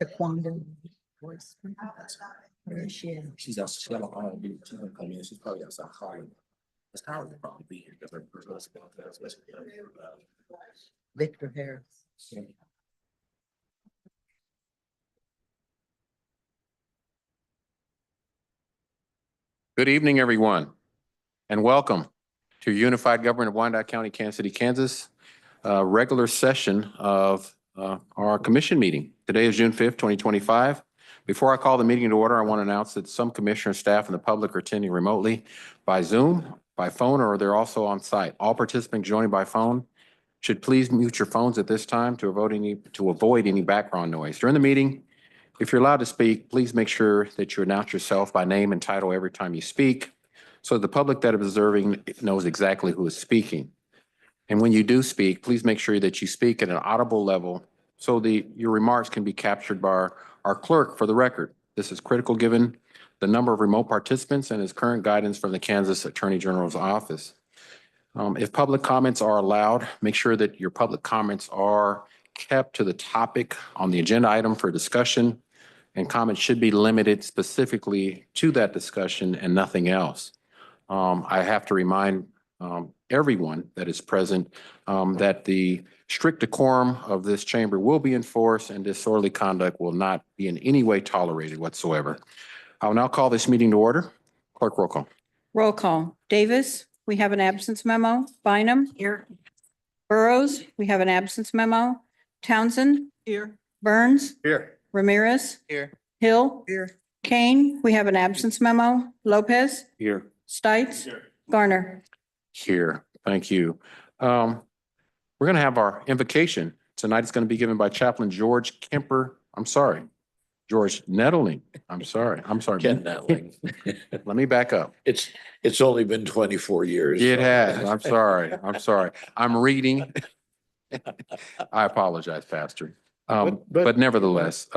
Taquanda voice. Where is she at? She's out, she's got a R&B, she's gonna come in, she's probably outside Howard. That's Howard will probably be here, because her first husband, Victor Harris. Good evening, everyone, and welcome to Unified Government of Wyandotte County, Kansas City, Kansas, regular session of our commission meeting. Today is June 5th, 2025. Before I call the meeting to order, I want to announce that some commissioner staff and the public are attending remotely by Zoom, by phone, or they're also on site. All participants joining by phone should please mute your phones at this time to avoid any background noise. During the meeting, if you're allowed to speak, please make sure that you announce yourself by name and title every time you speak, so the public that is observing knows exactly who is speaking. And when you do speak, please make sure that you speak at an audible level so your remarks can be captured by our clerk for the record. This is critical given the number of remote participants and his current guidance from the Kansas Attorney General's office. If public comments are allowed, make sure that your public comments are kept to the topic on the agenda item for discussion, and comments should be limited specifically to that discussion and nothing else. I have to remind everyone that is present that the strict decorum of this chamber will be enforced and disorderly conduct will not be in any way tolerated whatsoever. I will now call this meeting to order. Clerk, roll call. Roll call. Davis, we have an absence memo. Bynum. Here. Burrows, we have an absence memo. Townsend. Here. Burns. Here. Ramirez. Here. Hill. Here. Kane, we have an absence memo. Lopez. Here. Stites. Garner. Here. Thank you. We're going to have our invocation. Tonight it's going to be given by Chaplain George Kemper. George Nettling. I'm sorry. Ken Nettling. Let me back up. It's only been 24 years. It has. I'm sorry. I'm reading. I apologize, Pastor. But nevertheless,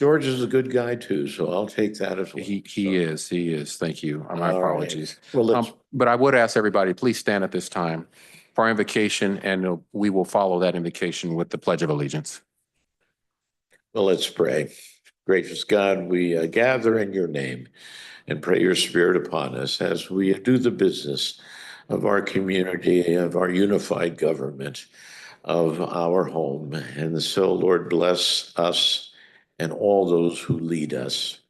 George is a good guy too, so I'll take that as well. he is. Thank you. My All right. apologies. Well, But I would ask everybody, please stand at this time for our invocation, and we will follow that invocation with the Pledge of Allegiance. let's pray. Gracious God, we gather in your name and pray your spirit upon us as we do the business of our community, of our unified government, of our home. And so, Lord, bless us and all those who lead us.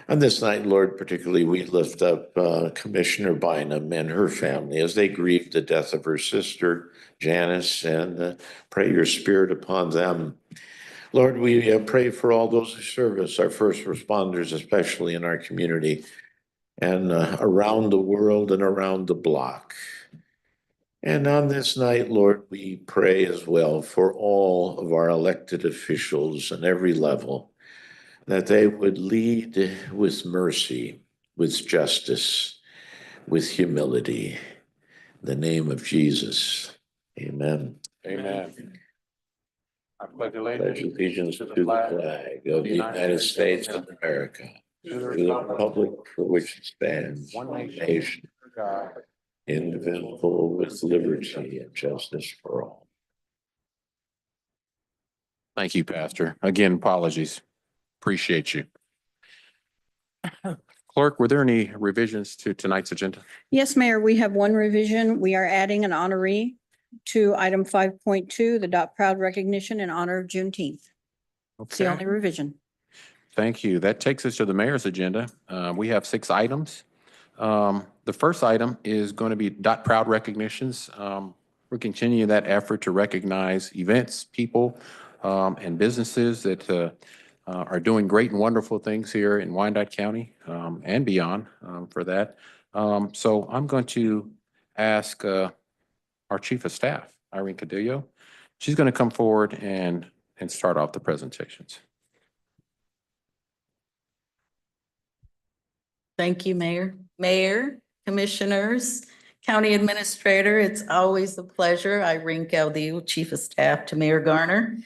On this night, Lord, particularly we lift up Commissioner Bynum and her family as they grieve the death of her sister, Janice, and pray your spirit upon them. Lord, we pray for all those who serve us, our first responders, especially in our community and around the world and around the block. And on this night, Lord, we pray as well for all of our elected officials on every level, that they would lead with mercy, with justice, with humility. In the name of Jesus, amen. Amen. I pledge Allegiance to the flag of the United States of America, to the republic for which it stands, one nation, indivisible, with liberty and justice for all. Thank you, Pastor. Again, apologies. Appreciate you. Clerk, were there any revisions to tonight's agenda? Yes, Mayor, we have one revision. We are adding an honoree to item 5.2, the Dot Proud recognition in honor of Juneteenth. It's the only revision. Thank you. That takes us to the mayor's agenda. We have 6 items. The first item is going to be Dot Proud recognitions. We're continuing that effort to recognize events, people, and businesses that are doing great and wonderful things here in Wyandotte County and beyond for that. So I'm going to ask our Chief of Staff, Irene Cadillo. She's going to come forward and start off the presentations. Thank you, Mayor. Mayor, Commissioners, County Administrator, it's always a pleasure. Irene Cadillo, Chief of Staff to Mayor Garner.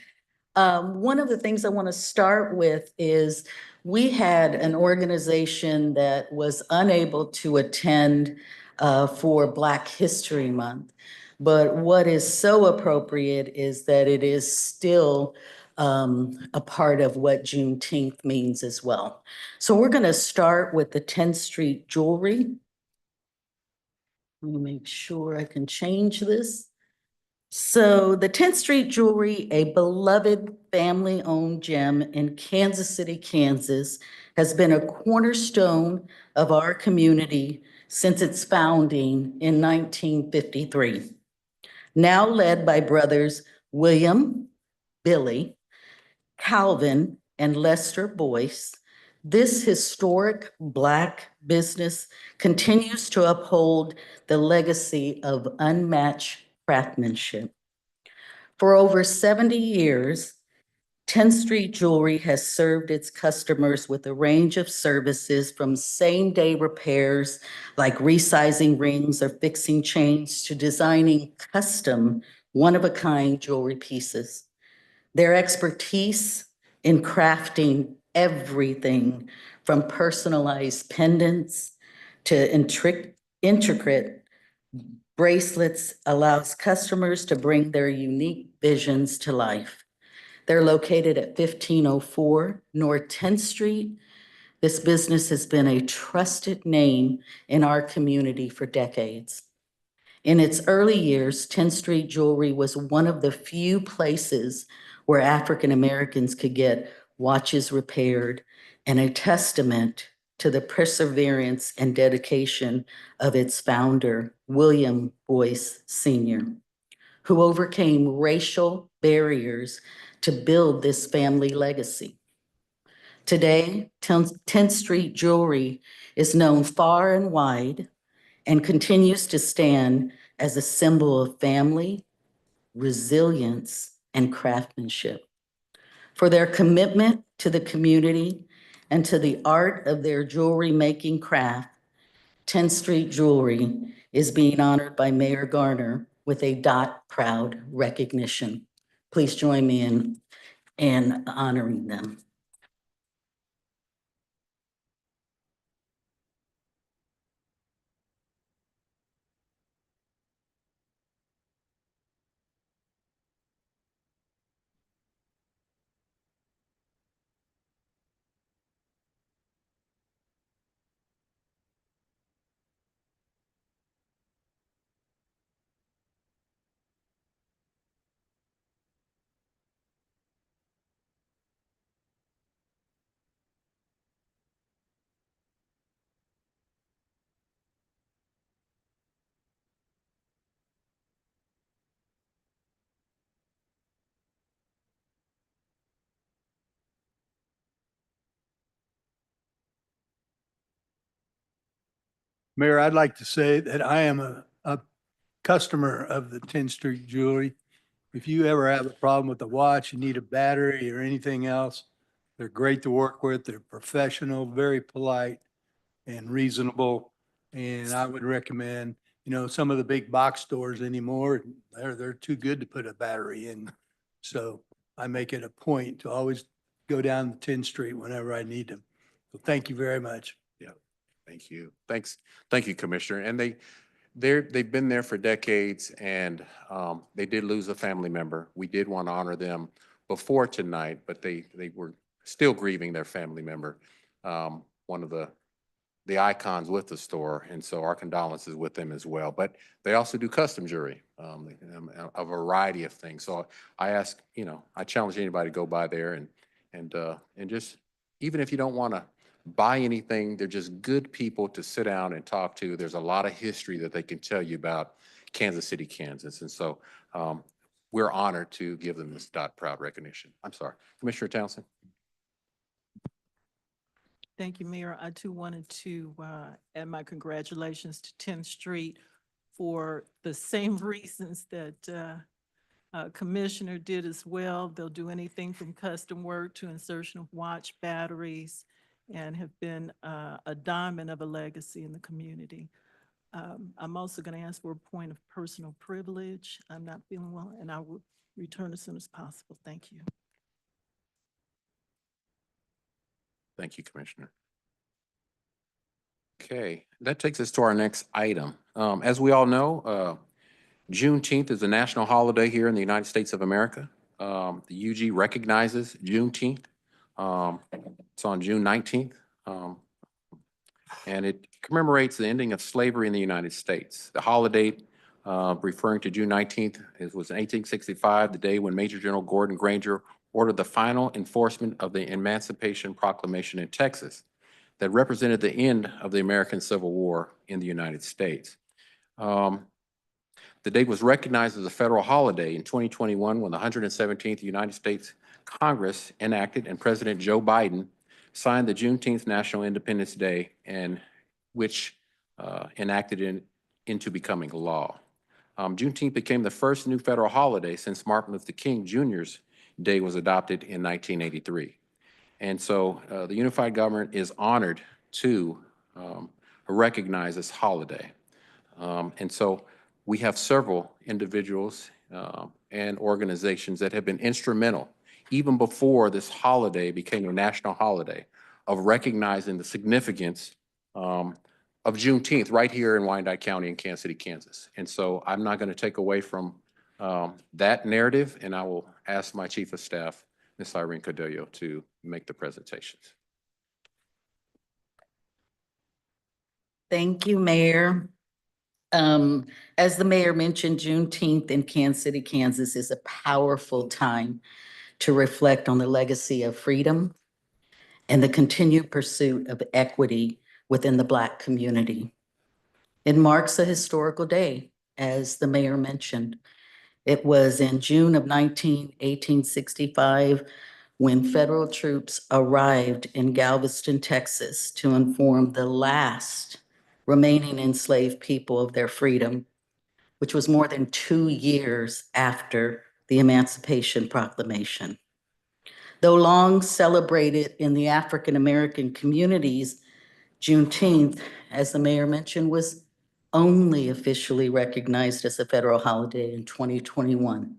One of the things I want to start with is we had an organization that was unable to attend for Black History Month. But what is so appropriate is that it is still a part of what Juneteenth means as well. So we're going to start with the 10th Street Jewelry. Let me make sure I can change this. So the 10th Street Jewelry, a beloved family-owned gem in Kansas City, Kansas, has been a cornerstone of our community since its founding in 1953. Now led by brothers William, Billy, Calvin, and Lester Boyce, this historic Black business continues to uphold the legacy of unmatched craftsmanship. For over 70 years, 10th Street Jewelry has served its customers with a range of services from same-day repairs like resizing rings or fixing chains to designing custom, one-of-a-kind jewelry pieces. Their expertise in crafting everything from personalized pendants to intricate bracelets allows customers to bring their unique visions to life. They're located at 1504 North 10th Street. This business has been a trusted name in our community for decades. In its early years, 10th Street Jewelry was one of the few places where African Americans could get watches repaired, and a testament to the perseverance and dedication of its founder, William Boyce Sr., who overcame racial barriers to build this family legacy. Today, 10th Street Jewelry is known far and wide and continues to stand as a symbol of family, resilience, and craftsmanship. For their commitment to the community and to the art of their jewelry making craft, 10th Street Jewelry is being honored by Mayor Garner with a Dot Proud recognition. Please join me in honoring them. Mayor, I'd like to say that I am a customer of the 10th Street Jewelry. If you ever have a problem with the watch, you need a battery or anything else, they're great to work with. They're professional, very polite and reasonable. And I would recommend, some of the big box stores anymore, they're too good to put a battery in. So I make it a point to always go down to 10th Street whenever I need them. So thank you very much. Thank you. Thank you, Commissioner. And they've been there for decades, and they did lose a family member. We did want to honor them before tonight, but they were still grieving their family member. One of the icons with the store, and so our condolences with them as well. But they also do custom jewelry, a variety of things. So I ask, I challenge anybody to go by there and just, even if you don't want to buy anything, they're just good people to sit down and talk to. There's a lot of history that they can tell you about Kansas City, Kansas. And so we're honored to give them this Dot Proud recognition. I'm sorry, Commissioner Townsend. Thank you, Mayor. I too wanted to add my congratulations to 10th Street for the same reasons that Commissioner did as well. They'll do anything from custom work to insertion of watch batteries, and have been a diamond of a legacy in the community. I'm also going to ask for a point of personal privilege. I'm not feeling well, and I will return as soon as possible. Thank you. Thank you, Commissioner. Okay, that takes us to our next item. As we all know, Juneteenth is a national holiday here in the United States of America. the UG recognizes Juneteenth. It's on June 19th. And it commemorates the ending of slavery in the United States. The holiday referring to June 19th was in 1865, the day when Major General Gordon Granger ordered the final enforcement of the Emancipation Proclamation in Texas that represented the end of the American Civil War in the United States. The date was recognized as a federal holiday in 2021 when the 117th United States Congress enacted and President Joe Biden signed the Juneteenth National Independence Day, and which enacted into becoming law. Juneteenth became the first new federal holiday since Martin Luther King Jr.'s day was adopted in 1983. And so the unified government is honored to recognize this holiday. And so we have several individuals and organizations that have been instrumental, even before this holiday became a national holiday, of recognizing the significance of Juneteenth right here in Wyandotte County in Kansas City, Kansas. And so I'm not going to take away from that narrative, and I will ask my Chief of Staff, Ms. Irene Cordello, to make the presentations. Thank you, Mayor. As the mayor mentioned, Juneteenth in Kansas City, Kansas is a powerful time to reflect on the legacy of freedom and the continued pursuit of equity within the Black community. It marks a historical day, as the mayor mentioned. It was in June of 1865 when federal troops arrived in Galveston, Texas to inform the last remaining enslaved people of their freedom, which was more than 2 years after the Emancipation Proclamation. Though long celebrated in the African-American communities, Juneteenth, as the mayor mentioned, was only officially recognized as a federal holiday in 2021.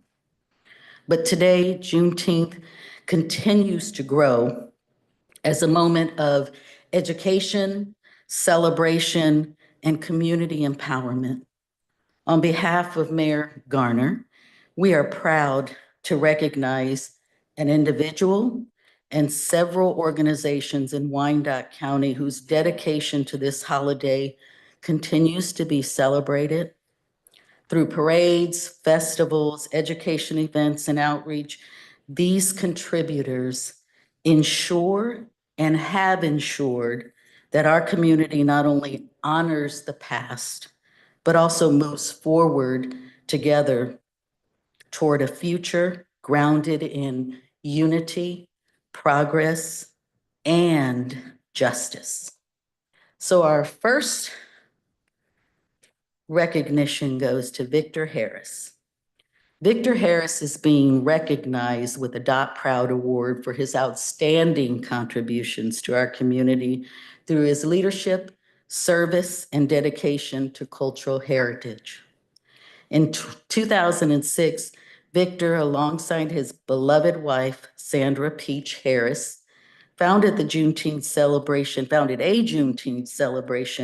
But today, Juneteenth continues to grow as a moment of education, celebration, and community empowerment. On behalf of Mayor Garner, we are proud to recognize an individual and several organizations in Wyandotte County whose dedication to this holiday continues to be celebrated through parades, festivals, education events, and outreach. These contributors ensure and have ensured that our community not only honors the past, but also moves forward together toward a future grounded in unity, progress, and justice. So our first recognition goes to Victor Harris. Victor Harris is being recognized with the Dot Proud Award for his outstanding contributions to our community through his leadership, service, and dedication to cultural heritage. In 2006, Victor, alongside his beloved wife, Sandra Peach Harris, founded a Juneteenth celebration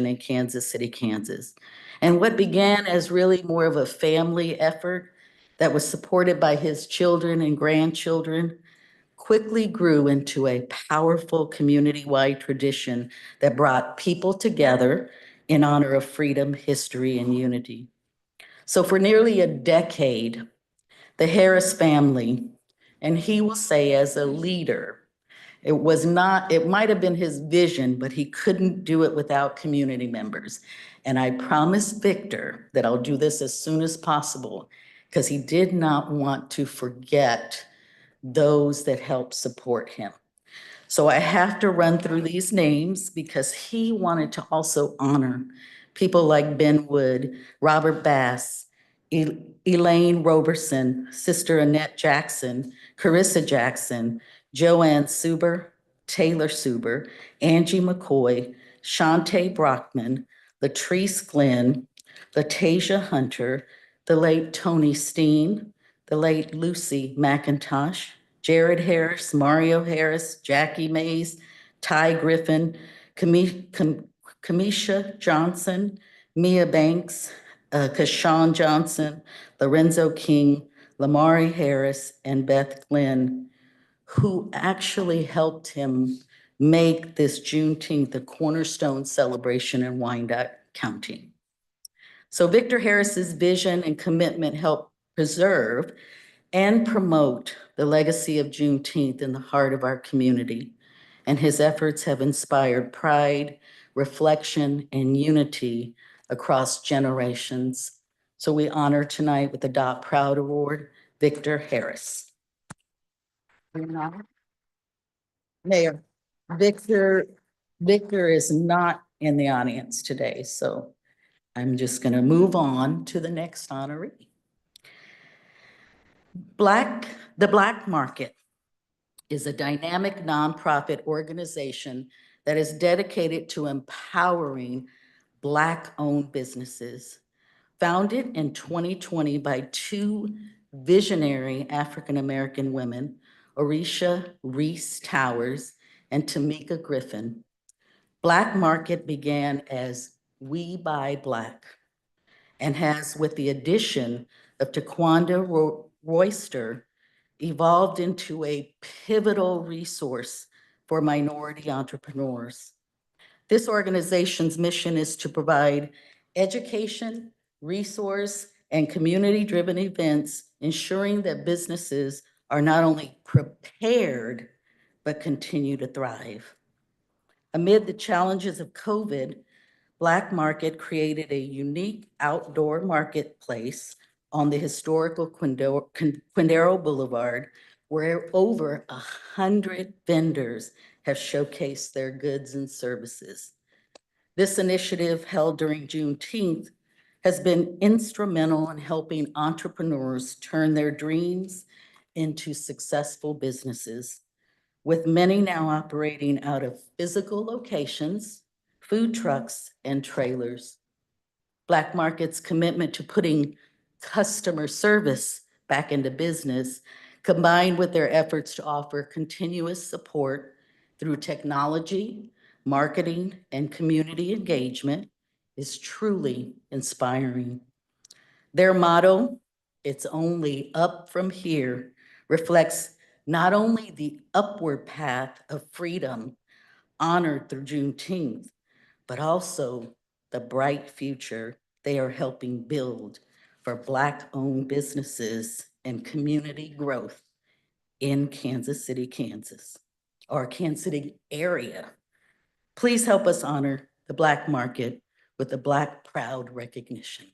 in Kansas City, Kansas. And what began as really more of a family effort that was supported by his children and grandchildren quickly grew into a powerful community-wide tradition that brought people together in honor of freedom, history, and unity. So for nearly a decade, the Harris family, and he will say as a leader, it might have been his vision, but he couldn't do it without community members. And I promised Victor that I'll do this as soon as possible because he did not want to forget those that helped support him. So I have to run through these names because he wanted to also honor people like Ben Wood, Robert Bass, Elaine Roberson, Sister Annette Jackson, Carissa Jackson, Joanne Suber, Taylor Suber, Angie McCoy, Shantae Brockman, Latrice Glenn, Latasia Hunter, the late Tony Steen, the late Lucy McIntosh, Jared Harris, Mario Harris, Jackie Mays, Ty Griffin, Kamisha Johnson, Mia Banks, Kashawn Johnson, Lorenzo King, Lamari Harris, and Beth Glenn, who actually helped him make this Juneteenth a cornerstone celebration in Wyandotte County. So Victor Harris's vision and commitment helped preserve and promote the legacy of Juneteenth in the heart of our community. And his efforts have inspired pride, reflection, and unity across generations. So we honor tonight with the Dot Proud Award, Victor Harris. Mayor, Victor is not in the audience today, so I'm just going to move on to the next honoree. The Black Market is a dynamic nonprofit organization that is dedicated to empowering Black-owned businesses. Founded in 2020 by two visionary African-American women, Orisha Reese Towers and Tamika Griffin, Black Market began as We Buy Black and has, with the addition of Taquanda Royster, evolved into a pivotal resource for minority entrepreneurs. This organization's mission is to provide education, resource, and community-driven events, ensuring that businesses are not only prepared, but continue to thrive. Amid the challenges of COVID, Black Market created a unique outdoor marketplace on the historical Quindaro Boulevard, where over 100 vendors have showcased their goods and services. This initiative, held during Juneteenth, has been instrumental in helping entrepreneurs turn their dreams into successful businesses, with many now operating out of physical locations, food trucks, and trailers. Black Market's commitment to putting customer service back into business, combined with their efforts to offer continuous support through technology, marketing, and community engagement, is truly inspiring. Their motto, "It's only up from here," reflects not only the upward path of freedom honored through Juneteenth, but also the bright future they are helping build for Black-owned businesses and community growth in Kansas City, Kansas, or Kansas City area. Please help us honor the Black Market with the Black Proud recognition.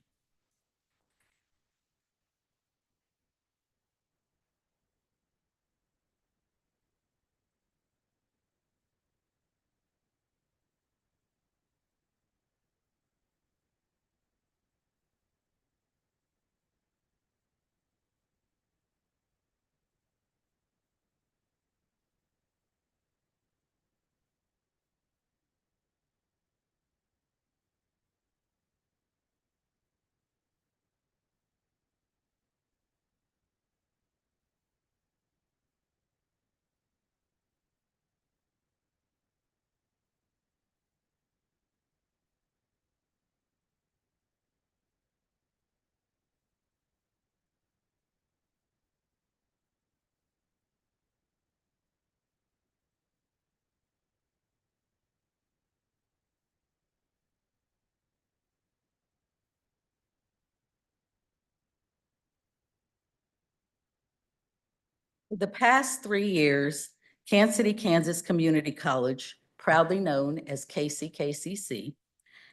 For the past 3 years, Kansas City, Kansas Community College, proudly known as KCKCC,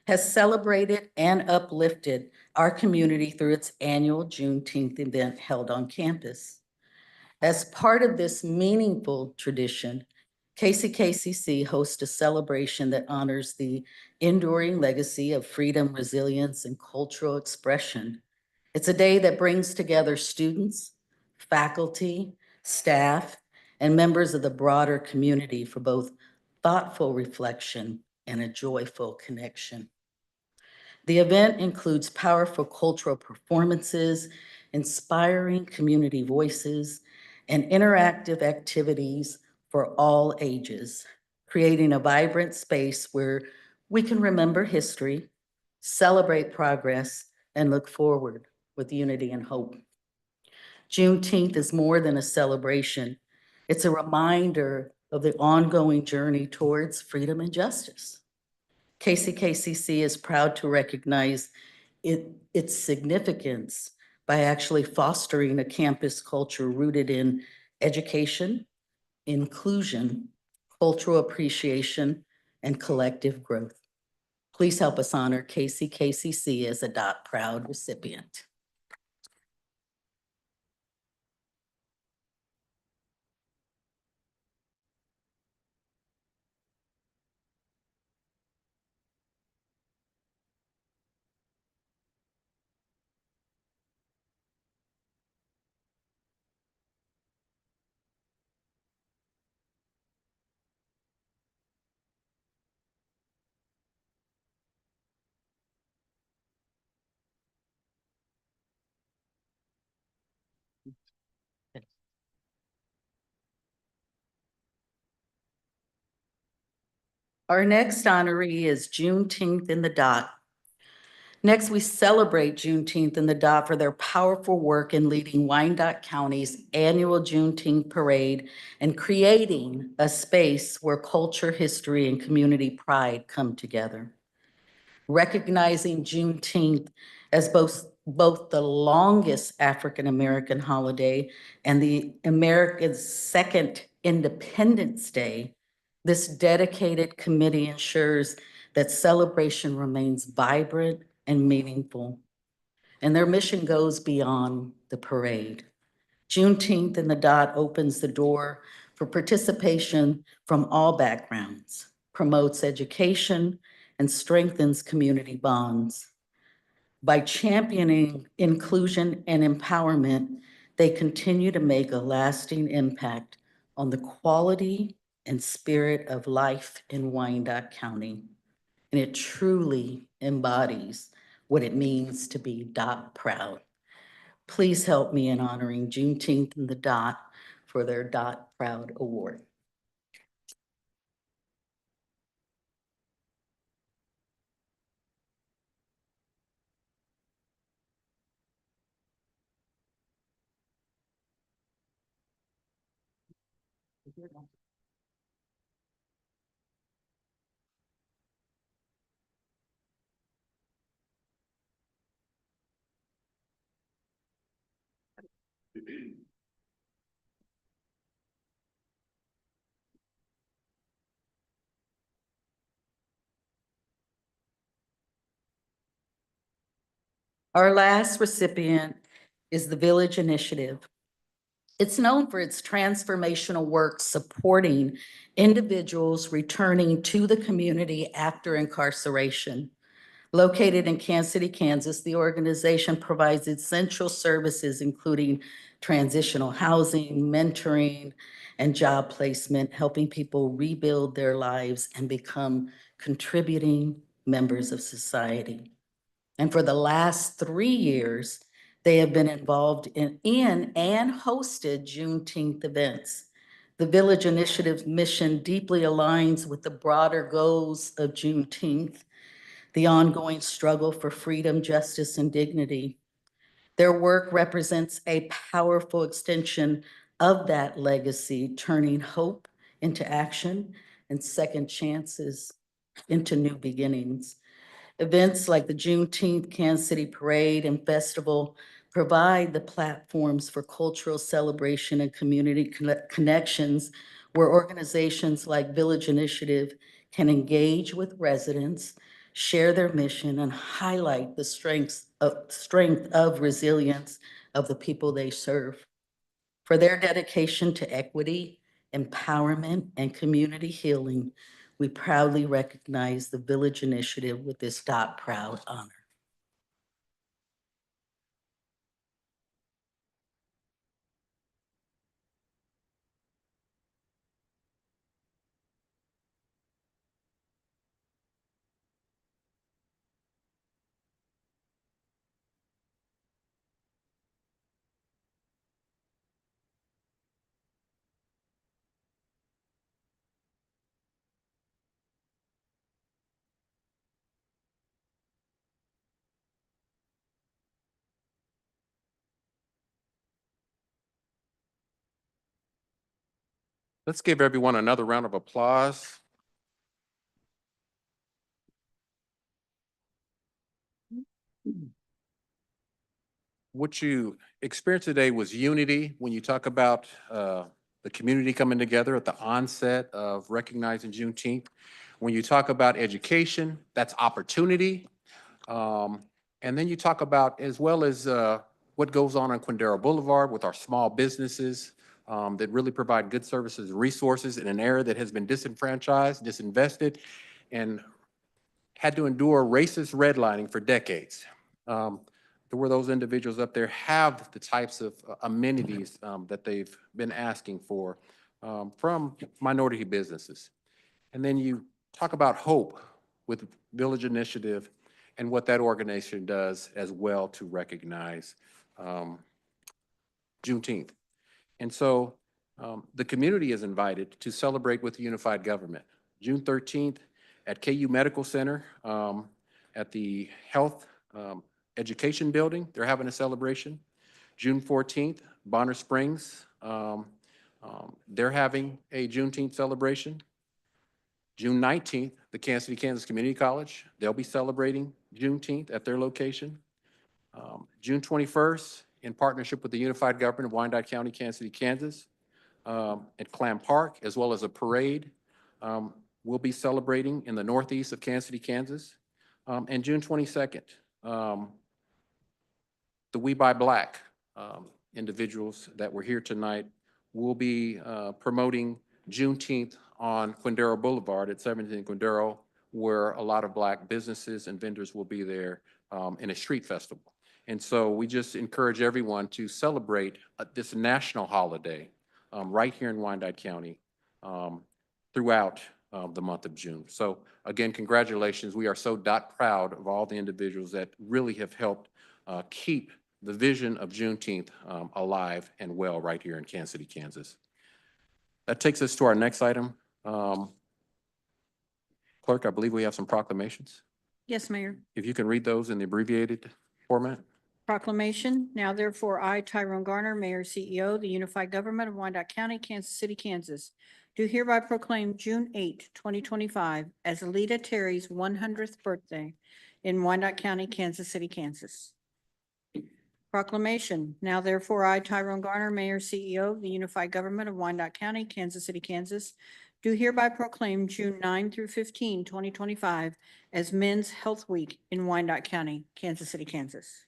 has celebrated and uplifted our community through its annual Juneteenth event held on campus. As part of this meaningful tradition, KCKCC hosts a celebration that honors the enduring legacy of freedom, resilience, and cultural expression. It's a day that brings together students, faculty, staff, and members of the broader community for both thoughtful reflection and a joyful connection. The event includes powerful cultural performances, inspiring community voices, and interactive activities for all ages, creating a vibrant space where we can remember history, celebrate progress, and look forward with unity and hope. Juneteenth is more than a celebration. It's a reminder of the ongoing journey towards freedom and justice. KCKCC is proud to recognize its significance by actually fostering a campus culture rooted in education, inclusion, cultural appreciation, and collective growth. Please help us honor KCKCC as a Dot Proud recipient. Our next honoree is Juneteenth in the Dot. Next, we celebrate Juneteenth in the Dot for their powerful work in leading Wyandotte County's annual Juneteenth parade and creating a space where culture, history, and community pride come together. Recognizing Juneteenth as both the longest African-American holiday and the America's second Independence Day, this dedicated committee ensures that celebration remains vibrant and meaningful. And their mission goes beyond the parade. Juneteenth in the Dot opens the door for participation from all backgrounds, promotes education, and strengthens community bonds. By championing inclusion and empowerment, they continue to make a lasting impact on the quality and spirit of life in Wyandotte County. And it truly embodies what it means to be Dot Proud. Please help me in honoring Juneteenth and the Dot for their Dot Proud Award. Our last recipient is the Village Initiative. It's known for its transformational work supporting individuals returning to the community after incarceration. Located in Kansas City, Kansas, the organization provides essential services including transitional housing, mentoring, and job placement, helping people rebuild their lives and become contributing members of society. And for the last 3 years, they have been involved in and hosted Juneteenth events. The Village Initiative's mission deeply aligns with the broader goals of Juneteenth, the ongoing struggle for freedom, justice, and dignity. Their work represents a powerful extension of that legacy, turning hope into action and second chances into new beginnings. Events like the Juneteenth Kansas City Parade and Festival provide the platforms for cultural celebration and community connections where organizations like Village Initiative can engage with residents, share their mission, and highlight the strength of resilience of the people they serve. For their dedication to equity, empowerment, and community healing, we proudly recognize the Village Initiative with this Dot Proud honor. Let's give everyone another round of applause. What you experienced today was unity. When you talk about the community coming together at the onset of recognizing Juneteenth. When you talk about education, that's opportunity. And then you talk about, as well as what goes on Quindaro Boulevard with our small businesses that really provide good services and resources in an area that has been disenfranchised, disinvested, and had to endure racist redlining for decades. Where those individuals up there have the types of amenities that they've been asking for from minority businesses. And then you talk about hope with Village Initiative and what that organization does as well to recognize Juneteenth. And so the community is invited to celebrate with the unified government. June 13th at KU Medical Center at the Health Education Building, they're having a celebration. June 14th, Bonner Springs, they're having a Juneteenth celebration. June 19th, the Kansas City, Kansas Community College, they'll be celebrating Juneteenth at their location. June 21st, in partnership with the Unified Government of Wyandotte County, Kansas City, Kansas, at Clam Park, as well as a parade, we'll be celebrating in the northeast of Kansas City, Kansas. And June 22nd, the We Buy Black individuals that were here tonight will be promoting Juneteenth on Quindaro Boulevard at 17 Quindaro, where a lot of Black businesses and vendors will be there in a street festival. And so we just encourage everyone to celebrate this national holiday right here in Wyandotte County throughout the month of June. So again, congratulations. We are so proud of all the individuals that really have helped keep the vision of Juneteenth alive and well right here in Kansas City, Kansas. That takes us to our next item. Clerk, I believe we have some proclamations. Yes, Mayor. If you can read those in the abbreviated format. Proclamation. Now therefore, I, Tyrone Garner, Mayor, CEO, the Unified Government of Wyandotte County, Kansas City, Kansas, do hereby proclaim June 8, 2025 as Alita Terry's 100th birthday in Wyandotte County, Kansas City, Kansas. Proclamation. Now therefore, I, Tyrone Garner, Mayor, CEO of the Unified Government of Wyandotte County, Kansas City, Kansas, do hereby proclaim June 9 through 15, 2025 as Men's Health Week in Wyandotte County, Kansas City, Kansas.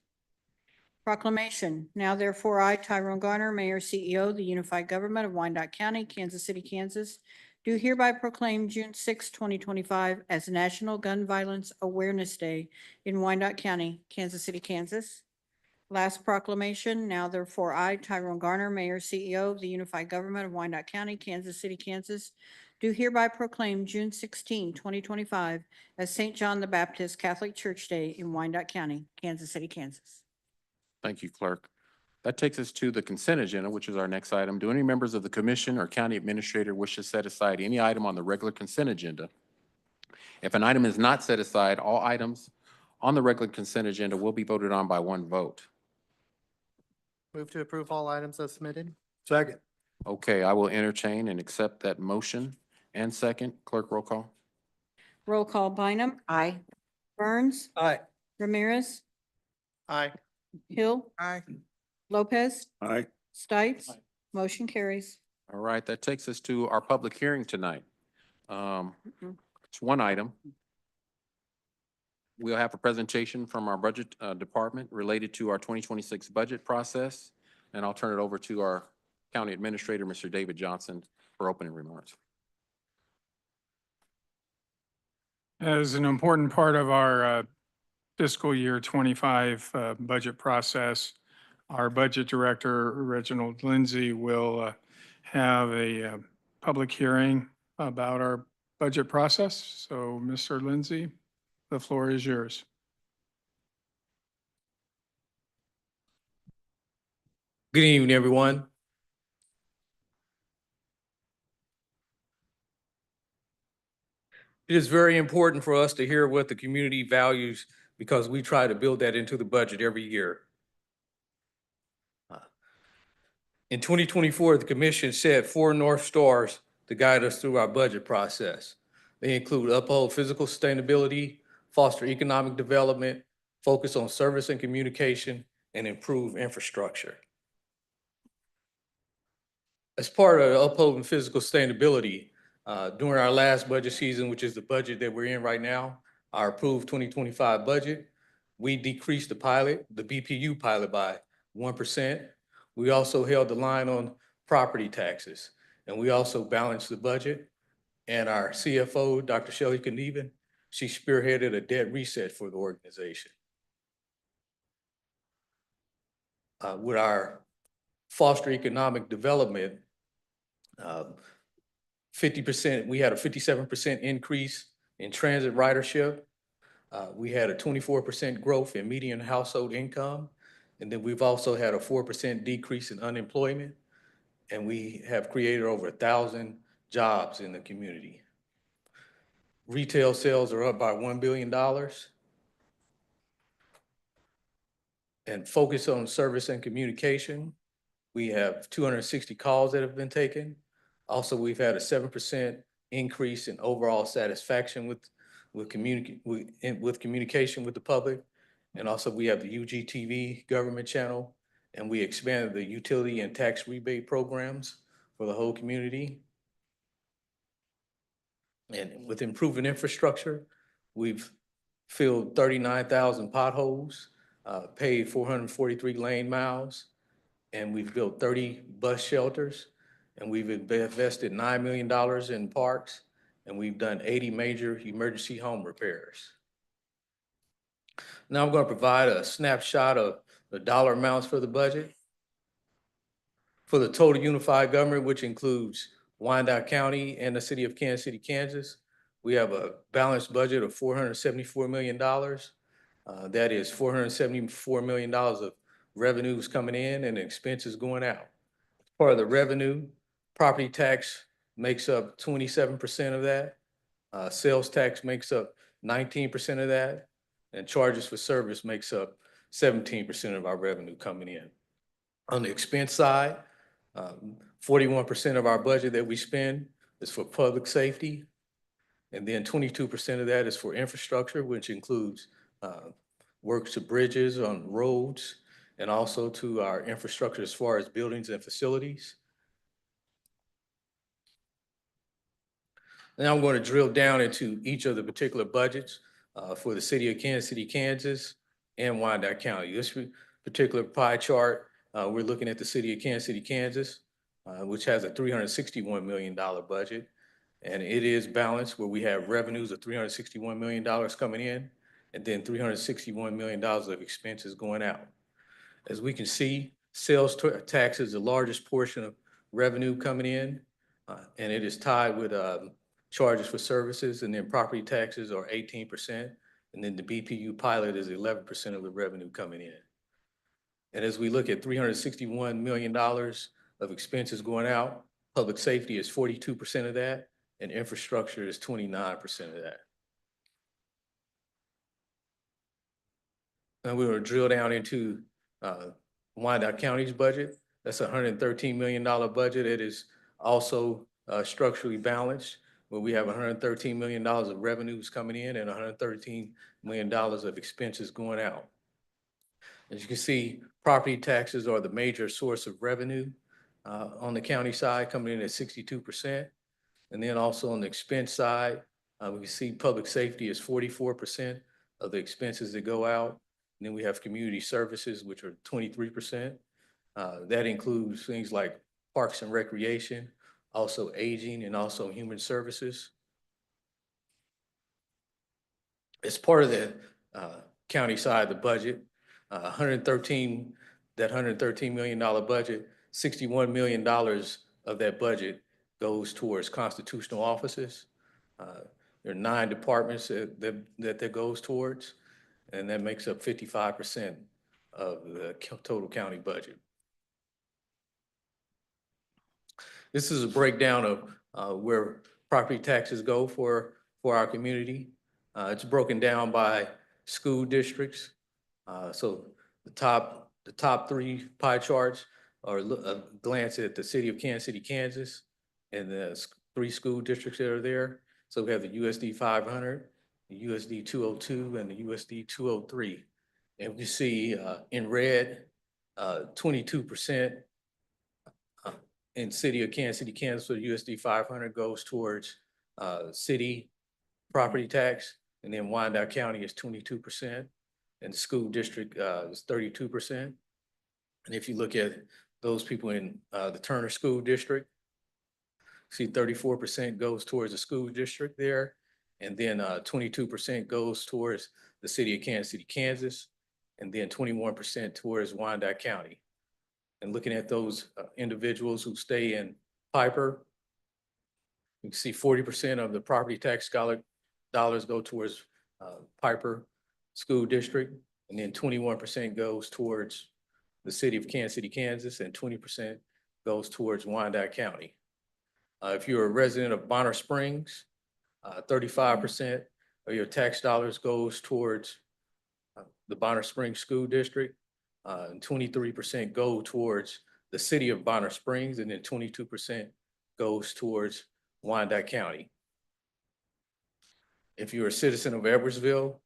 Proclamation. Now therefore, I, Tyrone Garner, Mayor, CEO of the Unified Government of Wyandotte County, Kansas City, Kansas, do hereby proclaim June 6, 2025 as National Gun Violence Awareness Day in Wyandotte County, Kansas City, Kansas. Last proclamation. Now therefore, I, Tyrone Garner, Mayor, CEO of the Unified Government of Wyandotte County, Kansas City, Kansas, do hereby proclaim June 16, 2025 as St. John the Baptist Catholic Church Day in Wyandotte County, Kansas City, Kansas. Thank you, Clerk. That takes us to the consent agenda, which is our next item. Do any members of the commission or county administrator wish to set aside any item on the regular consent agenda? If an item is not set aside, all items on the regular consent agenda will be voted on by one vote. Move to approve all items as submitted. Second. Okay, I will entertain and accept that motion and second. Clerk, roll call. Roll call. Bynum. Aye. Burns. Aye. Ramirez. Aye. Hill. Aye. Lopez. Aye. Stites. Motion carries. All right, that takes us to our public hearing tonight. It's one item. We'll have a presentation from our budget department related to our 2026 budget process, and I'll turn it over to our county administrator, Mr. David Johnson, for opening remarks. As an important part of our fiscal year 25 budget process, our budget director, Reginald Lindsay, will have a public hearing about our budget process. So, Mr. Lindsay, the floor is yours. Good evening, everyone. It is very important for us to hear what the community values because we try to build that into the budget every year. In 2024, the commission set 4 North Stars to guide us through our budget process. They include uphold physical sustainability, foster economic development, focus on service and communication, and improve infrastructure. As part of upholding physical sustainability, during our last budget season, which is the budget that we're in right now, our approved 2025 budget, we decreased the BPU pilot by 1%. We also held the line on property taxes, and we also balanced the budget. And our CFO, Dr. Shelley Knieven, she spearheaded a debt reset for the organization. With our foster economic development, 50%, we had a 57% increase in transit ridership. We had a 24% growth in median household income. And then we've also had a 4% decrease in unemployment. And we have created over 1,000 jobs in the community. Retail sales are up by $1 billion. And focus on service and communication, we have 260 calls that have been taken. Also, we've had a 7% increase in overall satisfaction with communication with the public. And also we have the UGTV government channel, and we expanded the utility and tax rebate programs for the whole community. And with improving infrastructure, we've filled 39,000 potholes, paid 443 lane miles, and we've built 30 bus shelters, and we've invested $9 million in parks, and we've done 80 major emergency home repairs. Now I'm going to provide a snapshot of the dollar amounts for the budget. For the total unified government, which includes Wyandotte County and the city of Kansas City, Kansas, we have a balanced budget of $474 million. That is $474 million of revenues coming in and expenses going out. Part of the revenue, property tax makes up 27% of that. Sales tax makes up 19% of that. And charges for service makes up 17% of our revenue coming in. On the expense side, 41% of our budget that we spend is for public safety. And then 22% of that is for infrastructure, which includes works to bridges on roads and also to our infrastructure as far as buildings and facilities. Now I'm going to drill down into each of the particular budgets for the city of Kansas City, Kansas and Wyandotte County. This particular pie chart, we're looking at the city of Kansas City, Kansas, which has a $361 million budget. And it is balanced where we have revenues of $361 million coming in and then $361 million of expenses going out. As we can see, sales tax is the largest portion of revenue coming in, and it is tied with charges for services, and then property taxes are 18%, and then the BPU pilot is 11% of the revenue coming in. And as we look at $361 million of expenses going out, public safety is 42% of that, and infrastructure is 29% of that. Now we're going to drill down into Wyandotte County's budget. That's a $113 million budget. It is also structurally balanced, where we have $113 million of revenues coming in and $113 million of expenses going out. As you can see, property taxes are the major source of revenue on the county side, coming in at 62%. And then also on the expense side, we can see public safety is 44% of the expenses that go out. And then we have community services, which are 23%. That includes things like parks and recreation, also aging, and also human services. As part of the county side of the budget, that $113 million budget, $61 million of that budget goes towards constitutional offices. There are 9 departments that goes towards, and that makes up 55% of the total county budget. This is a breakdown of where property taxes go for our community. It's broken down by school districts. So the top 3 pie charts are a glance at the city of Kansas City, Kansas, and the three school districts that are there. So we have the USD 500, the USD 202, and the USD 203. And we see in red, 22% in city of Kansas City, Kansas, so USD 500 goes towards city property tax. And then Wyandotte County is 22%, and the school district is 32%. And if you look at those people in the Turner School District, see 34% goes towards the school district there. And then 22% goes towards the city of Kansas City, Kansas. And then 21% towards Wyandotte County. And looking at those individuals who stay in Piper, you can see 40% of the property tax dollars go towards Piper School District. And then 21% goes towards the city of Kansas City, Kansas, and 20% goes towards Wyandotte County. If you're a resident of Bonner Springs, 35% of your tax dollars goes towards the Bonner Springs School District, and 23% go towards the city of Bonner Springs, and then 22% goes towards Wyandotte County. If you're a citizen of Edwardsville,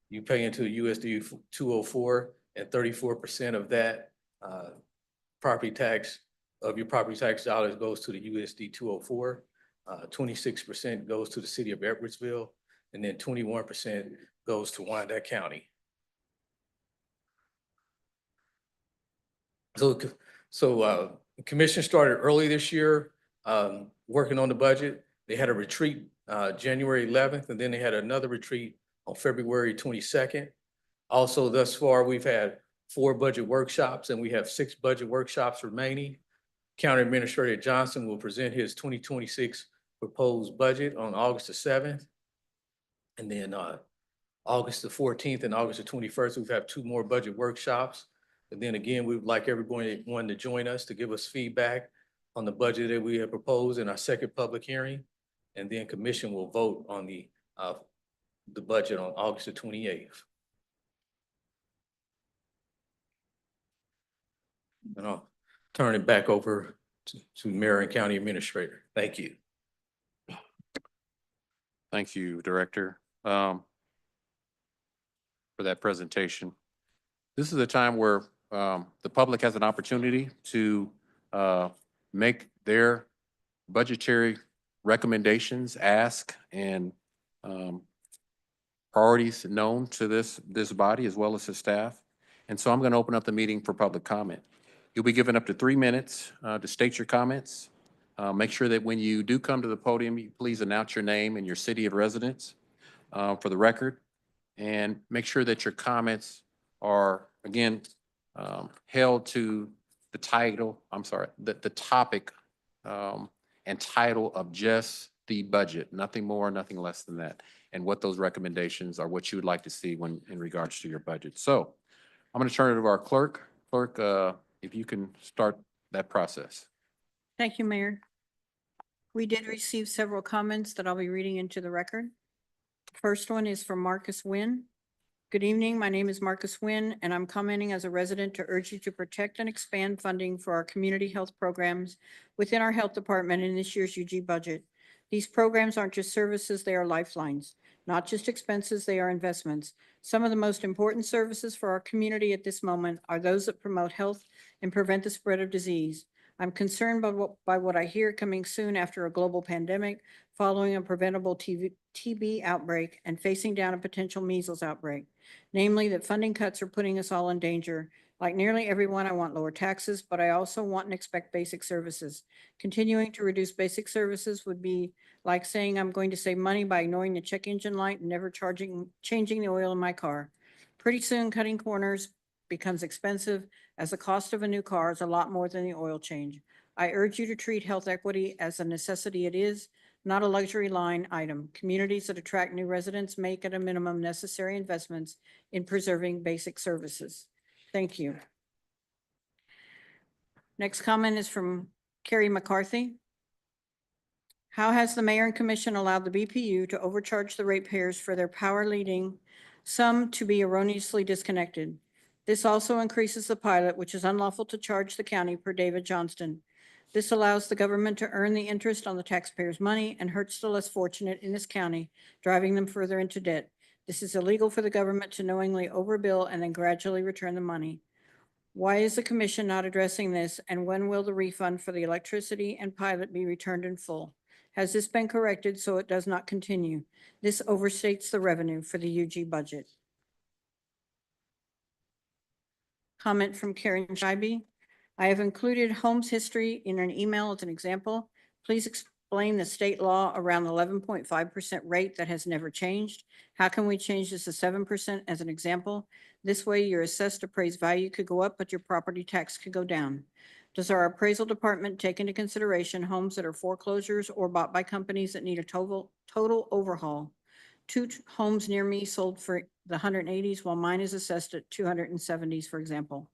you pay into USD 204, and 34% of that property tax, of your property tax dollars goes to the USD 204. 26% goes to the city of Edwardsville, and then 21% goes to Wyandotte County. So the commission started early this year working on the budget. They had a retreat January 11th, and then they had another retreat on February 22nd. Also, thus far, we've had 4 budget workshops, and we have 6 budget workshops remaining. County Administrator Johnson will present his 2026 proposed budget on August the 7th. And then August the 14th and August the 21st, we've had 2 more budget workshops. And then again, we would like everyone to join us to give us feedback on the budget that we have proposed in our second public hearing. And then commission will vote on the budget on August the 28th. And I'll turn it back over to Mayor and County Administrator. Thank you. Thank you, Director, for that presentation. This is a time where the public has an opportunity to make their budgetary recommendations, ask, and priorities known to this body as well as the staff. And so I'm going to open up the meeting for public comment. You'll be given up to 3 minutes to state your comments. Make sure that when you do come to the podium, you please announce your name and your city of residence for the record. And make sure that your comments are, again, held to the title, the topic and title of just the budget, nothing more, nothing less than that, and what those recommendations are, what you would like to see when in regards to your budget. So I'm going to turn it over to our clerk. Clerk, if you can start that process. Thank you, Mayor. We did receive several comments that I'll be reading into the record. First one is from Marcus Wynn. Good evening. My name is Marcus Wynn, and I'm commenting as a resident to urge you to protect and expand funding for our community health programs within our health department in this year's UG budget. These programs aren't just services, they are lifelines. Not just expenses, they are investments. Some of the most important services for our community at this moment are those that promote health and prevent the spread of disease. I'm concerned by what I hear coming soon after a global pandemic, following a preventable TB outbreak, and facing down a potential measles outbreak. Namely, that funding cuts are putting us all in danger. Like nearly everyone, I want lower taxes, but I also want and expect basic services. Continuing to reduce basic services would be like saying I'm going to save money by ignoring the check engine light and never changing the oil in my car. Pretty soon, cutting corners becomes expensive, as the cost of a new car is a lot more than the oil change. I urge you to treat health equity as a necessity it is, not a luxury line item. Communities that attract new residents make at a minimum necessary investments in preserving basic services. Thank you. Next comment is from Carrie McCarthy. How has the mayor and commission allowed the BPU to overcharge the ratepayers for their power, leading some to be erroneously disconnected? This also increases the pilot, which is unlawful to charge the county per David Johnston. This allows the government to earn the interest on the taxpayers' money and hurts the less fortunate in this county, driving them further into debt. This is illegal for the government to knowingly overbill and then gradually return the money. Why is the commission not addressing this, and when will the refund for the electricity and pilot be returned in full? Has this been corrected so it does not continue? This overstates the revenue for the UG budget. Comment from Karen Scheibe. I have included Home's history in an email as an example. Please explain the state law around the 11.5% rate that has never changed. How can we change this to 7% as an example? This way, your assessed appraised value could go up, but your property tax could go down. Does our appraisal department take into consideration homes that are foreclosures or bought by companies that need a total overhaul? Two homes near me sold for the 180s while mine is assessed at 270s, for example.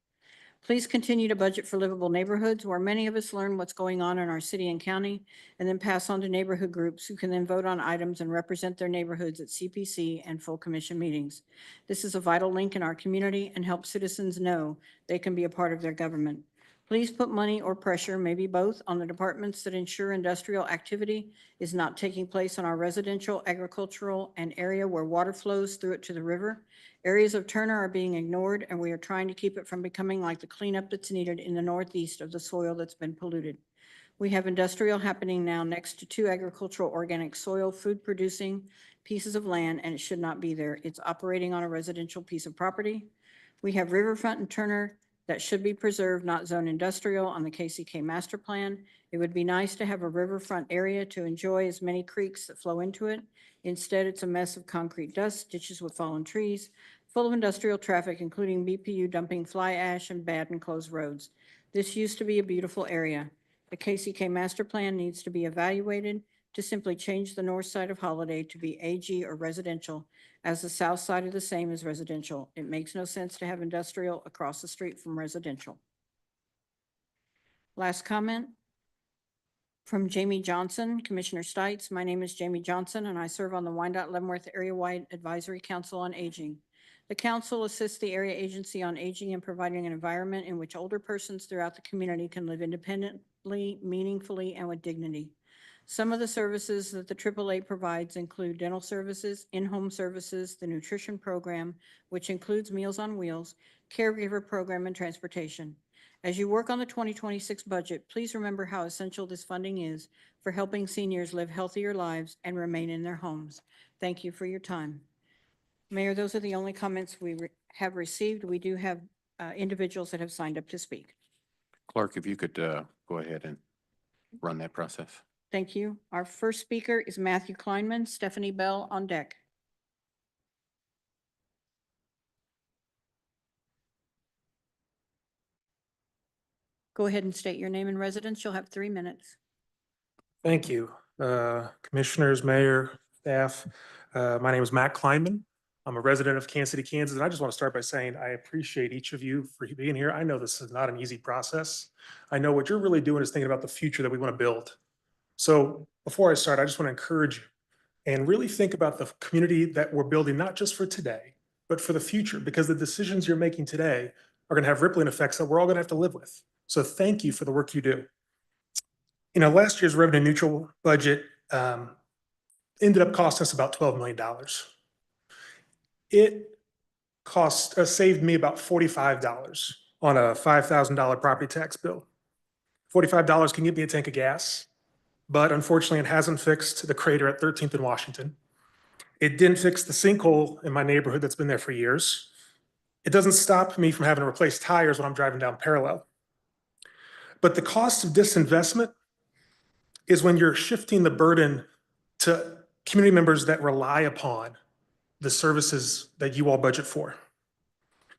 Please continue to budget for livable neighborhoods where many of us learn what's going on in our city and county and then pass on to neighborhood groups who can then vote on items and represent their neighborhoods at CPC and full commission meetings. This is a vital link in our community and helps citizens know they can be a part of their government. Please put money or pressure, maybe both, on the departments that ensure industrial activity is not taking place on our residential, agricultural, and area where water flows through it to the river. Areas of Turner are being ignored, and we are trying to keep it from becoming like the cleanup that's needed in the northeast of the soil that's been polluted. We have industrial happening now next to 2 agricultural organic soil food producing pieces of land, and it should not be there. It's operating on a residential piece of property. We have riverfront in Turner that should be preserved, not zone industrial on the KCK master plan. It would be nice to have a riverfront area to enjoy as many creeks that flow into it. Instead, it's a mess of concrete dust, ditches with fallen trees, full of industrial traffic, including BPU dumping fly ash and bad and closed roads. This used to be a beautiful area. The KCK master plan needs to be evaluated to simply change the north side of Holiday to be AG or residential, as the south side of the same is residential. It makes no sense to have industrial across the street from residential. Last comment from Jamie Johnson, Commissioner Stites. My name is Jamie Johnson, and I serve on the Wyandotte Leavenworth Area-Wide Advisory Council on Aging. The council assists the Area Agency on Aging in providing an environment in which older persons throughout the community can live independently, meaningfully, and with dignity. Some of the services that the AAA provides include dental services, in-home services, the nutrition program, which includes Meals on Wheels, caregiver program, and transportation. As you work on the 2026 budget, please remember how essential this funding is for helping seniors live healthier lives and remain in their homes. Thank you for your time. Mayor, those are the only comments we have received. We do have individuals that have signed up to speak. Clerk, if you could go ahead and run that process. Thank you. Our first speaker is Matthew Kleinman. Stephanie Bell on deck. Go ahead and state your name and residence. You'll have 3 minutes. Thank you. Commissioners, mayor, staff. My name is Matt Kleinman. I'm a resident of Kansas City, Kansas, and I just want to start by saying I appreciate each of you for being here. I know this is not an easy process. I know what you're really doing is thinking about the future that we want to build. So before I start, I just want to encourage you and really think about the community that we're building, not just for today, but for the future, because the decisions you're making today are going to have rippling effects that we're all going to have to live with. So thank you for the work you do. You know, last year's revenue neutral budget ended up costing us about $12 million. It saved me about $45 on a $5,000 property tax bill. $45 can get me a tank of gas, but unfortunately it hasn't fixed the crater at 13th and Washington. It didn't fix the sinkhole in my neighborhood that's been there for years. It doesn't stop me from having to replace tires when I'm driving down Parallel. But the cost of disinvestment is when you're shifting the burden to community members that rely upon the services that you all budget for.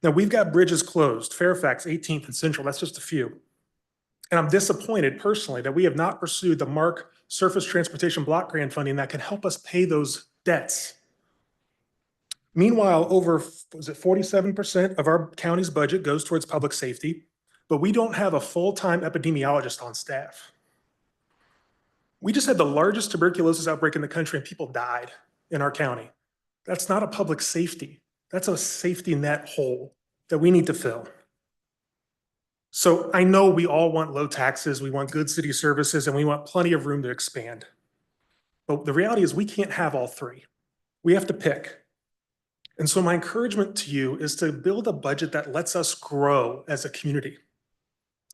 Now, we've got bridges closed, Fairfax, 18th, and Central. That's just a few. And I'm disappointed personally that we have not pursued the MARC Surface Transportation Block Grant funding that can help us pay those debts. Meanwhile, over, was it 47% of our county's budget goes towards public safety, but we don't have a full-time epidemiologist on staff. We just had the largest tuberculosis outbreak in the country and people died in our county. That's not a public safety. That's a safety net hole that we need to fill. So I know we all want low taxes, we want good city services, and we want plenty of room to expand. But the reality is we can't have all three. We have to pick. And so my encouragement to you is to build a budget that lets us grow as a community.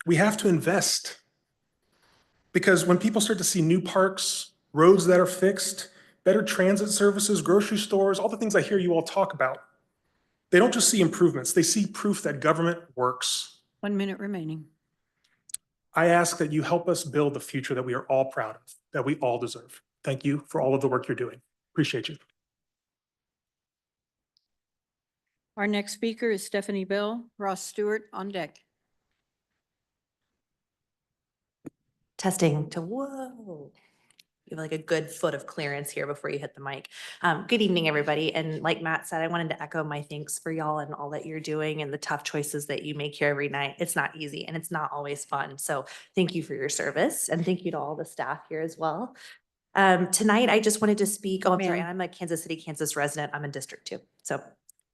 We have to invest. Because when people start to see new parks, roads that are fixed, better transit services, grocery stores, all the things I hear you all talk about, they don't just see improvements, they see proof that government works. 1 minute remaining. I ask that you help us build the future that we are all proud of, that we all deserve. Thank you for all of the work you're doing. Appreciate you. Our next speaker is Stephanie Bell. Ross Stewart on deck. Testing to whoa. You have like a good foot of clearance here before you hit the mic. Good evening, everybody. And like Matt said, I wanted to echo my thanks for y'all and all that you're doing and the tough choices that you make here every night. It's not easy and it's not always fun. So thank you for your service and thank you to all the staff here as well. Tonight, I just wanted to speak. Oh, I'm sorry. Ma'am. I'm a Kansas City, Kansas resident. I'm in District 2. So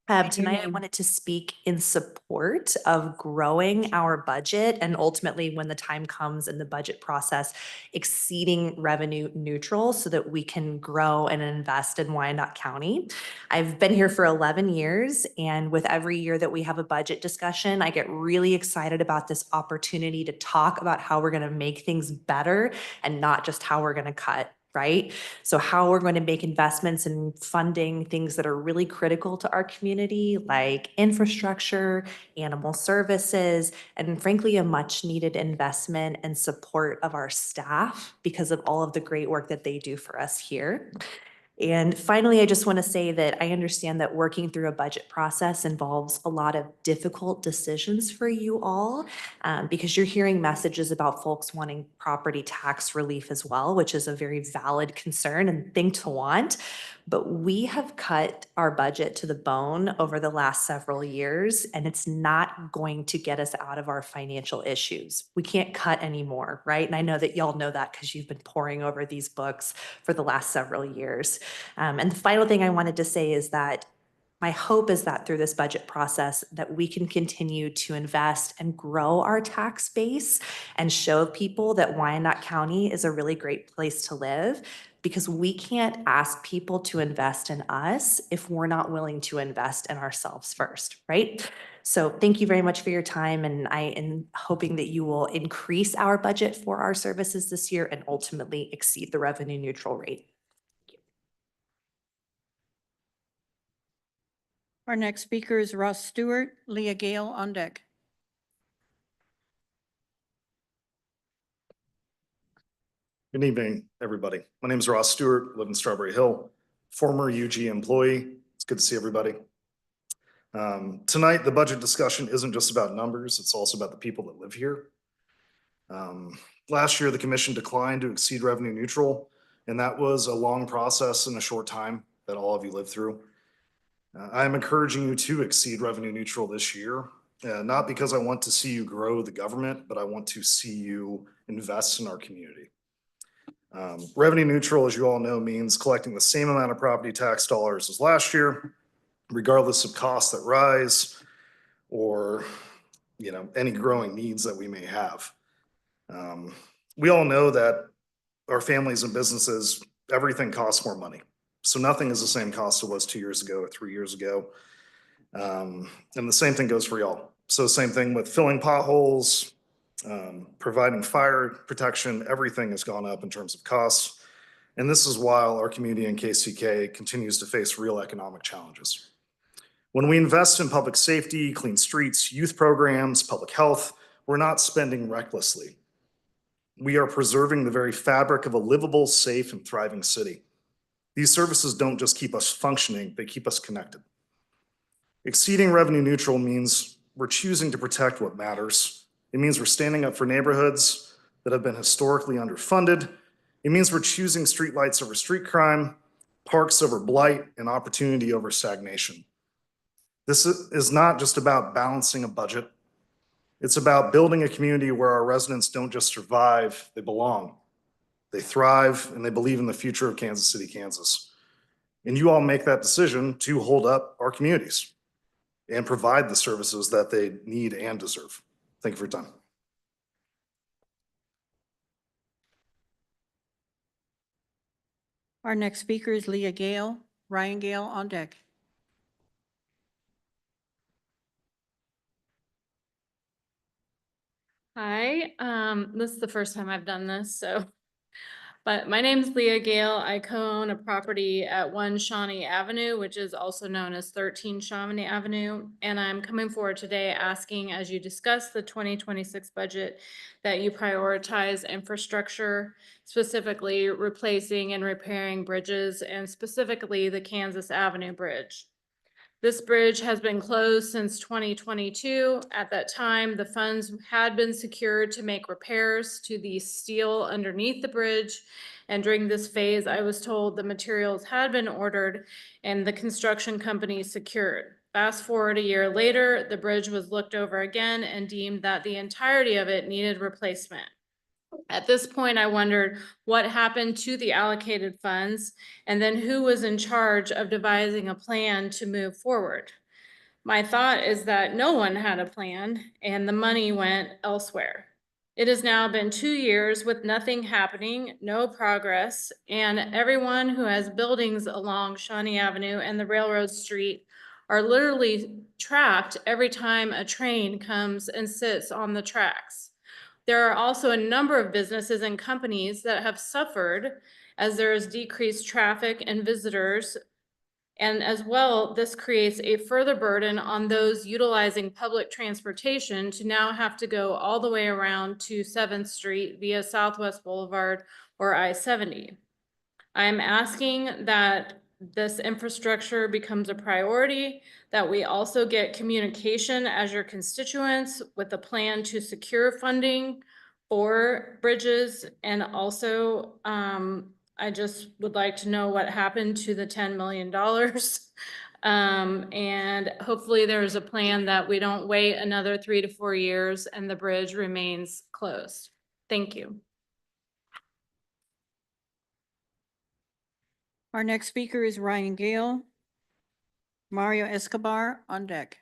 your tonight, I name. wanted to speak in support of growing our budget and ultimately, when the time comes in the budget process, exceeding revenue neutral so that we can grow and invest in Wyandotte County. I've been here for 11 years, and with every year that we have a budget discussion, I get really excited about this opportunity to talk about how we're going to make things better and not just how we're going to cut. Right? So how we're going to make investments in funding things that are really critical to our community, like infrastructure, animal services, and frankly, a much needed investment and support of our staff because of all of the great work that they do for us here. And finally, I just want to say that I understand that working through a budget process involves a lot of difficult decisions for you all, because you're hearing messages about folks wanting property tax relief as well, which is a very valid concern and thing to want. But we have cut our budget to the bone over the last several years, and it's not going to get us out of our financial issues. We can't cut anymore, right? And I know that y'all know that because you've been poring over these books for the last several years. And the final thing I wanted to say is that my hope is that through this budget process that we can continue to invest and grow our tax base and show people that Wyandotte County is a really great place to live, because we can't ask people to invest in us if we're not willing to invest in ourselves first, right? So thank you very much for your time, and I am hoping that you will increase our budget for our services this year and ultimately exceed the revenue neutral rate. Our next speaker is Ross Stewart. Leah Gale on deck. Good evening, everybody. My name is Ross Stewart, live in Strawberry Hill, former UG employee. It's good to see everybody. Tonight, the budget discussion isn't just about numbers, it's also about the people that live here. Last year, the commission declined to exceed revenue neutral, and that was a long process in a short time that all of you lived through. I am encouraging you to exceed revenue neutral this year, not because I want to see you grow the government, but I want to see you invest in our community. Revenue neutral, as you all know, means collecting the same amount of property tax dollars as last year, regardless of costs that rise or, any growing needs that we may have. We all know that our families and businesses, everything costs more money. So nothing is the same cost it was 2 years ago or 3 years ago. And the same thing goes for y'all. So same thing with filling potholes, providing fire protection, everything has gone up in terms of costs. And this is while our community in KCK continues to face real economic challenges. When we invest in public safety, clean streets, youth programs, public health, we're not spending recklessly. We are preserving the very fabric of a livable, safe, and thriving city. These services don't just keep us functioning, they keep us connected. Exceeding revenue neutral means we're choosing to protect what matters. It means we're standing up for neighborhoods that have been historically underfunded. It means we're choosing streetlights over street crime, parks over blight, and opportunity over stagnation. This is not just about balancing a budget. It's about building a community where our residents don't just survive, they belong. They thrive, and they believe in the future of Kansas City, Kansas. And you all make that decision to hold up our communities and provide the services that they need and deserve. Thank you for your time. Our next speaker is Leah Gale. Ryan Gale on deck. Hi, this is the first time I've done this, so. But my name's Leah Gale. I co-own a property at 1 Shawnee Avenue, which is also known as 13 Shawnee Avenue. And I'm coming forward today asking, as you discuss the 2026 budget, that you prioritize infrastructure, specifically replacing and repairing bridges, and specifically the Kansas Avenue Bridge. This bridge has been closed since 2022. At that time, the funds had been secured to make repairs to the steel underneath the bridge. And during this phase, I was told the materials had been ordered and the construction company secured. Fast forward a year later, the bridge was looked over again and deemed that the entirety of it needed replacement. At this point, I wondered what happened to the allocated funds and then who was in charge of devising a plan to move forward. My thought is that no one had a plan and the money went elsewhere. It has now been 2 years with nothing happening, no progress, and everyone who has buildings along Shawnee Avenue and the railroad street are literally trapped every time a train comes and sits on the tracks. There are also a number of businesses and companies that have suffered as there is decreased traffic and visitors. And as well, this creates a further burden on those utilizing public transportation to now have to go all the way around to 7th Street via Southwest Boulevard or I-70. I'm asking that this infrastructure becomes a priority, that we also get communication as your constituents with a plan to secure funding for bridges. And also, I just would like to know what happened to the $10 million. And hopefully there's a plan that we don't wait another 3 to 4 years and the bridge remains closed. Thank you. Our next speaker is Ryan Gale. Mario Escobar on deck.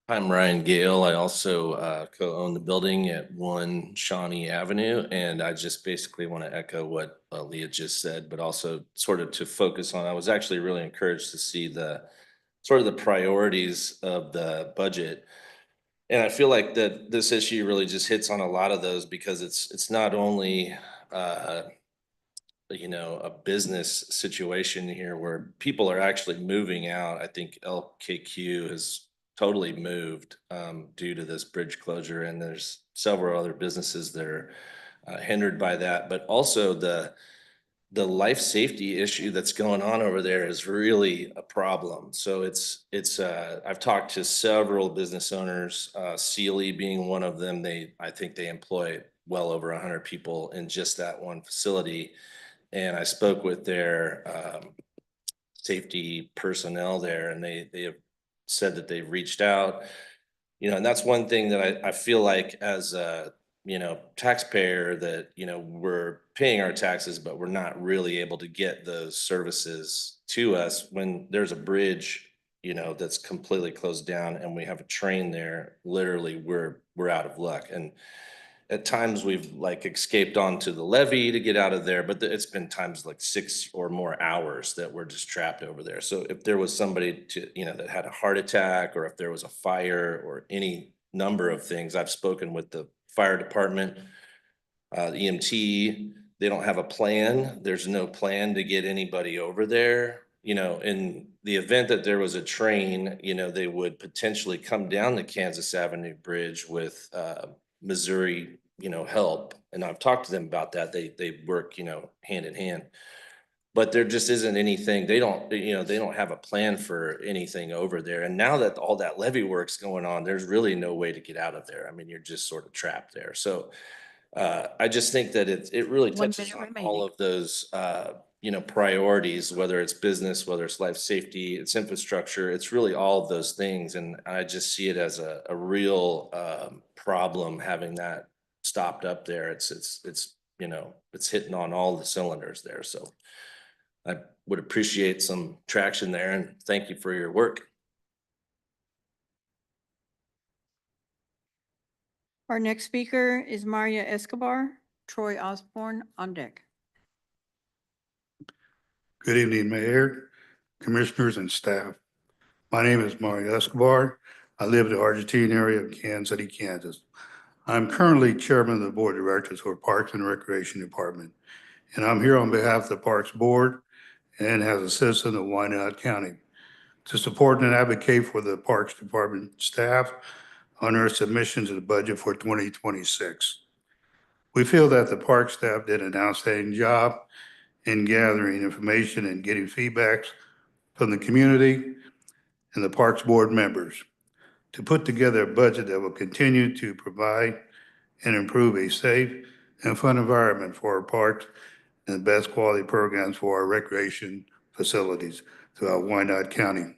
I'm Ryan Gale. I also co-own the building at 1 Shawnee Avenue, and I just basically want to echo what Leah just said, but also sort of to focus on, I was actually really encouraged to see the sort of the priorities of the budget. And I feel like that this issue really just hits on a lot of those because it's not only a business situation here where people are actually moving out. I think LKQ has totally moved due to this bridge closure, and there's several other businesses that are hindered by that. But also the life safety issue that's going on over there is really a problem. So I've talked to several business owners, Sealy being one of them. I think they employ well over 100 people in just that one facility. And I spoke with their safety personnel there, and they have said that they've reached out, and that's one thing that I feel like as a, taxpayer that, we're paying our taxes, but we're not really able to get those services to us when there's a bridge, that's completely closed down and we have a train there. Literally, we're out of luck. And at times we've like escaped onto the levee to get out of there, but it's been times like 6 or more hours that we're just trapped over there. So if there was somebody that had a heart attack, or if there was a fire or any number of things, I've spoken with the fire department, the EMT, they don't have a plan. There's no plan to get anybody over there. In the event that there was a train, they would potentially come down the Kansas Avenue Bridge with, Missouri, help. And I've talked to them about that. They work, hand in hand. But there just isn't anything. They don't have a plan for anything over there. And now that all that levee work's going on, there's really no way to get out of there. I mean, you're just sort of trapped there. So I just think that it really 1 touches minute on all remaining. of those priorities, whether it's business, whether it's life safety, it's infrastructure, it's really all of those things. And I just see it as a real problem having that stopped up there. It's hitting on all the cylinders there. So I would appreciate some traction there, and thank you for your work. Our next speaker is Maria Escobar. Troy Osborne on deck. Good evening, Mayor, Commissioners, and staff. My name is Mario Escobar. I live in the Argentine area of Kansas City, Kansas. I'm currently Chairman of the Board of Directors for Parks and Recreation Department, and I'm here on behalf of the Parks Board and as a citizen of Wyandotte County to support and advocate for the Parks Department staff on their submissions of the budget for 2026. We feel that the park staff did an outstanding job in gathering information and getting feedbacks from the community and the Parks Board members to put together a budget that will continue to provide and improve a safe and fun environment for our parks and the best quality programs for our recreation facilities throughout Wyandotte County.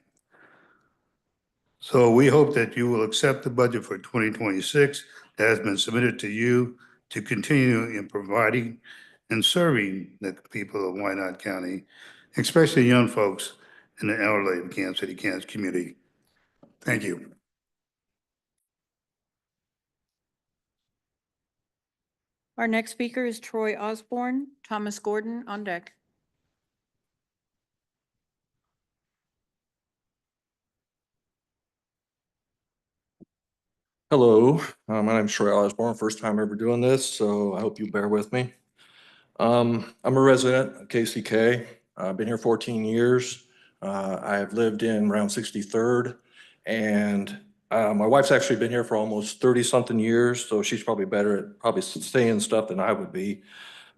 So we hope that you will accept the budget for 2026 that has been submitted to you to continue in providing and serving the people of Wyandotte County, especially young folks in the elderly of Kansas City, Kansas community. Thank you. Our next speaker is Troy Osborne. Thomas Gordon on deck. Hello, my name's Troy Osborne, first time ever doing this, so I hope you bear with me. I'm a resident of KCK. I've been here 14 years. I have lived in around 63rd, and my wife's actually been here for almost 30-something years, so she's probably better at probably saying stuff than I would be.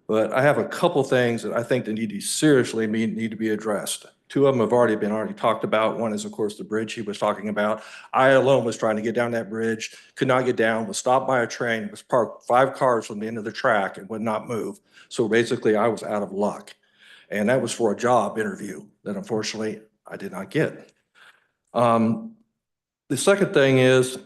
But I have a couple things that I think that need to be addressed. Two of them have already been talked about. One is, of course, the bridge he was talking about. I alone was trying to get down that bridge, could not get down, was stopped by a train, was parked 5 cars from the end of the track and would not move. So basically, I was out of luck. And that was for a job interview that unfortunately I did not get. The second thing is,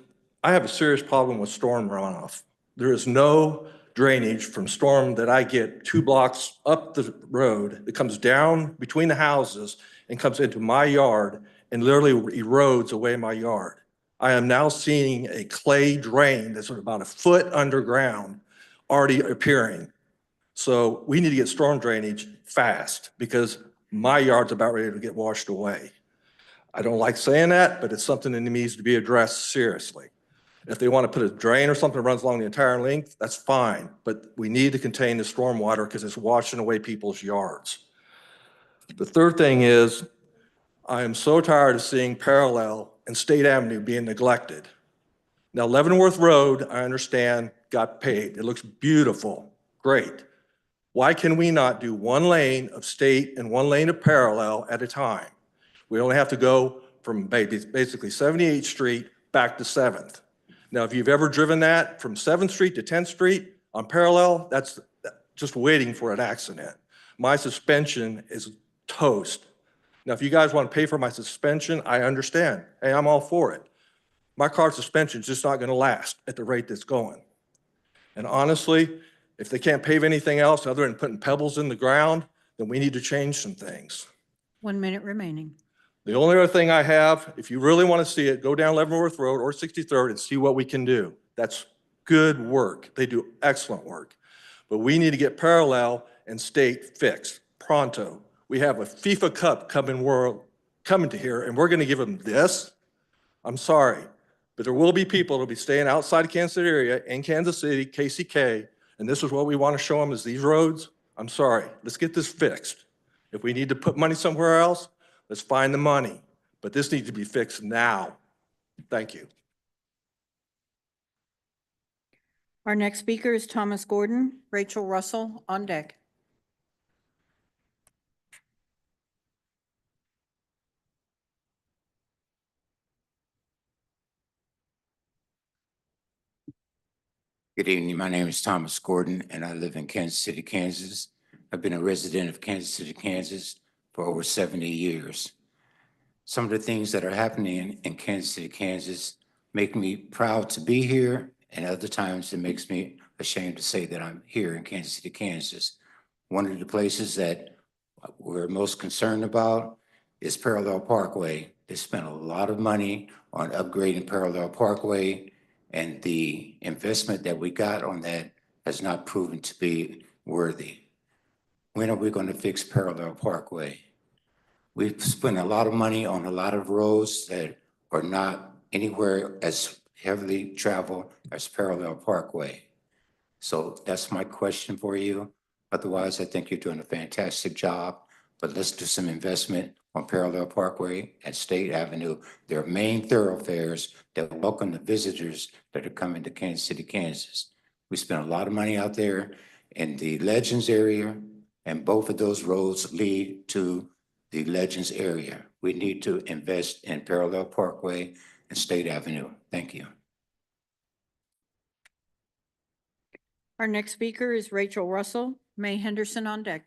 I have a serious problem with storm runoff. There is no drainage from storm that I get 2 blocks up the road that comes down between the houses and comes into my yard and literally erodes away my yard. I am now seeing a clay drain that's about 1 foot underground already appearing. So we need to get storm drainage fast because my yard's about ready to get washed away. I don't like saying that, but it's something that needs to be addressed seriously. If they want to put a drain or something that runs along the entire length, that's fine. But we need to contain the storm water because it's washing away people's yards. The third thing is, I am so tired of seeing Parallel and State Avenue being neglected. Now, Leavenworth Road, I understand, got paved. It looks beautiful, great. Why can we not do 1 lane of State and 1 lane of Parallel at a time? We only have to go from basically 78th Street back to 7th. Now, if you've ever driven that from 7th Street to 10th Street on Parallel, that's just waiting for an accident. My suspension is toast. Now, if you guys want to pay for my suspension, I understand. Hey, I'm all for it. My car's suspension is just not going to last at the rate that's going. And honestly, if they can't pave anything else other than putting pebbles in the ground, then we need to change some things. 1 minute remaining. The only other thing I have, if you really want to see it, go down Leavenworth Road or 63rd and see what we can do. That's good work. They do excellent work. But we need to get Parallel and State fixed pronto. We have a FIFA Cup coming to here, and we're going to give them this. I'm sorry, but there will be people that will be staying outside of Kansas City area in Kansas City, KCK, and this is what we want to show them is these roads. I'm sorry, let's get this fixed. If we need to put money somewhere else, let's find the money, but this needs to be fixed now. Thank you. Our next speaker is Thomas Gordon. Rachel Russell on deck. Good evening. My name is Thomas Gordon, and I live in Kansas City, Kansas. I've been a resident of Kansas City, Kansas for over 70 years. Some of the things that are happening in Kansas City, Kansas make me proud to be here, and other times it makes me ashamed to say that I'm here in Kansas City, Kansas. One of the places that we're most concerned about is Parallel Parkway. They spent a lot of money on upgrading Parallel Parkway, And the investment that we got on that has not proven to be worthy. When are we going to fix Parallel Parkway? We've spent a lot of money on a lot of roads that are not anywhere as heavily traveled as Parallel Parkway. So that's my question for you. Otherwise, I think you're doing a fantastic job, but let's do some investment on Parallel Parkway and State Avenue. They're main thoroughfares that welcome the visitors that are coming to Kansas City, Kansas. We spent a lot of money out there in the Legends area, and both of those roads lead to the Legends area. We need to invest in Parallel Parkway and State Avenue. Thank you. Our next speaker is Rachel Russell. May Henderson on deck.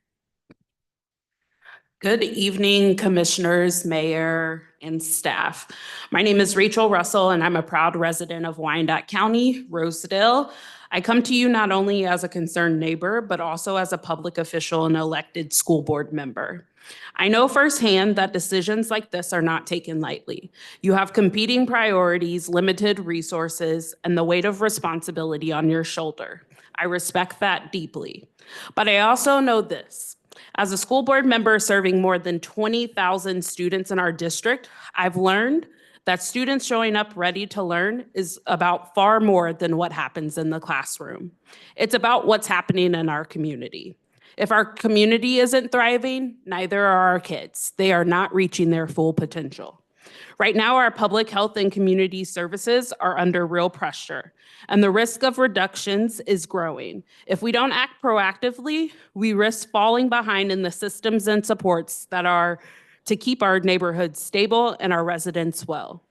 Good evening, commissioners, mayor, and staff. My name is Rachel Russell, and I'm a proud resident of Wyandotte County, Rosedale. I come to you not only as a concerned neighbor, but also as a public official and elected school board member. I know firsthand that decisions like this are not taken lightly. You have competing priorities, limited resources, and the weight of responsibility on your shoulder. I respect that deeply. But I also know this. As a school board member serving more than 20,000 students in our district, I've learned that students showing up ready to learn is about far more than what happens in the classroom. It's about what's happening in our community. If our community isn't thriving, neither are our kids. They are not reaching their full potential. Right now, our public health and community services are under real pressure, and the risk of reductions is growing. If we don't act proactively, we risk falling behind in the systems and supports that are to keep our neighborhoods stable and our residents well.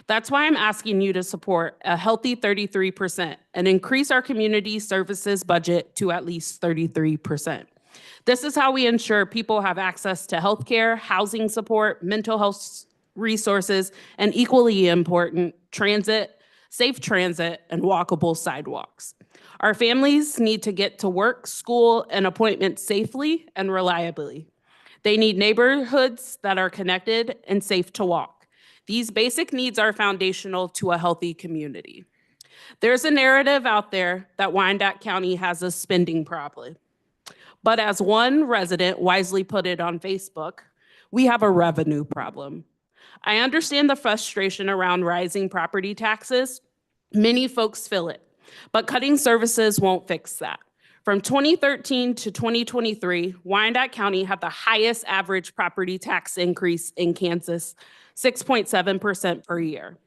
That's why I'm asking you to support a healthy 33% and increase our community services budget to at least 33%. This is how we ensure people have access to healthcare, housing support, mental health resources, and equally important, transit, safe transit, and walkable sidewalks. Our families need to get to work, school, and appointments safely and reliably. They need neighborhoods that are connected and safe to walk. These basic needs are foundational to a healthy community. There's a narrative out there that Wyandotte County has a spending problem. But as one resident wisely put it on Facebook, we have a revenue problem. I understand the frustration around rising property taxes. Many folks feel it, but cutting services won't fix that. From 2013 to 2023, Wyandotte County had the highest average property tax increase in Kansas, 6.7% per year.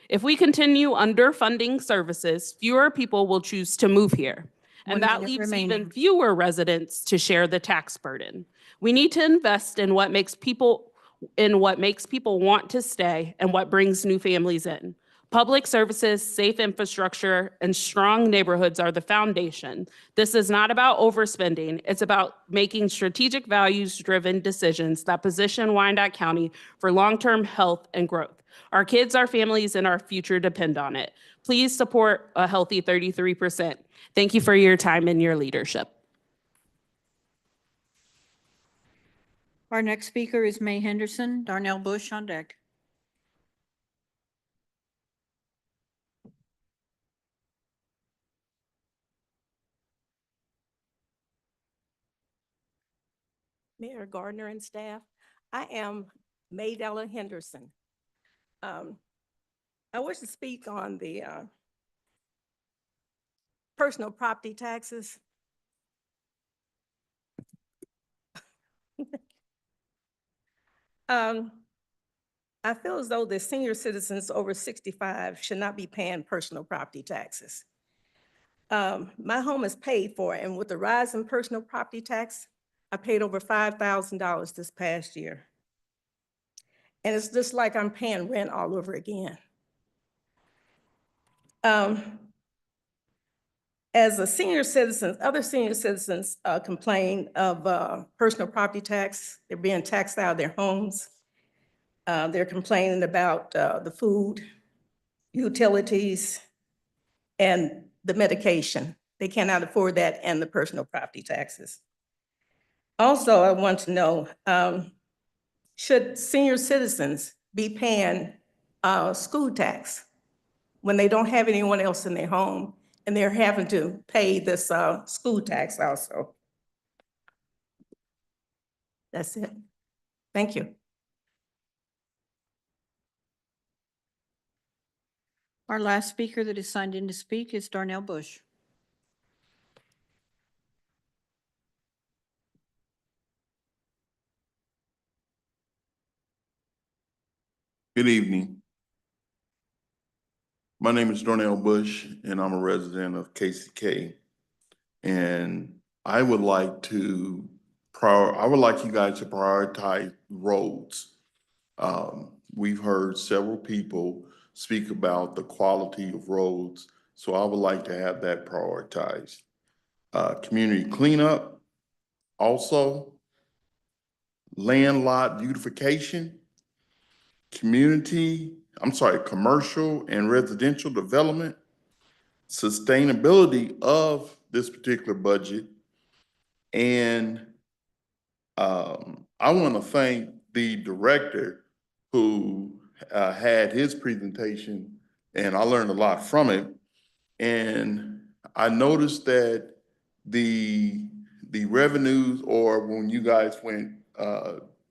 If we continue underfunding services, fewer people will choose to move here. And that leaves even fewer residents to share the tax burden. We need to invest in what makes people want to stay and what brings new families in. Public services, safe infrastructure, and strong neighborhoods are the foundation. This is not about overspending. It's about making strategic values-driven decisions that position Wyandotte County for long-term health and growth. Our kids, our families, and our future depend on it. Please support a healthy 33%. Thank you for your time and your leadership. Our next speaker is May Henderson. Darnell Bush on deck. Mayor Gardner and staff, I am Maydella Henderson. I wish to speak on the personal property taxes. I feel as though the senior citizens over 65 should not be paying personal property taxes. My home is paid for, and with the rise in personal property tax, I paid over $5,000 this past year. And it's just like I'm paying rent all over again. As a senior citizen, other senior citizens complain of personal property tax. They're being taxed out of their homes. They're complaining about the food, utilities, and the medication. They cannot afford that and the personal property taxes. Also, I want to know, should senior citizens be paying school tax? when they don't have anyone else in their home and they're having to pay this school tax also. That's it. Thank you. Our last speaker that is signed in to speak is Darnell Bush. Good evening. My name is Darnell Bush, and I'm a resident of KCK. And I would like you guys to prioritize roads. We've heard several people speak about the quality of roads, so I would like to have that prioritized. Community cleanup, also land lot beautification, commercial and residential development, sustainability of this particular budget. And I want to thank the director who had his presentation, and I learned a lot from it. And I noticed that the revenues, or when you guys went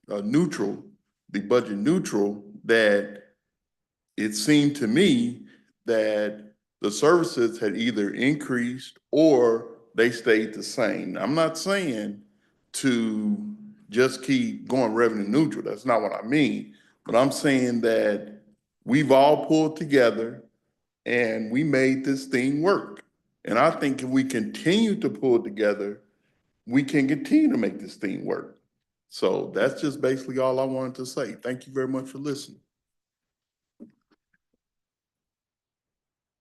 neutral, the budget neutral, that it seemed to me that the services had either increased or they stayed the same. I'm not saying to just keep going revenue neutral. That's not what I mean. But I'm saying that we've all pulled together and we made this thing work. And I think if we continue to pull together, we can continue to make this thing work. So that's just basically all I wanted to say. Thank you very much for listening.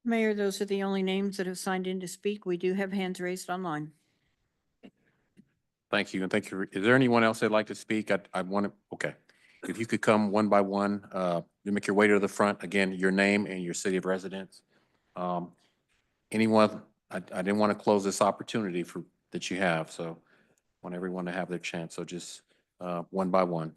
Mayor, those are the only names that have signed in to speak. We do have hands raised online. Thank you, and thank you. Is there anyone else that'd like to speak? I want to, okay. If you could come one by one, you make your way to the front. Again, your name and your city of residence. Anyone, I didn't want to close this opportunity that you have, so I want everyone to have their chance. So just one by one.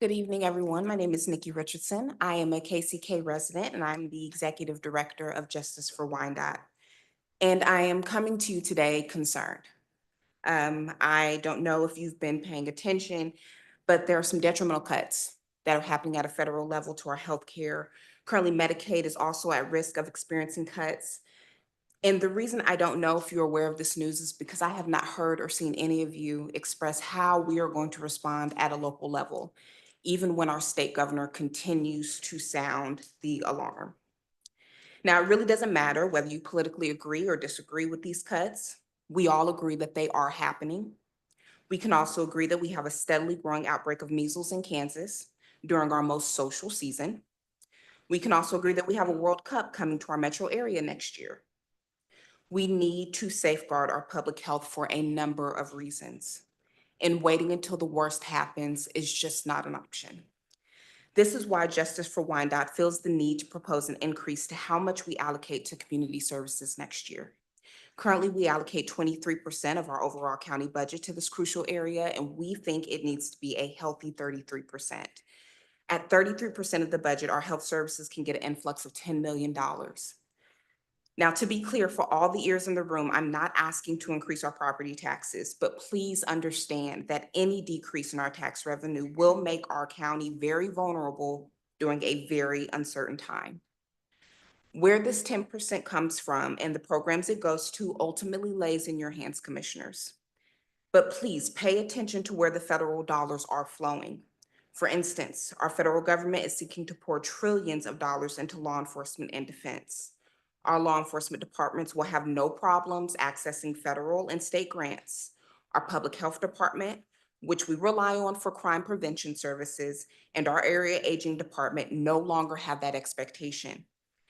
Good evening, everyone. My name is Nikki Richardson. I am a KCK resident, and I'm the Executive Director of Justice for Wyandotte. And I am coming to you today concerned. I don't know if you've been paying attention, but there are some detrimental cuts that are happening at a federal level to our healthcare. Currently, Medicaid is also at risk of experiencing cuts. And the reason I don't know if you're aware of this news is because I have not heard or seen any of you express how we are going to respond at a local level, even when our state governor continues to sound the alarm. Now, it really doesn't matter whether you politically agree or disagree with these cuts. We all agree that they are happening. We can also agree that we have a steadily growing outbreak of measles in Kansas during our most social season. We can also agree that we have a World Cup coming to our metro area next year. We need to safeguard our public health for a number of reasons, and waiting until the worst happens is just not an option. This is why Justice for Wyandotte feels the need to propose an increase to how much we allocate to community services next year. Currently, we allocate 23% of our overall county budget to this crucial area, and we think it needs to be a healthy 33%. At 33% of the budget, our health services can get an influx of $10 million. Now, to be clear, for all the ears in the room, I'm not asking to increase our property taxes, but please understand that any decrease in our tax revenue will make our county very vulnerable during a very uncertain time. Where this 10% comes from and the programs it goes to ultimately lays in your hands, commissioners. But please pay attention to where the federal dollars are flowing. For instance, our federal government is seeking to pour trillions of dollars into law enforcement and defense. Our law enforcement departments will have no problems accessing federal and state grants. Our public health department, which we rely on for crime prevention services, and our area aging department no longer have that expectation.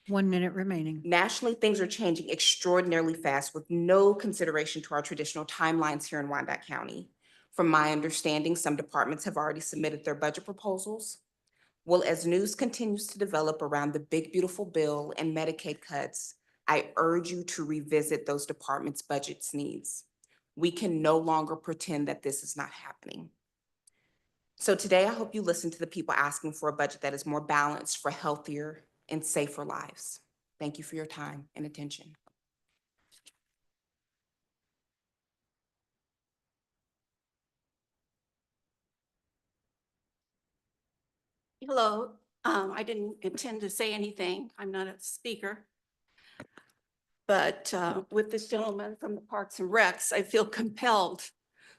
1 minute remaining. Nationally, things are changing extraordinarily fast with no consideration to our traditional timelines here in Wyandotte County. From my understanding, some departments have already submitted their budget proposals. Well, as news continues to develop around the big, beautiful bill and Medicaid cuts, I urge you to revisit those departments' budgets needs. We can no longer pretend that this is not happening. So today, I hope you listen to the people asking for a budget that is more balanced for healthier and safer lives. Thank you for your time and attention. Hello, I didn't intend to say anything. I'm not a speaker. But with this gentleman from the Parks and Recs, I feel compelled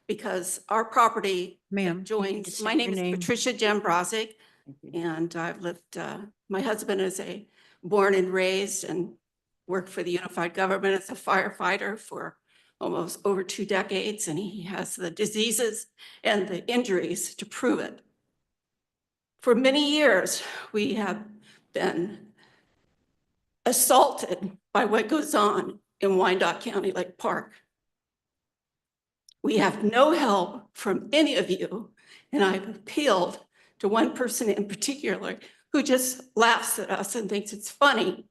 because our property Ma'am, you need to joins, state my name your is name. Patricia Jambrozik, and I've lived, my husband is born and raised and worked for the unified government as a firefighter for almost over 2 decades, and he has the diseases and the injuries to prove it. For many years, we have been assaulted by what goes on in Wyandotte County Lake Park. We have no help from any of you, and I've appealed to one person in particular who just laughs at us and thinks it's funny.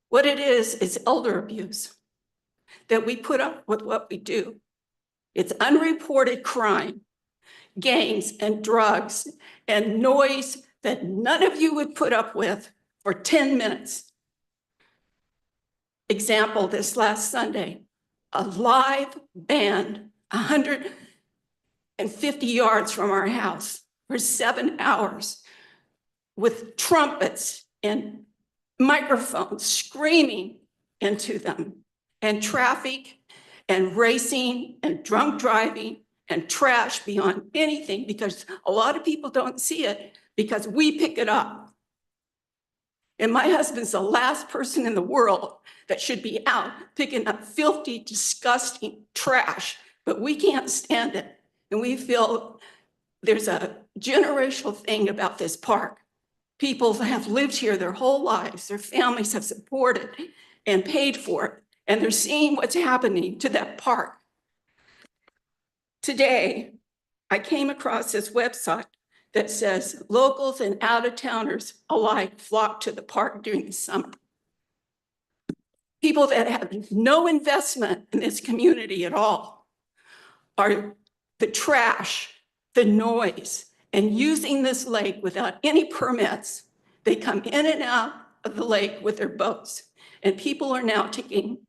What it is elder abuse, that we put up with what we do. It's unreported crime, gangs and drugs and noise that none of you would put up with for 10 minutes. Example, this last Sunday, a live band 150 yards from our house for 7 hours with trumpets and microphones screaming into them, and traffic and racing and drunk driving and trash beyond anything, because a lot of people don't see it because we pick it up. And my husband's the last person in the world that should be out picking up filthy, disgusting trash, but we can't stand it. And we feel there's a generational thing about this park. People have lived here their whole lives, their families have supported and paid for it, and they're seeing what's happening to that park. Today, I came across this website that says locals and out-of-towners alike flock to the park during the summer. People that have no investment in this community at all are the trash, the noise, and using this lake without any permits. They come in and out of the lake with their boats, and people are now taking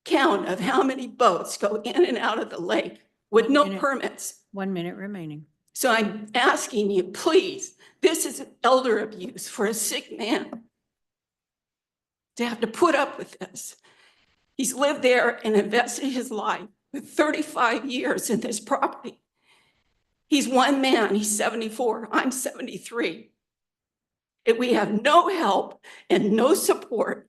count of how many boats go in and out of the lake with no permits. 1 minute remaining. So I'm asking you, please, this is elder abuse for a sick man to have to put up with this. He's lived there and invested his life with 35 years in this property. He's one man, he's 74, I'm 73. And we have no help and no support.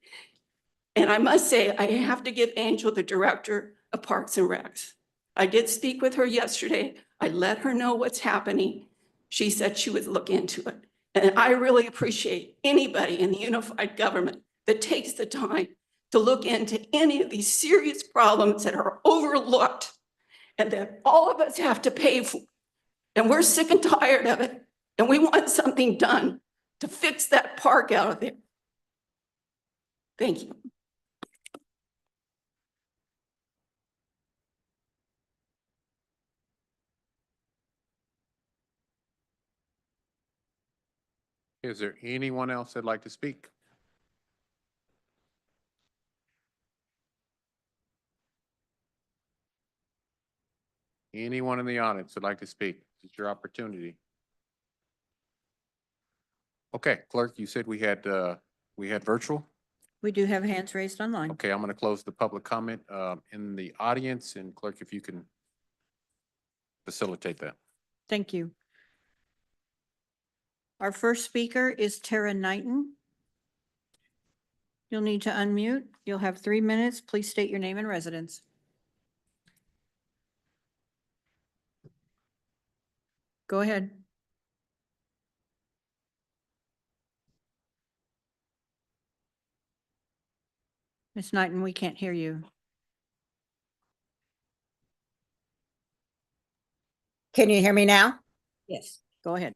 And I must say, I have to give Angel the director of Parks and Recs. I did speak with her yesterday. I let her know what's happening. She said she would look into it. And I really appreciate anybody in the unified government that takes the time to look into any of these serious problems that are overlooked and that all of us have to pay for. And we're sick and tired of it. And we want something done to fix that park out of there. Thank you. Is there anyone else that'd like to speak? Anyone in the audience would like to speak? It's your opportunity. Okay, clerk, you said we had virtual? We do have hands raised online. Okay, I'm going to close the public comment in the audience, and clerk, if you can facilitate that. Thank you. Our first speaker is Tara Knighton. You'll need to unmute. You'll have 3 minutes. Please state your name and residence. Go ahead. Ms. Knighton, we can't hear you. Can you hear me now? Yes, go ahead.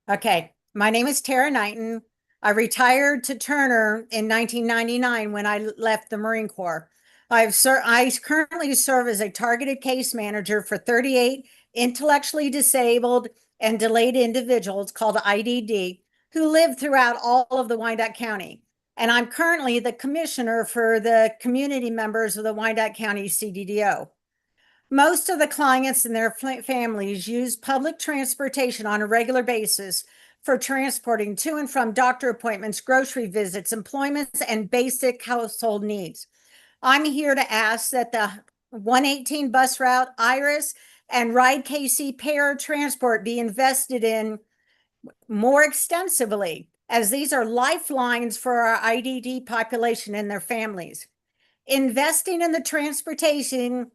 Okay, my name is Tara Knighton. I retired to Turner in 1999 when I left the Marine Corps. I currently serve as a targeted case manager for 38 intellectually disabled and delayed individuals called IDD who live throughout all of the Wyandotte County. And I'm currently the commissioner for the community members of the Wyandotte County CDDO. Most of the clients and their families use public transportation on a regular basis for transporting to and from doctor appointments, grocery visits, employments, and basic household needs. I'm here to ask that the 118 bus route, Iris, and Ride KC paratransport be invested in more extensively, as these are lifelines for our IDD population and their families. Investing in the transportation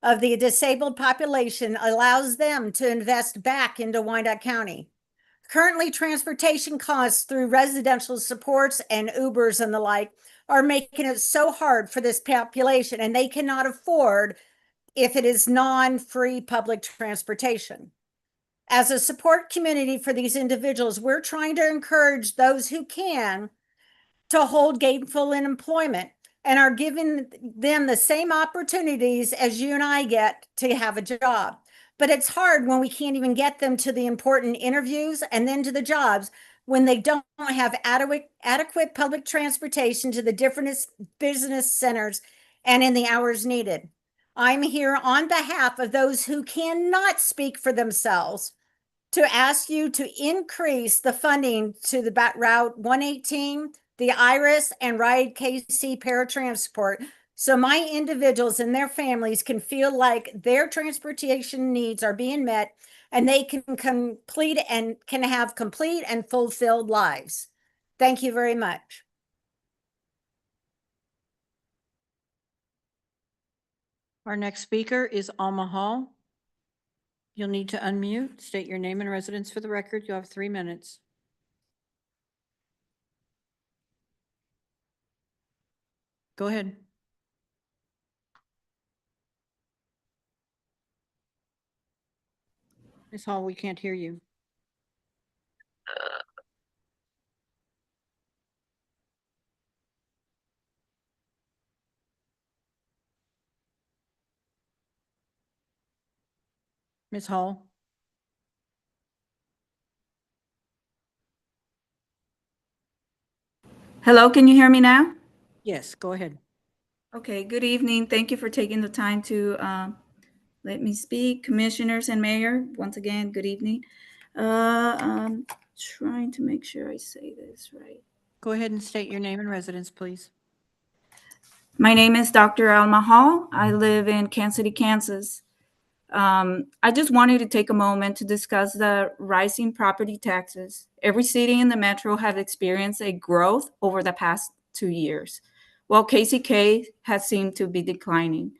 of the disabled population allows them to invest back into Wyandotte County. Currently, transportation costs through residential supports and Ubers and the like are making it so hard for this population, and they cannot afford if it is non-free public transportation. As a support community for these individuals, we're trying to encourage those who can to hold gainful employment and are giving them the same opportunities as you and I get to have a job. But it's hard when we can't even get them to the important interviews and then to the jobs when they don't have adequate public transportation to the different business centers and in the hours needed. I'm here on behalf of those who cannot speak for themselves to ask you to increase the funding to the Route 118, the Iris, and Ride KC paratransport, so my individuals and their families can feel like their transportation needs are being met and they can have complete and fulfilled lives. Thank you very much. Our next speaker is Alma Hall. You'll need to unmute, state your name and residence for the record. You have 3 minutes. Go ahead. Ms. Hall, we can't hear you. Ms. Hall? Hello, can you hear me now? Yes, go ahead. Okay, good evening. Thank you for taking the time to let me speak. Commissioners and Mayor, once again, good evening. I'm trying to make sure I say this right. Go ahead and state your name and residence, please. My name is Dr. Alma Hall. I live in Kansas City, Kansas. I just wanted to take a moment to discuss the rising property taxes. Every city in the metro has experienced a growth over the past 2 years, while KCK has seemed to be declining.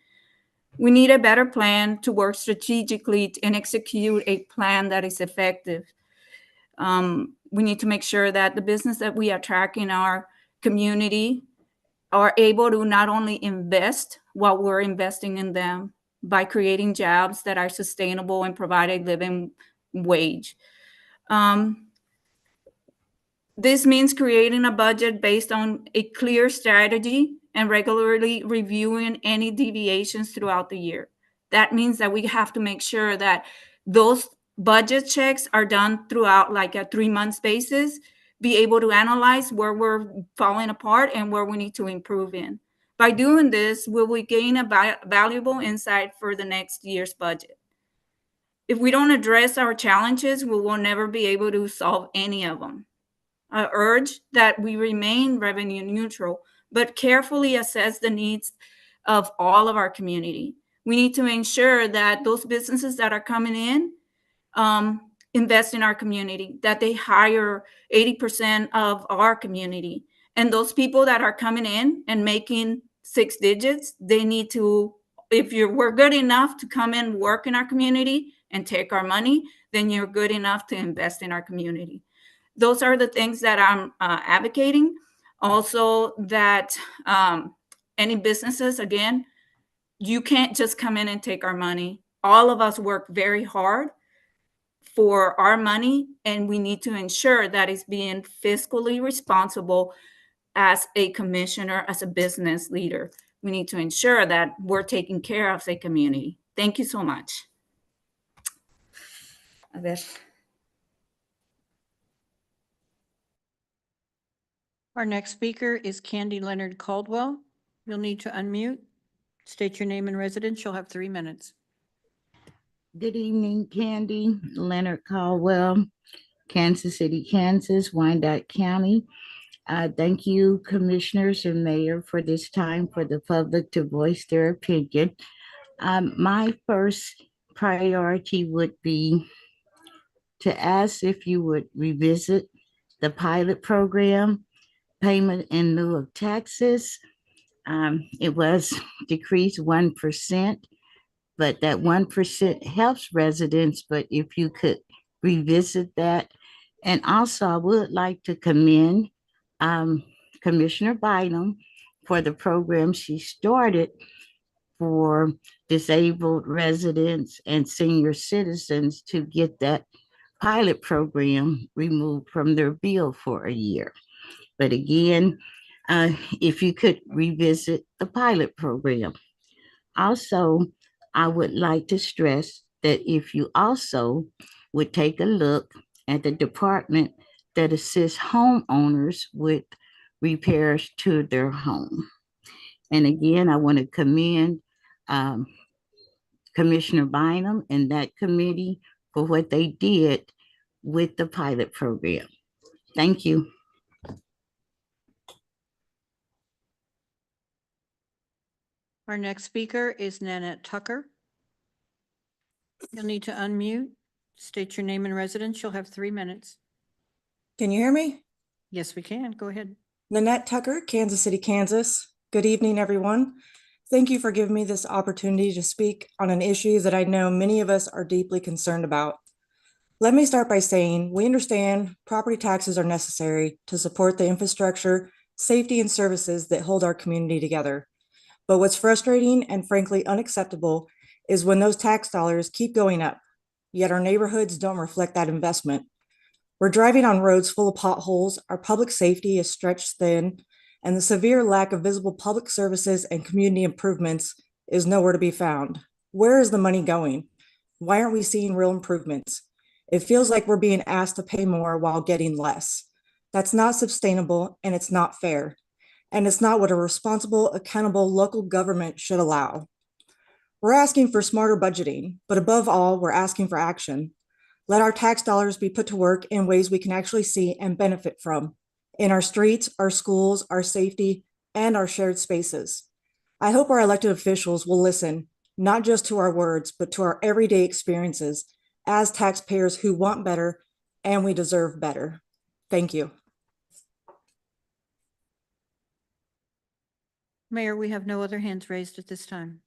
We need a better plan to work strategically and execute a plan that is effective. We need to make sure that the business that we attract in our community are able to not only invest while we're investing in them by creating jobs that are sustainable and provide a living wage. This means creating a budget based on a clear strategy and regularly reviewing any deviations throughout the year. That means that we have to make sure that those budget checks are done throughout like a 3-month basis, be able to analyze where we're falling apart and where we need to improve in. By doing this, will we gain a valuable insight for the next year's budget? If we don't address our challenges, we will never be able to solve any of them. I urge that we remain revenue neutral, but carefully assess the needs of all of our community. We need to ensure that those businesses that are coming in invest in our community, that they hire 80% of our community. And those people that are coming in and making 6 digits, they need to, if we're good enough to come and work in our community and take our money, then you're good enough to invest in our community. Those are the things that I'm advocating. Also, that any businesses, again, you can't just come in and take our money. All of us work very hard for our money, and we need to ensure that it's being fiscally responsible as a commissioner, as a business leader. We need to ensure that we're taking care of the community. Thank you so much. A ver. Our next speaker is Candy Leonard Caldwell. You'll need to unmute. State your name and residence. You'll have 3 minutes. Good evening, Candy Leonard Caldwell, Kansas City, Kansas, Wyandotte County. Thank you, commissioners and mayor, for this time for the public to voice their opinion. My first priority would be to ask if you would revisit the pilot program, payment in lieu of taxes. It was decreased 1%, but that 1% helps residents, but if you could revisit that. And also, I would like to commend Commissioner Bynum for the program she started for disabled residents and senior citizens to get that pilot program removed from their bill for a year. But again, if you could revisit the pilot program. Also, I would like to stress that if you also would take a look at the department that assists homeowners with repairs to their home. And again, I want to commend Commissioner Bynum and that committee for what they did with the pilot program. Thank you. Our next speaker is Nanette Tucker. You'll need to unmute. State your name and residence. You'll have 3 minutes. Can you hear me? Yes, we can. Go ahead. Nanette Tucker, Kansas City, Kansas. Good evening, everyone. Thank you for giving me this opportunity to speak on an issue that I know many of us are deeply concerned about. Let me start by saying we understand property taxes are necessary to support the infrastructure, safety, and services that hold our community together. But what's frustrating and frankly unacceptable is when those tax dollars keep going up, yet our neighborhoods don't reflect that investment. We're driving on roads full of potholes, our public safety is stretched thin, and the severe lack of visible public services and community improvements is nowhere to be found. Where is the money going? Why aren't we seeing real improvements? It feels like we're being asked to pay more while getting less. That's not sustainable and it's not fair. And it's not what a responsible, accountable local government should allow. We're asking for smarter budgeting, but above all, we're asking for action. Let our tax dollars be put to work in ways we can actually see and benefit from, in our streets, our schools, our safety, and our shared spaces. I hope our elected officials will listen, not just to our words, but to our everyday experiences as taxpayers who want better and we deserve better. Thank you. Mayor, we have no other hands raised at this time.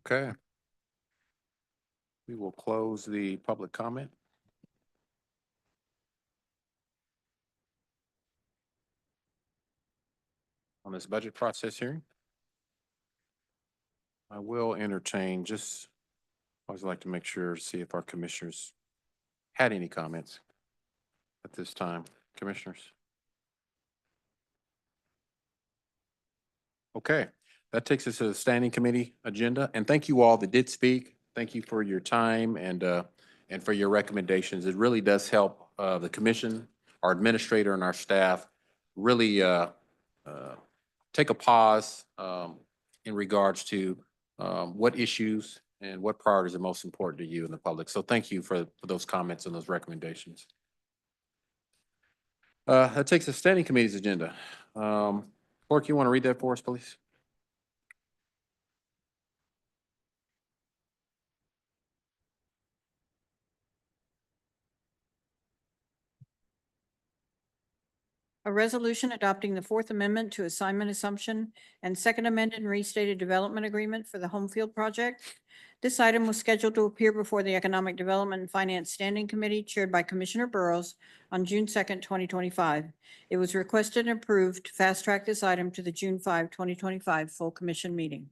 Okay. We will close the public comment. On this budget process hearing. I will entertain, just always like to make sure, see if our commissioners had any comments at this time. Commissioners? Okay, that takes us to the standing committee agenda, and thank you all that did speak. Thank you for your time and for your recommendations. It really does help the commission, our administrator, and our staff really take a pause in regards to what issues and what priorities are most important to you and the public. So thank you for those comments and those recommendations. That takes us to standing committee's agenda. Clerk, you want to read that for us, please? A resolution adopting the Fourth Amendment to Assignment Assumption and Second Amended and Restated Development Agreement for the Homefield project. This item was scheduled to appear before the Economic Development and Finance Standing Committee chaired by Commissioner Burrows on June 2nd, 2025. It was requested and approved to fast track this item to the June 5, 2025 full commission meeting.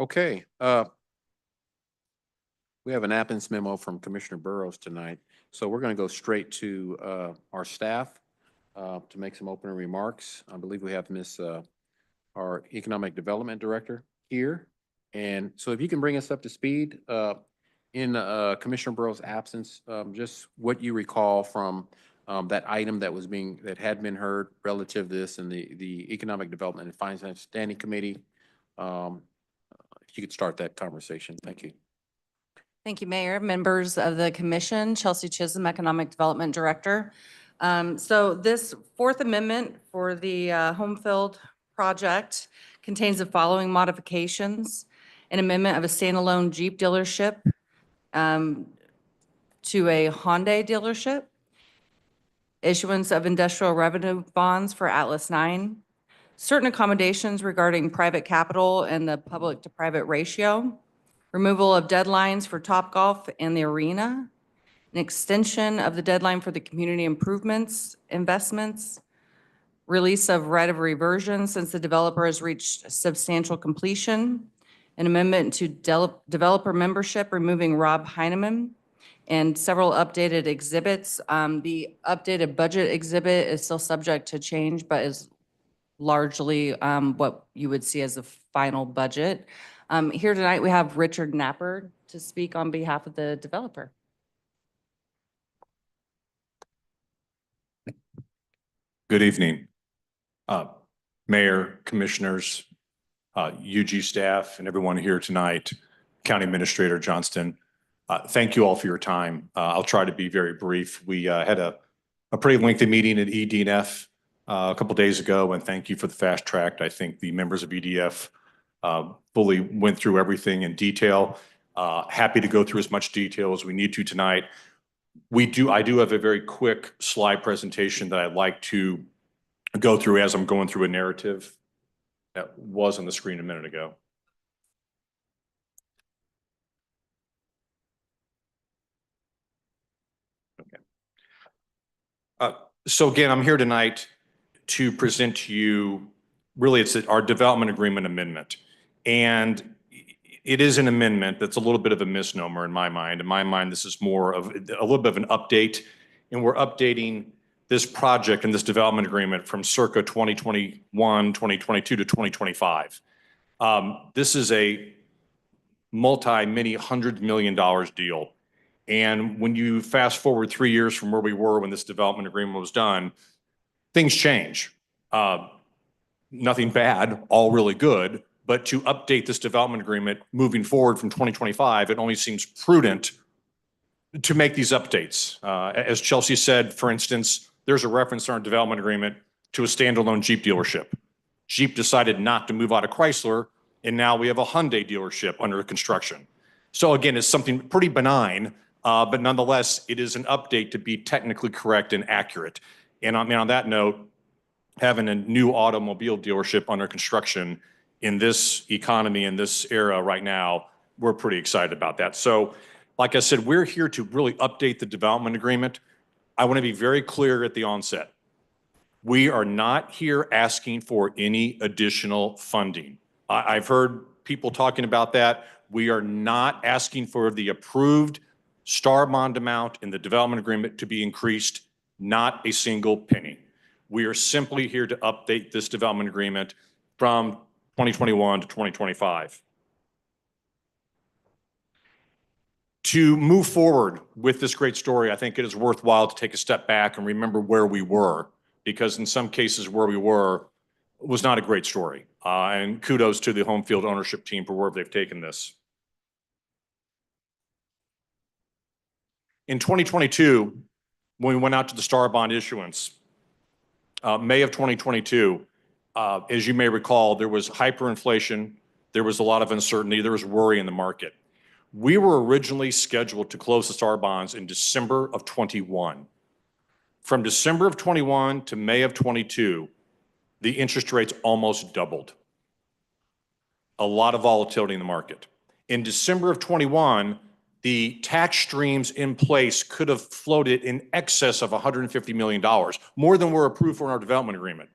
Okay, we have an absence memo from Commissioner Burrows tonight, so we're going to go straight to our staff to make some opening remarks. I believe we have our Economic Development Director here. And so if you can bring us up to speed in Commissioner Burrows' absence, just what you recall from that item that had been heard relative to this and the Economic Development and Finance Standing Committee. If you could start that conversation. Thank you. Thank you, Mayor, members of the commission, Chelsea Chisholm, Economic Development Director. So this Fourth Amendment for the Homefield project contains the following modifications: an amendment of a standalone Jeep dealership to a Hyundai dealership, issuance of industrial revenue bonds for Atlas 9, certain accommodations regarding private capital and the public to private ratio, removal of deadlines for Topgolf and the arena, an extension of the deadline for the community improvements investments, release of right of reversion since the developer has reached substantial completion, an amendment to developer membership, removing Rob Heineman, and several updated exhibits. The updated budget exhibit is still subject to change, but is largely what you would see as the final budget. Here tonight, we have Richard Napper to speak on behalf of the developer. Good evening, Mayor, Commissioners, UG staff, and everyone here tonight, County Administrator Johnston. Thank you all for your time. I'll try to be very brief. We had a pretty lengthy meeting at EDNF a couple days ago, and thank you for the fast track. I think the members of EDF fully went through everything in detail. Happy to go through as much detail as we need to tonight. I do have a very quick slide presentation that I'd like to go through as I'm going through a narrative that was on the screen a minute ago. Okay. So again, I'm here tonight to present to you, really it's our development agreement amendment. And it is an amendment that's a little bit of a misnomer in my mind. In my mind, this is more of a little bit of an update, and we're updating this project and this development agreement from circa 2021, 2022 to 2025. This is a many $100 million deal. And when you fast forward 3 years from where we were when this development agreement was done, things change. Nothing bad, all really good. But to update this development agreement moving forward from 2025, it only seems prudent to make these updates. As Chelsea said, for instance, there's a reference in our development agreement to a standalone Jeep dealership. Jeep decided not to move out of Chrysler, and now we have a Hyundai dealership under construction. So again, it's something pretty benign, but nonetheless, it is an update to be technically correct and accurate. And on that note, having a new automobile dealership under construction in this economy, in this era right now, we're pretty excited about that. So like I said, we're here to really update the development agreement. I want to be very clear at the onset. We are not here asking for any additional funding. I've heard people talking about that. We are not asking for the approved STAR bond amount in the development agreement to be increased, not a single penny. We are simply here to update this development agreement from 2021 to 2025. To move forward with this great story, I think it is worthwhile to take a step back and remember where we were, because in some cases where we were was not a great story. And kudos to the Homefield ownership team for where they've taken this. In 2022, when we went out to the STAR bond issuance, May of 2022, as you may recall, there was hyperinflation, there was a lot of uncertainty, there was worry in the market. We were originally scheduled to close the STAR bonds in December of 21. From December of 21 to May of 22, the interest rates almost doubled. A lot of volatility in the market. In December of 21, the tax streams in place could have floated in excess of $150 million, more than were approved for in our development agreement.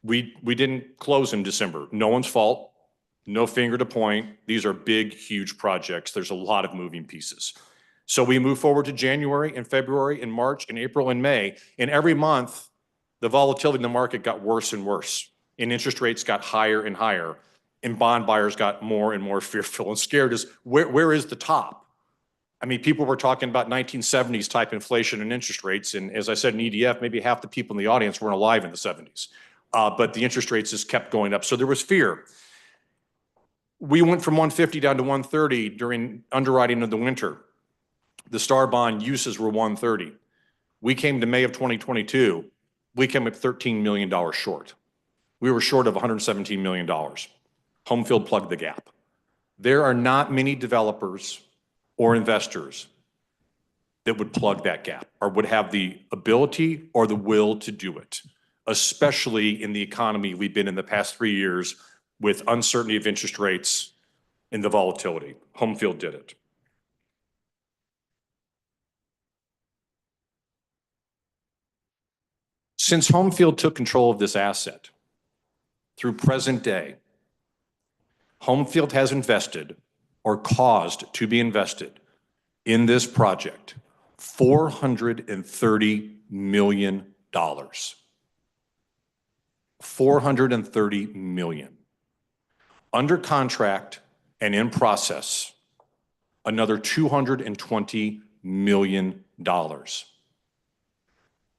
We didn't close in December. No one's fault. No finger to point. These are big, huge projects. There's a lot of moving pieces. So we move forward to January and February and March and April and May. And every month, the volatility in the market got worse and worse. And interest rates got higher and higher. And bond buyers got more and more fearful and scared as where is the top? I mean, people were talking about 1970s type inflation and interest rates. And as I said in EDF, maybe half the people in the audience weren't alive in the 70s. But the interest rates just kept going up. So there was fear. We went from 150 down to 130 during underwriting of the winter. The star bond uses were 130. We came to May of 2022. We came up $13 million short. We were short of $117 million. Homefield plugged the gap. There are not many developers or investors that would plug that gap or would have the ability or the will to do it, especially in the economy we've been in the past 3 years with uncertainty of interest rates and the volatility. Homefield did it. Since Homefield took control of this asset, through present day, Homefield has invested or caused to be invested in this project $430 million. $430 million. Under contract and in process, another $220 million.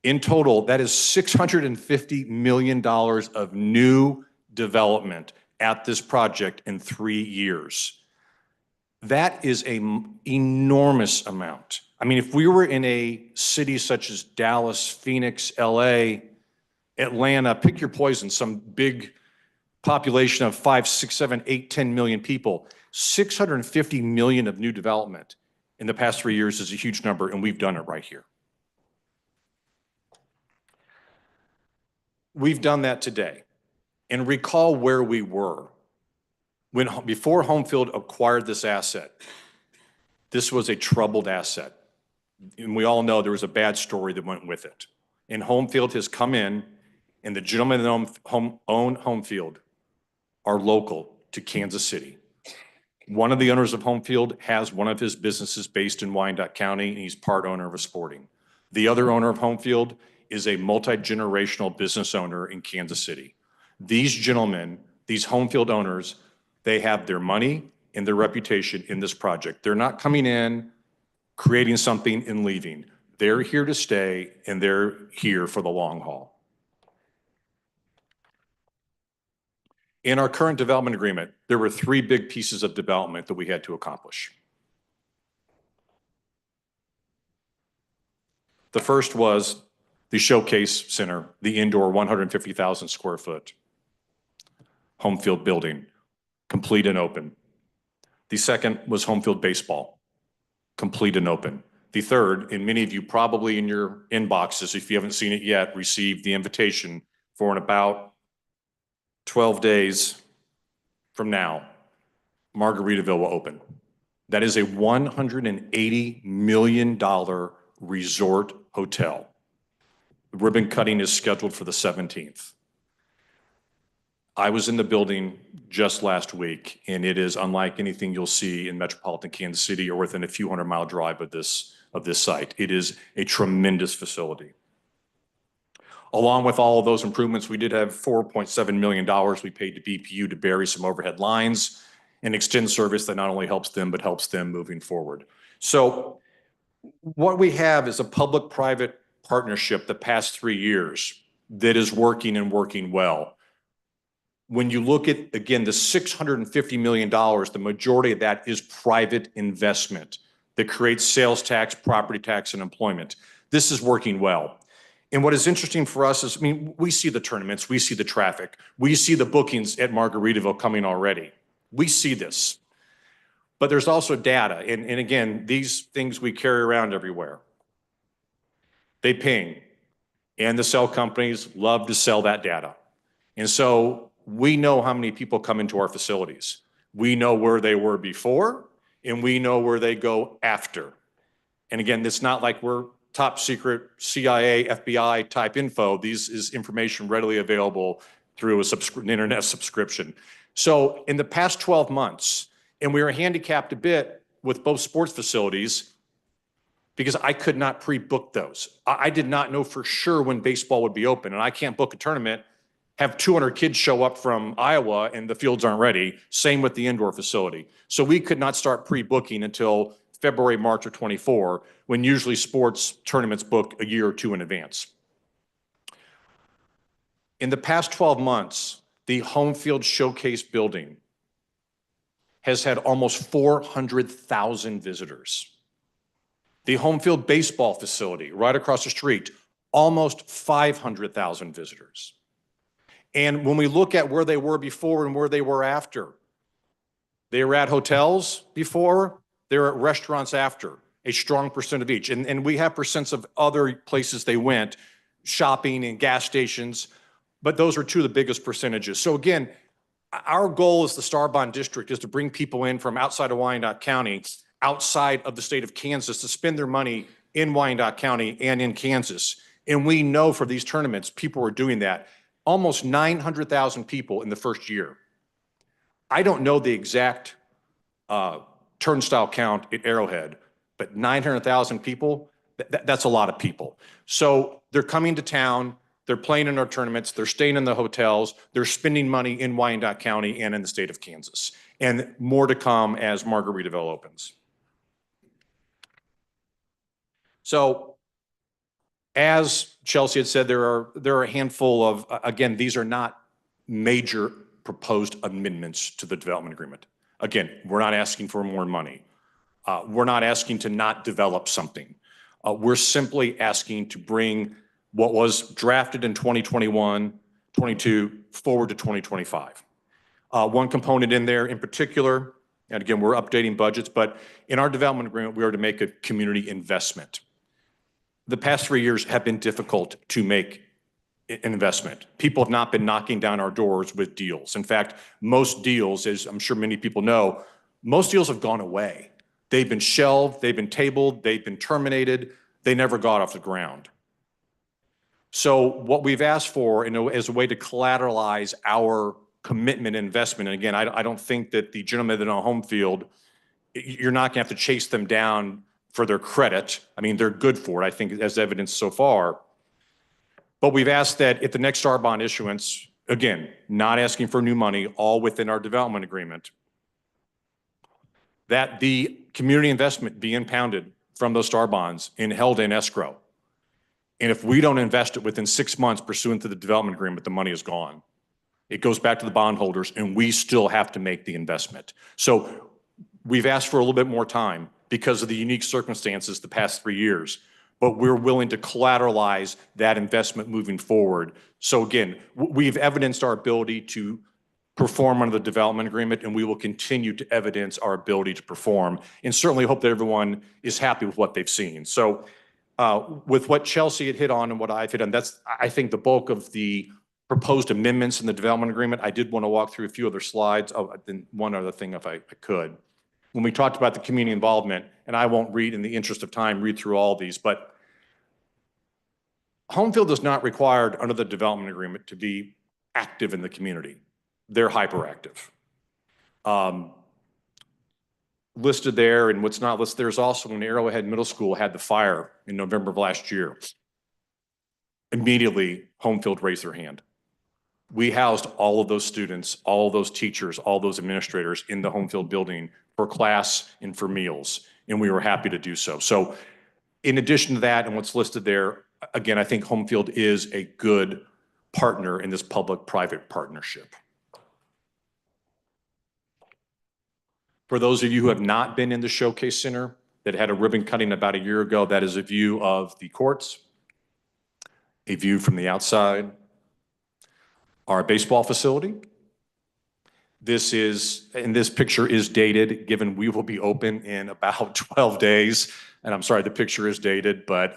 In total, that is $650 million of new development at this project in 3 years. That is an enormous amount. I mean, if we were in a city such as Dallas, Phoenix, LA, Atlanta, pick your poison, some big population of 5, 6, 7, 8, 10 million people, 650 million of new development in the past 3 years is a huge number, and we've done it right here. We've done that today. And recall where we were. Before Homefield acquired this asset, this was a troubled asset. And we all know there was a bad story that went with it. And Homefield has come in, and the gentlemen that own Homefield are local to Kansas City. One of the owners of Homefield has one of his businesses based in Wyandotte County, and he's part owner of a sporting. The other owner of Homefield is a multi-generational business owner in Kansas City. These gentlemen, these Homefield owners, they have their money and their reputation in this project. They're not coming in, creating something and leaving. They're here to stay, and they're here for the long haul. In our current development agreement, there were 3 big pieces of development that we had to accomplish. The first was the Showcase Center, the indoor 150,000 square foot Homefield building, complete and open. The second was Homefield Baseball, complete and open. The third, and many of you probably in your inboxes, if you haven't seen it yet, received the invitation for in about 12 days from now, Margaritaville will open. That is a $180 million resort hotel. The ribbon cutting is scheduled for the 17th. I was in the building just last week, and it is unlike anything you'll see in metropolitan Kansas City or within a few 100-mile drive of this site. It is a tremendous facility. Along with all of those improvements, we did have $4.7 million we paid to BPU to bury some overhead lines and extend service that not only helps them, but helps them moving forward. So what we have is a public-private partnership the past 3 years that is working and working well. When you look at, again, the $650 million, the majority of that is private investment that creates sales tax, property tax, and employment. This is working well. And what is interesting for us is, I mean, we see the tournaments, we see the traffic, we see the bookings at Margaritaville coming already. We see this. But there's also data. And again, these things we carry around everywhere. They ping. And the cell companies love to sell that data. And so we know how many people come into our facilities. We know where they were before, and we know where they go after. And again, it's not like we're top secret CIA, FBI type info. This is information readily available through an internet subscription. So in the past 12 months, and we were handicapped a bit with both sports facilities because I could not pre-book those. I did not know for sure when baseball would be open, and I can't book a tournament, have 200 kids show up from Iowa and the fields aren't ready. Same with the indoor facility. So we could not start pre-booking until February, March of 24, when usually sports tournaments book a year or two in advance. In the past 12 months, the Homefield Showcase building has had almost 400,000 visitors. The Homefield baseball facility right across the street, almost 500,000 visitors. And when we look at where they were before and where they were after, they were at hotels before, they were at restaurants after, a strong percent of each. And we have percents of other places they went, shopping and gas stations, but those are two of the biggest percentages. So again, our goal as the Star Bond District is to bring people in from outside of Wyandotte County, outside of the state of Kansas, to spend their money in Wyandotte County and in Kansas. And we know for these tournaments, people are doing that. Almost 900,000 people in the first year. I don't know the exact turnstile count at Arrowhead, but 900,000 people, that's a lot of people. So they're coming to town, they're playing in our tournaments, they're staying in the hotels, they're spending money in Wyandotte County and in the state of Kansas. And more to come as Margaritaville opens. So as Chelsea had said, there are a handful of, again, these are not major proposed amendments to the development agreement. Again, we're not asking for more money. We're not asking to not develop something. We're simply asking to bring what was drafted in 2021, 22 forward to 2025. One component in there in particular, and again, we're updating budgets, but in our development agreement, we are to make a community investment. The past 3 years have been difficult to make an investment. People have not been knocking down our doors with deals. In fact, most deals, as I'm sure many people know, most deals have gone away. They've been shelved, they've been tabled, they've been terminated, they never got off the ground. So what we've asked for as a way to collateralize our commitment and investment, and again, I don't think that the gentlemen that own Homefield, you're not gonna have to chase them down for their credit. I mean, they're good for it, I think, as evidenced so far. But we've asked that at the next Star Bond issuance, again, not asking for new money, all within our development agreement, that the community investment be impounded from those Star Bonds and held in escrow. And if we don't invest it within 6 months pursuant to the development agreement, the money is gone. It goes back to the bondholders and we still have to make the investment. So we've asked for a little bit more time because of the unique circumstances the past 3 years, but we're willing to collateralize that investment moving forward. So again, we've evidenced our ability to perform under the development agreement, and we will continue to evidence our ability to perform, and certainly hope that everyone is happy with what they've seen. So with what Chelsea had hit on and what I've hit on, that's, I think, the bulk of the proposed amendments in the development agreement. I did want to walk through a few other slides. Oh, then one other thing, if I could. When we talked about the community involvement, and I won't read in the interest of time, read through all these, but Homefield is not required under the development agreement to be active in the community. They're hyperactive. Listed there, and what's not listed there is also when Arrowhead Middle School had the fire in November of last year. Immediately, Homefield raised their hand. We housed all of those students, all of those teachers, all those administrators in the Homefield building for class and for meals, and we were happy to do so. So in addition to that and what's listed there, again, I think Homefield is a good partner in this public-private partnership. For those of you who have not been in the Showcase Center that had a ribbon cutting about a year ago, that is a view of the courts, a view from the outside, our baseball facility. This picture is dated, given we will be open in about 12 days. And I'm sorry, the picture is dated, but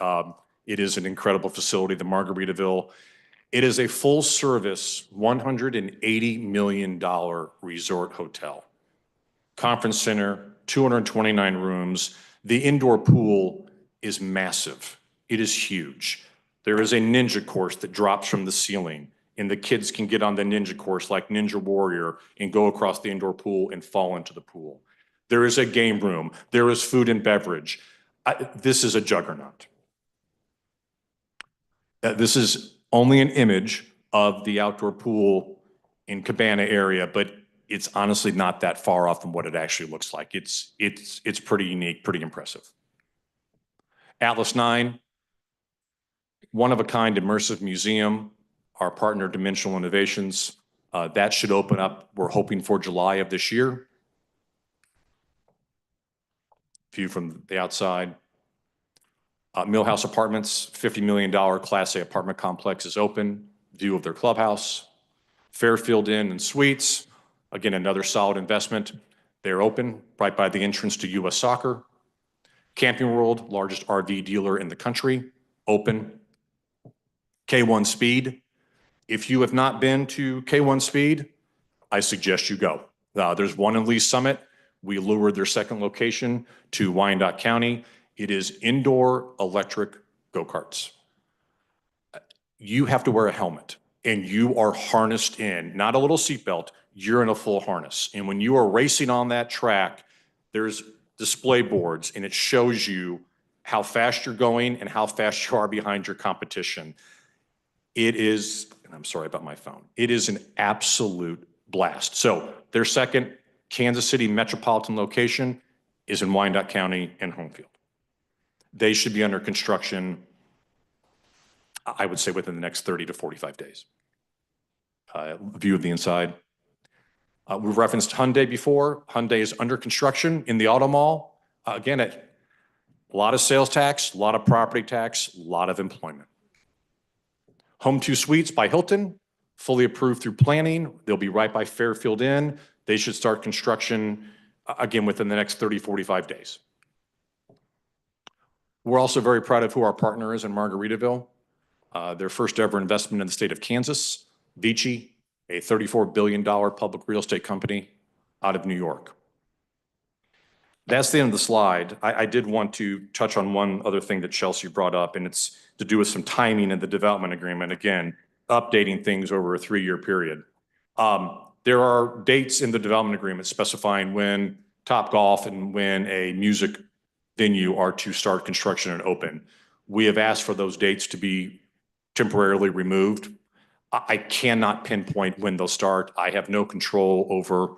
it is an incredible facility, the Margaritaville. It is a full-service, $180 million resort hotel. Conference center, 229 rooms. The indoor pool is massive. It is huge. There is a ninja course that drops from the ceiling and the kids can get on the ninja course like Ninja Warrior and go across the indoor pool and fall into the pool. There is a game room. There is food and beverage. This is a juggernaut. This is only an image of the outdoor pool in Cabana area, but it's honestly not that far off from what it actually looks like. It's pretty unique, pretty impressive. Atlas 9, one-of-a-kind immersive museum, our partner Dimensional Innovations. That should open up, we're hoping for July of this year. View from the outside. Millhouse Apartments, $50 million Class A apartment complex is open. View of their clubhouse. Fairfield Inn and Suites, again, another solid investment. They're open right by the entrance to US Soccer. Camping World, largest RV dealer in the country, open. K1 Speed. If you have not been to K1 Speed, I suggest you go. There's one in Lee Summit. We lured their second location to Wyandotte County. It is indoor electric go-karts. You have to wear a helmet and you are harnessed in, not a little seatbelt, you're in a full harness. And when you are racing on that track, there's display boards and it shows you how fast you're going and how fast you are behind your competition. It is, and I'm sorry about my phone, it is an absolute blast. So their second Kansas City metropolitan location is in Wyandotte County and Homefield. They should be under construction, I would say, within the next 30 to 45 days. View of the inside. We've referenced Hyundai before. Hyundai is under construction in the auto mall. Again, a lot of sales tax, a lot of property tax, a lot of employment. Home 2 Suites by Hilton, fully approved through planning. They'll be right by Fairfield Inn. They should start construction, again, within the next 30, 45 days. We're also very proud of who our partner is in Margaritaville. Their first ever investment in the state of Kansas, Vici, a $34 billion public real estate company out of New York. That's the end of the slide. I did want to touch on one other thing that Chelsea brought up, and it's to do with some timing in the development agreement. Again, updating things over a 3-year period. There are dates in the development agreement specifying when Topgolf and when a music venue are to start construction and open. We have asked for those dates to be temporarily removed. I cannot pinpoint when they'll start. I have no control over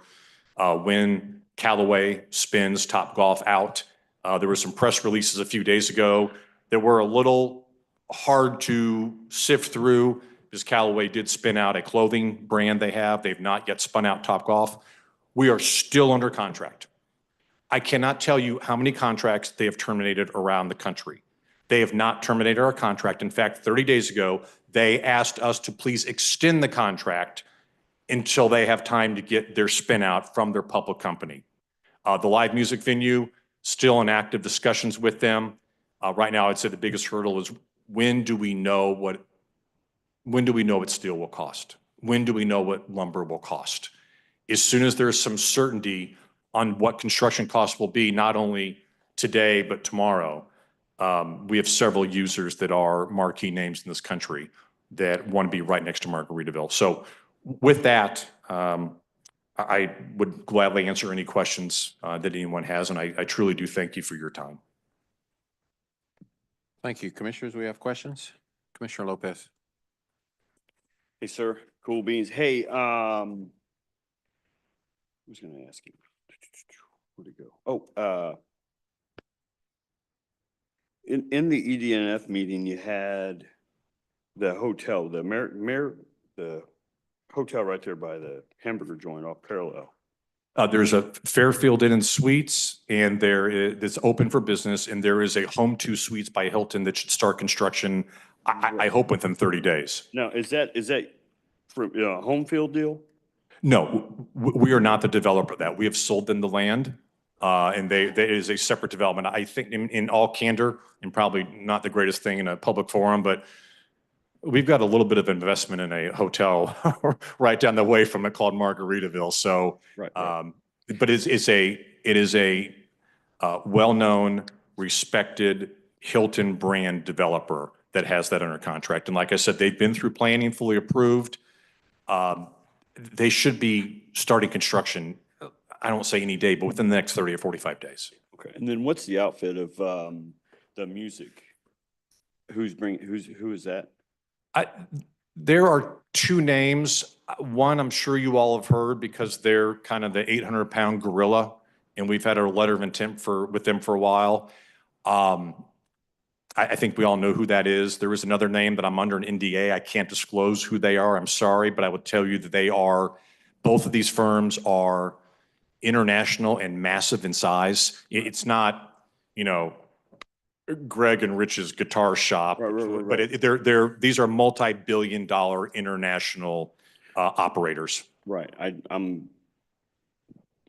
when Callaway spins Topgolf out. There were some press releases a few days ago that were a little hard to sift through because Callaway did spin out a clothing brand they have. They've not yet spun out Topgolf. We are still under contract. I cannot tell you how many contracts they have terminated around the country. They have not terminated our contract. In fact, 30 days ago, they asked us to please extend the contract until they have time to get their spin out from their public company. The live music venue, still in active discussions with them. Right now, I'd say the biggest hurdle is when do we know what steel will cost? When do we know what lumber will cost? As soon as there's some certainty on what construction costs will be, not only today, but tomorrow, we have several users that are marquee names in this country that want to be right next to Margaritaville. So with that, I would gladly answer any questions that anyone has, and I truly do thank you for your time. Thank you. Commissioners, we have questions? Commissioner Lopez. Hey, sir. Cool beans. Hey, who's going to ask you? Where'd it go? Oh, in the EDNF meeting, you had the hotel, the hotel right there by the hamburger joint off Parallel. There's a Fairfield Inn and Suites, and it's open for business, and there is a Home 2 Suites by Hilton that should start construction, I hope within 30 days. Now, is that for a Homefield deal? No, we are not the developer of that. We have sold them the land, and there is a separate development. I think in all candor, and probably not the greatest thing in a public forum, but we've got a little bit of investment in a hotel right down the way from it called Margaritaville. So, right. But it is a well-known, respected Hilton brand developer that has that under contract. And like I said, they've been through planning, fully approved. They should be starting construction, I don't say any day, but within the next 30 or 45 days. Okay, and then what's the outfit of the music? Who is that? There are two names. One, I'm sure you all have heard because they're kind of the 800-pound gorilla, and we've had a letter of intent with them for a while. I think we all know who that is. There is another name that I'm under an NDA. I can't disclose who they are. I'm sorry, but I would tell you that both of these firms are international and massive in size. It's not, Greg and Rich's guitar shop, Right. but these are multi-billion-dollar international operators. Right, I'm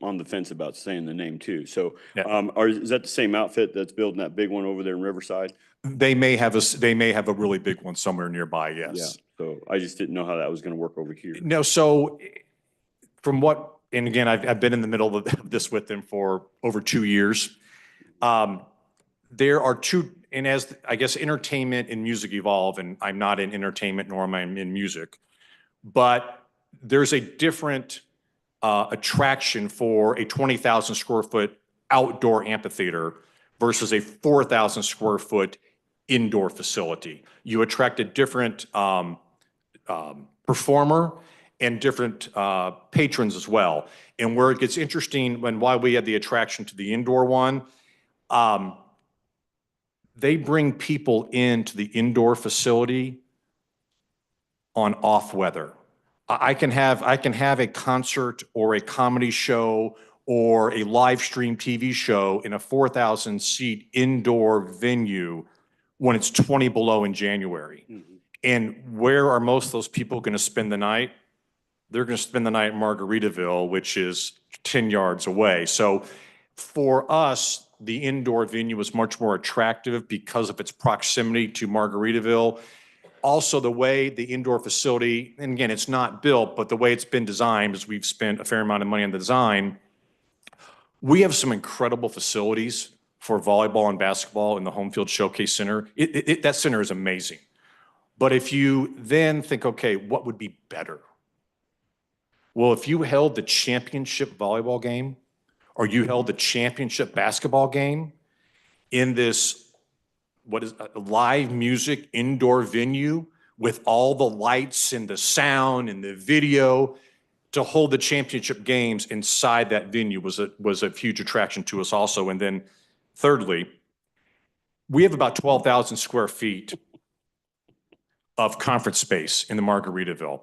on the fence about saying the name too. So, Yeah. is that the same outfit that's building that big one over there in Riverside? They may have a really big one somewhere nearby, yes. Yeah, so I just didn't know how that was gonna work over here. No, so and again, I've been in the middle of this with them for over 2 years. There are two, and as I guess entertainment and music evolve, and I'm not in entertainment nor am I in music, but there's a different attraction for a 20,000 square foot outdoor amphitheater versus a 4,000 square foot indoor facility. You attract a different performer and different patrons as well. And where it gets interesting, why we had the attraction to the indoor one, they bring people into the indoor facility on off weather. I can have a concert or a comedy show or a live stream TV show in a 4,000 seat indoor venue when it's 20 below in January. And where are most of those people going to spend the night? They're going to spend the night in Margaritaville, which is 10 yards away. So for us, the indoor venue was much more attractive because of its proximity to Margaritaville. Also, the way the indoor facility, and again, it's not built, but the way it's been designed, as we've spent a fair amount of money on the design, we have some incredible facilities for volleyball and basketball in the Homefield Showcase Center. That center is amazing. But if you then think, okay, what would be better? Well, if you held the championship volleyball game or you held the championship basketball game in this what is a live music indoor venue with all the lights and the sound and the video, to hold the championship games inside that venue was a huge attraction to us also. And then thirdly, we have about 12,000 square feet of conference space in the Margaritaville.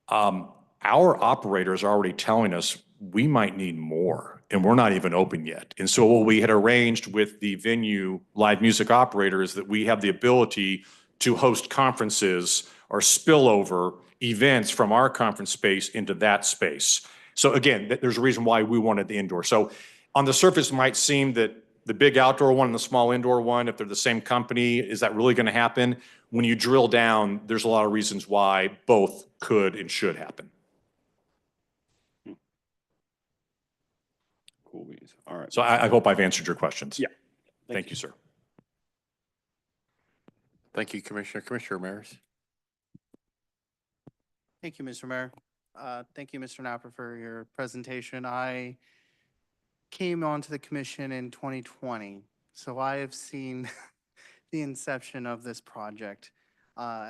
Our operators are already telling us we might need more, and we're not even open yet. And so what we had arranged with the venue live music operator is that we have the ability to host conferences or spillover events from our conference space into that space. So again, there's a reason why we wanted the indoor. So on the surface, it might seem that the big outdoor one and the small indoor one, if they're the same company, is that really going to happen? When you drill down, there's a lot of reasons why both could and should happen. Cool beans. All right. So I hope I've answered your questions. Yeah. Thank you, sir. Thank you, Commissioner. Commissioner Maris. Thank you, Mr. Mayor. Thank you, Mr. Napper, for your presentation. I came onto the commission in 2020, so I have seen the inception of this project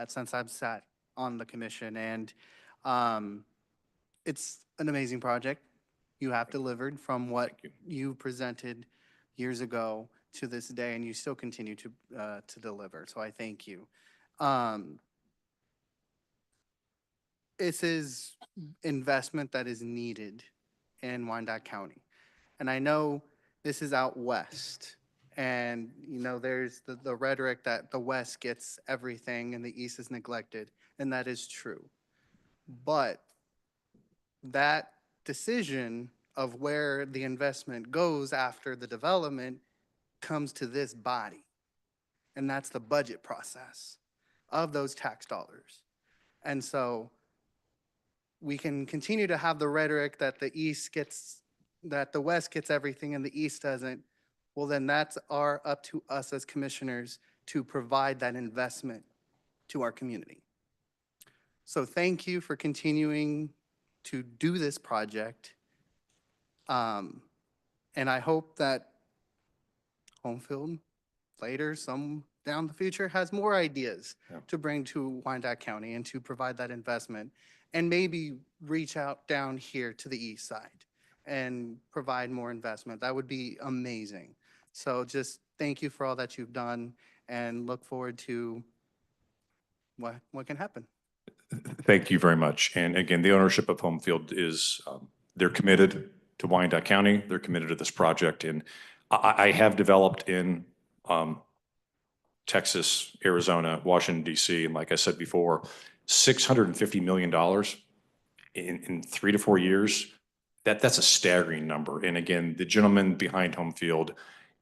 since I've sat on the commission, and it's an amazing project. You have delivered from what you presented years ago to this day, and you still continue to deliver. So I thank you. This is investment that is needed in Wyandotte County, and I know this is out west. And there's the rhetoric that the West gets everything and the East is neglected, and that is true. But that decision of where the investment goes after the development comes to this body. And that's the budget process of those tax dollars. And so we can continue to have the rhetoric that that the West gets everything and the East doesn't. Well, then that's up to us as commissioners to provide that investment to our community. So thank you for continuing to do this project. And I hope that Homefield later, some down the future, has more ideas to bring to Wyandotte County and to provide that investment, and maybe reach out down here to the east side and provide more investment. That would be amazing. So just thank you for all that you've done, and look forward to what can happen. Thank you very much. And again, the ownership of Homefield is, they're committed to Wyandotte County. They're committed to this project. And I have developed in Texas, Arizona, Washington, DC, and like I said before, $650 million in 3 to 4 years. That's a staggering number. And again, the gentleman behind Homefield,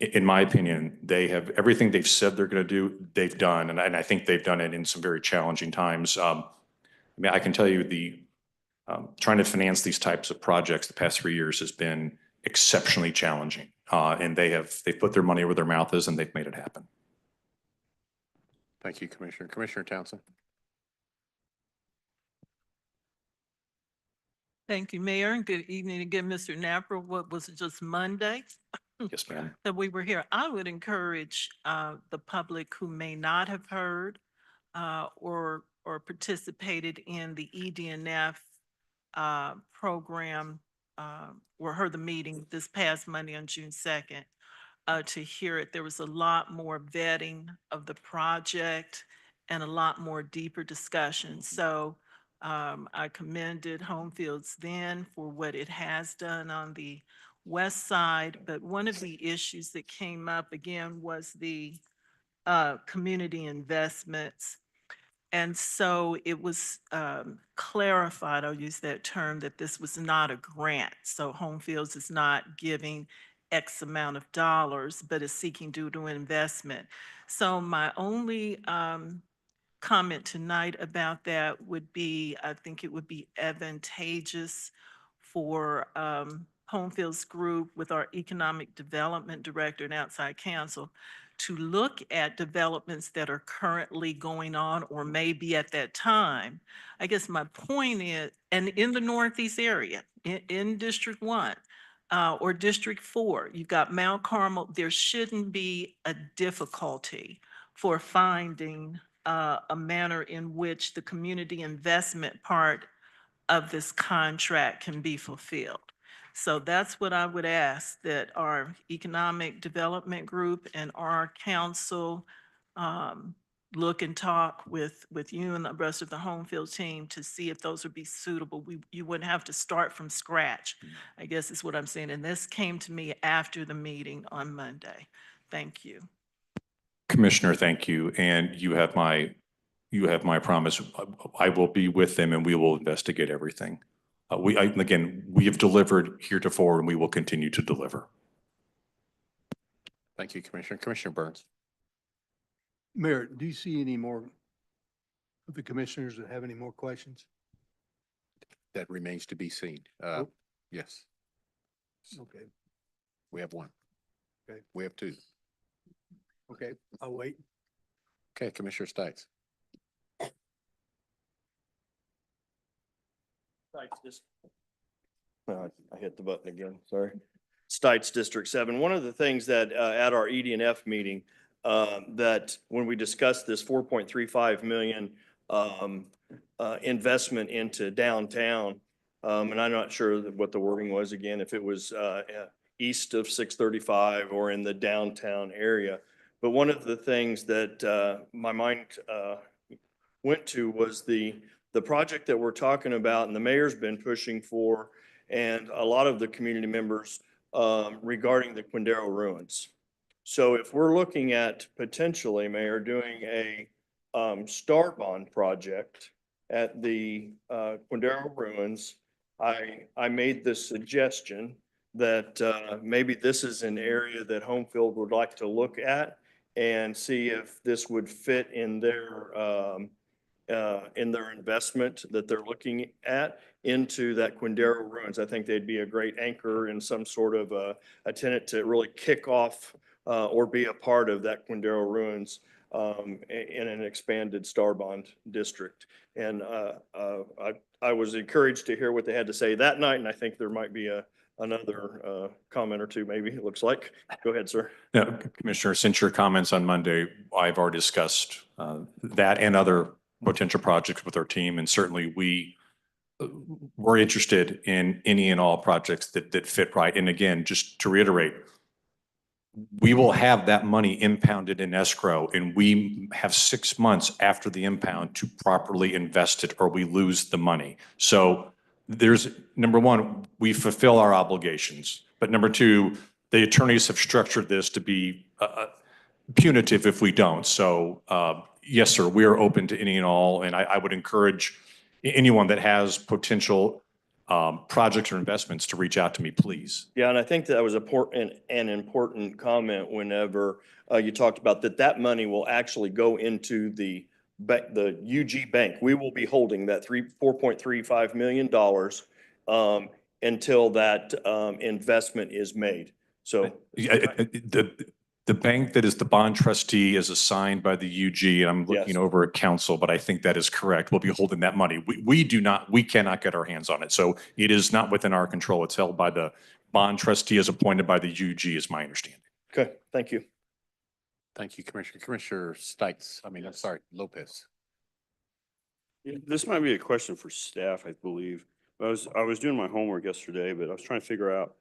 in my opinion, they have everything they've said they're going to do, they've done. And I think they've done it in some very challenging times. I mean, I can tell you trying to finance these types of projects the past 3 years has been exceptionally challenging. And they've put their money where their mouth is, and they've made it happen. Thank you, Commissioner. Commissioner Townsend. Thank you, Mayor, and good evening again, Mr. Napper. What was it, just Monday? Yes, ma'am. That we were here. I would encourage the public who may not have heard or participated in the EDNF program or heard the meeting this past Monday on June 2nd to hear it. There was a lot more vetting of the project and a lot more deeper discussion. So I commended Homefields then for what it has done on the west side. But one of the issues that came up again was the community investments. And so it was clarified, I'll use that term, that this was not a grant. So Homefields is not giving X amount of dollars, but is seeking due to investment. So my only comment tonight about that would be, I think it would be advantageous for Homefields Group with our Economic Development Director and outside counsel to look at developments that are currently going on or maybe at that time. I guess my point is, and in the Northeast area, in District 1 or District 4, you've got Mount Carmel, there shouldn't be a difficulty for finding a manner in which the community investment part of this contract can be fulfilled. So that's what I would ask, that our economic development group and our council look and talk with you and the rest of the Homefield team to see if those would be suitable. You wouldn't have to start from scratch, I guess is what I'm saying. And this came to me after the meeting on Monday. Thank you. Commissioner, thank you. And you have my promise. I will be with them and we will investigate everything. Again, we have delivered heretofore and we will continue to deliver. Thank you, Commissioner. Commissioner Burns. Mayor, do you see any more of the commissioners that have any more questions? That remains to be seen. Yes, Okay, we have one. Okay. We have two. okay, I'll wait. Okay, Commissioner Stites. I hit the button again, sorry. Stites District 7. One of the things that at our EDNF meeting, that when we discussed this 4.35 million investment into downtown, and I'm not sure what the wording was again, if it was east of 635 or in the downtown area. But one of the things that my mind went to was the project that we're talking about and the mayor's been pushing for, and a lot of the community members regarding the Quindaro ruins. So if we're looking at potentially, Mayor, doing a star bond project at the Quindaro ruins, I made the suggestion that maybe this is an area that Homefield would like to look at and see if this would fit in their investment that they're looking at into that Quindaro ruins. I think they'd be a great anchor and some sort of a tenant to really kick off or be a part of that Quindaro ruins in an expanded star bond district. And I was encouraged to hear what they had to say that night, and I think there might be another comment or two, maybe, it looks like. Go ahead, sir. Yeah, Commissioner, since your comments on Monday, I've already discussed that and other potential projects with our team, and certainly we're interested in any and all projects that fit right. And again, just to reiterate, we will have that money impounded in escrow, and we have 6 months after the impound to properly invest it, or we lose the money. So there's, number one, we fulfill our obligations, but number two, the attorneys have structured this to be punitive if we don't. So yes, sir, we are open to any and all, and I would encourage anyone that has potential projects or investments to reach out to me, please. Yeah, and I think that was an important comment whenever you talked about that money will actually go into the UG Bank. We will be holding that $4.35 million until that investment is made. So The bank that is the bond trustee is assigned by the UG, and I'm looking Yes. over at council, but I think that is correct. We'll be holding that money. We cannot get our hands on it. So it is not within our control. It's held by the bond trustee as appointed by the UG, is my understanding. Okay, thank you. Thank you, Commissioner. Commissioner Stites, I'm sorry, Lopez. Yeah, this might be a question for staff, I believe. I was doing my homework yesterday, but I was trying to figure out,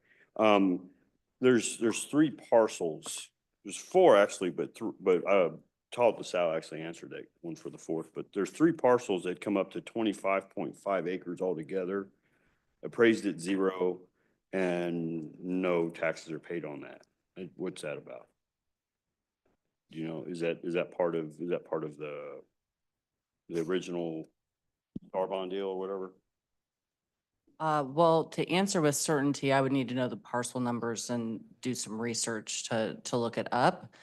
there's 3 parcels. There's 4 actually, but Todd LaSalle actually answered that one for the 4th, but there's 3 parcels that come up to 25.5 acres altogether, appraised at 0, and no taxes are paid on that. What's that about? Do you know, is that part of the original star bond deal or whatever? Well, to answer with certainty, I would need to know the parcel numbers and do some research to look it up.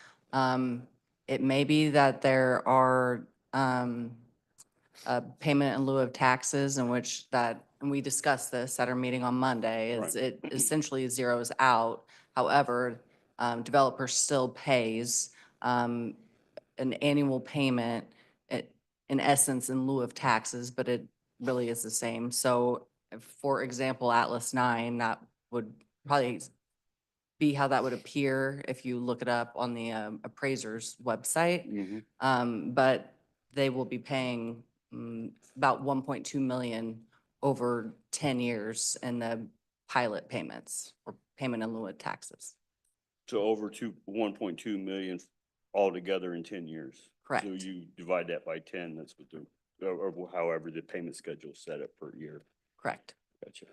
It may be that there are a payment in lieu of taxes in which and we discussed this at our meeting on Monday, is it essentially zeroes out. However, developer still pays an annual payment in essence in lieu of taxes, but it really is the same. So for example, Atlas 9, that would probably be how that would appear if you look it up on the appraiser's website. But they will be paying about 1.2 million over 10 years in the pilot payments or payment in lieu of taxes. So over 1.2 million altogether in 10 years. Correct. So you divide that by 10, that's what or however the payment schedule is set up per year. Correct. Gotcha.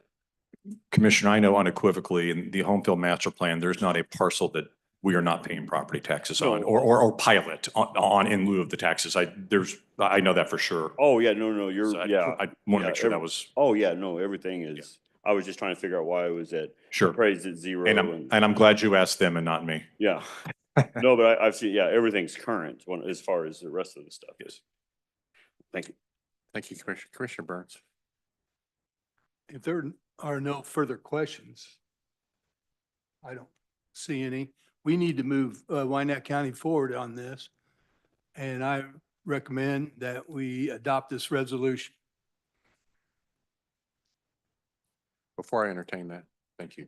Commissioner, I know unequivocally in the Homefield master plan, there's not a parcel that we are not paying property taxes on, or pilot on in lieu of the taxes. I know that for sure. Oh, yeah, no, So I want to make sure that was. Oh, yeah, no, everything is, I was just trying to figure out why it was appraised at 0. And I'm glad you asked them and not me. Yeah. No, but I've seen, everything's current as far as the rest of the stuff is. Thank you. Thank you, Commissioner. Commissioner Burns. If there are no further questions, I don't see any. We need to move Wyandotte County forward on this. And I recommend that we adopt this resolution. Before I entertain that, thank you,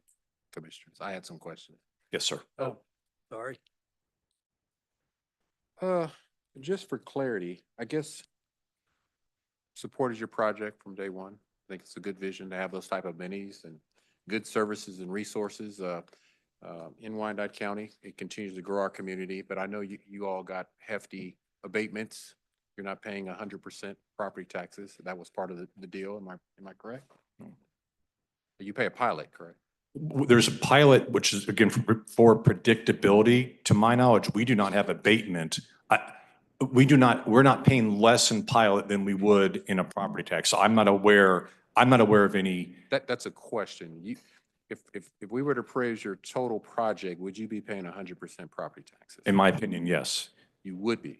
Commissioners. I had some questions. Yes, sir. Oh, sorry. Just for clarity, I guess supported your project from day one. I think it's a good vision to have those type of minis and good services and resources in Wyandotte County. It continues to grow our community, but I know you all got hefty abatements. You're not paying 100% property taxes. That was part of the deal. Am I correct? You pay a pilot, correct? There's a pilot, which is again for predictability. To my knowledge, we do not have abatement. We're not paying less in pilot than we would in a property tax. So I'm not aware of any. That's a question. If we were to appraise your total project, would you be paying 100% property taxes? In my opinion, yes. You would be.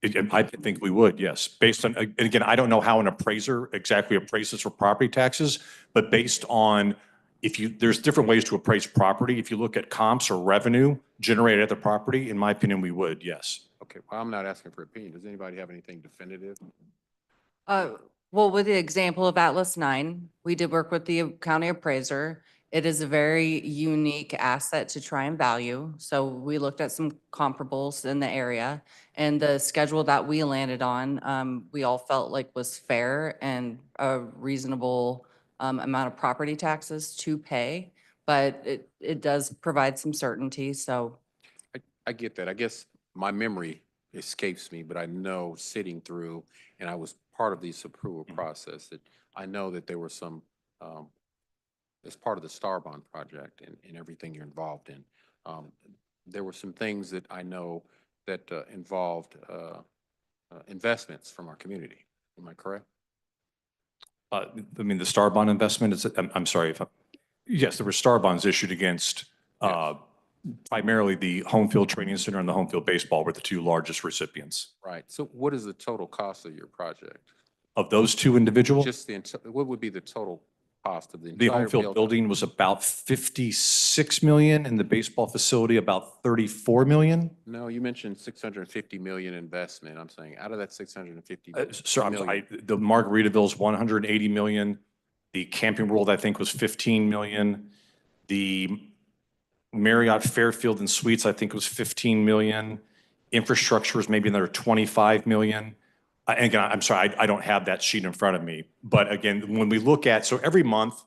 I think we would, yes. Based on, and again, I don't know how an appraiser exactly appraises for property taxes, but based on there's different ways to appraise property. If you look at comps or revenue generated at the property, in my opinion, we would, yes. Okay, well, I'm not asking for opinion. Does anybody have anything definitive? Well, with the example of Atlas 9, we did work with the county appraiser. It is a very unique asset to try and value. So we looked at some comparables in the area, and the schedule that we landed on, we all felt like was fair and a reasonable amount of property taxes to pay. But it does provide some certainty, so. I get that. I guess my memory escapes me, but I know sitting through, and I was part of this approval process, that I know that there were some, as part of the Star Bond project and everything you're involved in, there were some things that I know that involved investments from our community. Am I correct? I mean, the Star Bond investment is, I'm sorry if yes, there were Star Bonds issued against primarily the Homefield Training Center and the Homefield Baseball were the two largest recipients. Right. So what is the total cost of your project? Of those two individuals? Just what would be the total cost of the The entire Homefield building was about 56 million and the baseball facility about 34 million. No, you mentioned 650 million investment. I'm saying out of that 650 Sir, I'm million. sorry, the Margaritaville's 180 million. The Camping World, I think, was 15 million. The Marriott Fairfield and Suites, I think, was 15 million. Infrastructure is maybe another 25 million. And again, I'm sorry, I don't have that sheet in front of me. But again, when we look at, so every month,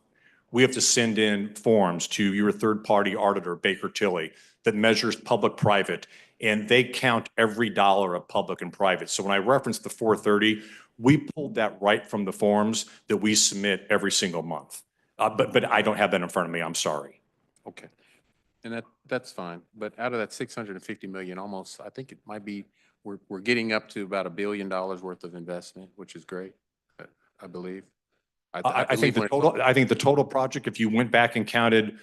we have to send in forms to your third-party auditor, Baker Tilly, that measures public-private, and they count every dollar of public and private. So when I referenced the 430, we pulled that right from the forms that we submit every single month. But I don't have that in front of me, I'm sorry. Okay. And that's fine. But out of that 650 million, almost, I think it might be, we're getting up to about $1 billion worth of investment, which is great, I believe. I think the total project, if you went back and counted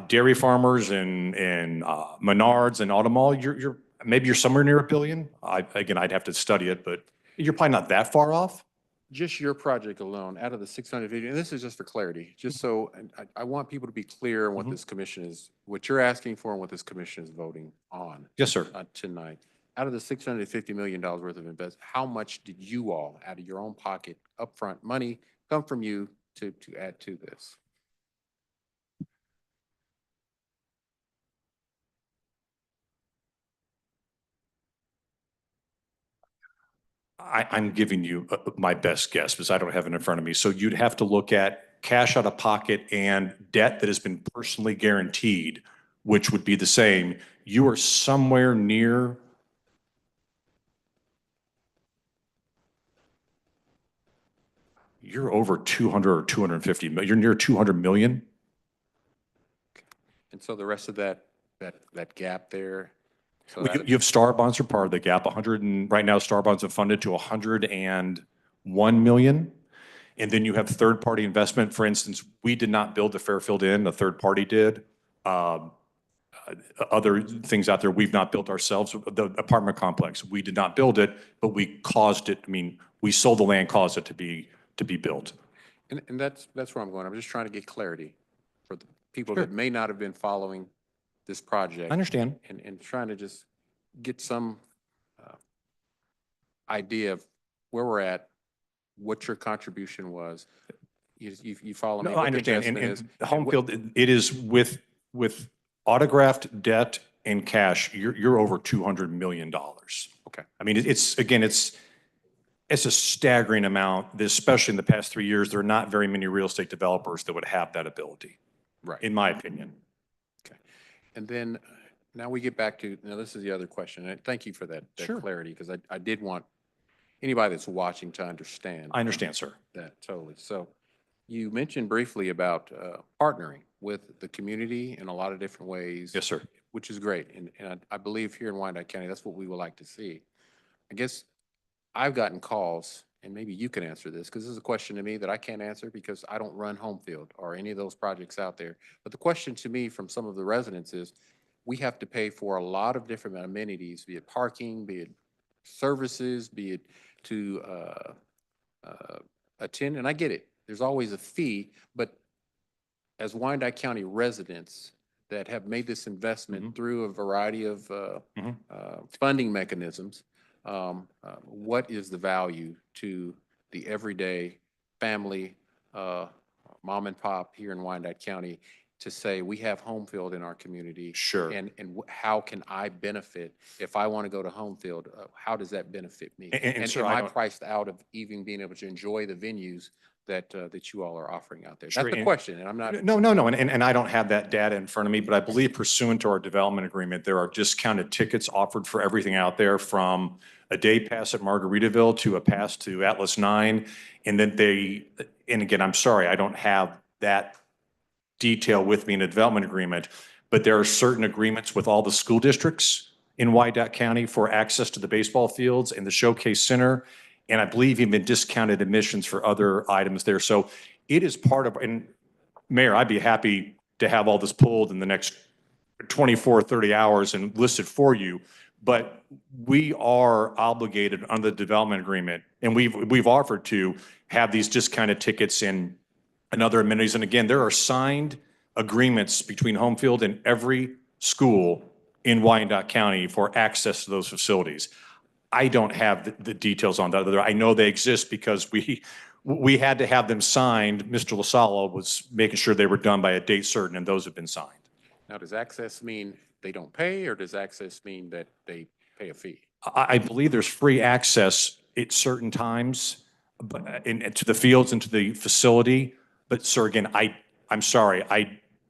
dairy farmers and Menards and Automall, maybe you're somewhere near $1 billion. Again, I'd have to study it, but you're probably not that far off. Just your project alone, out of the 650, and this is just for clarity, just so, and I want people to be clear on what this commission is, what you're asking for and what this commission is voting on. Yes, sir. Tonight. Out of the $650 million worth of investment, how much did you all, out of your own pocket, upfront money, come from you to add to this? I'm giving you my best guess because I don't have it in front of me. So you'd have to look at cash out of pocket and debt that has been personally guaranteed, which would be the same. You are somewhere near. You're over 200 or 250 million. You're near 200 million. And so the rest of that gap there. So Well, you have Star Bonds are part of the gap. 100 and right now Star Bonds have funded to 101 million. And then you have third-party investment. For instance, we did not build the Fairfield Inn, a third party did. Other things out there we've not built ourselves. The apartment complex, we did not build it, but we caused it. I mean, we sold the land, caused it to be built. And that's where I'm going. I'm just trying to get clarity for the people that may not have been following this project. I understand. And trying to just get some idea of where we're at, what your contribution was. You follow me? No, What I the understand. investment And is. Homefield, it is with autographed debt and cash, you're over $200 million. Okay. I mean, it's a staggering amount, especially in the past 3 years. There are not very many real estate developers that would have that ability. Right. In my opinion. Okay. And then now we get back to, now this is the other question. And thank you for that Sure. clarity, because I did want anybody that's watching to understand. I understand, sir. That totally. So you mentioned briefly about partnering with the community in a lot of different ways. Yes, sir. Which is great. And I believe here in Wyandotte County, that's what we would like to see. I guess I've gotten calls, and maybe you can answer this, because this is a question to me that I can't answer because I don't run Homefield or any of those projects out there. But the question to me from some of the residents is, we have to pay for a lot of different amenities, be it parking, be it services, be it to attend, and I get it. There's always a fee, but as Wyandotte County residents, that have made this investment Mhm. through a variety of Mhm. funding mechanisms, what is the value to the everyday family, mom and pop here in Wyandotte County, to say we have Homefield in our community? Sure. And how can I benefit if I want to go to Homefield? How does that benefit me? And sir, am I I don't- priced out of even being able to enjoy the venues that you all are offering out there? Sure, That's the and- question, and I'm not. No, and I don't have that data in front of me, but I believe pursuant to our development agreement, there are discounted tickets offered for everything out there, from a day pass at Margaritaville to a pass to Atlas 9. And then and again, I'm sorry, I don't have that detail with me in a development agreement, but there are certain agreements with all the school districts in Wyandotte County for access to the baseball fields and the Showcase Center. And I believe even discounted admissions for other items there. So it is part of, and Mayor, I'd be happy to have all this pulled in the next 24, 30 hours and listed for you. But we are obligated under the development agreement, and we've offered to have these discounted tickets and other amenities. And again, there are signed agreements between Homefield and every school in Wyandotte County for access to those facilities. I don't have the details on that. I know they exist because we had to have them signed. Mr. LaSala was making sure they were done by a date certain, and those have been signed. Now, does access mean they don't pay, or does access mean that they pay a fee? I believe there's free access at certain times, but and to the fields and to the facility. But sir, again, I'm sorry,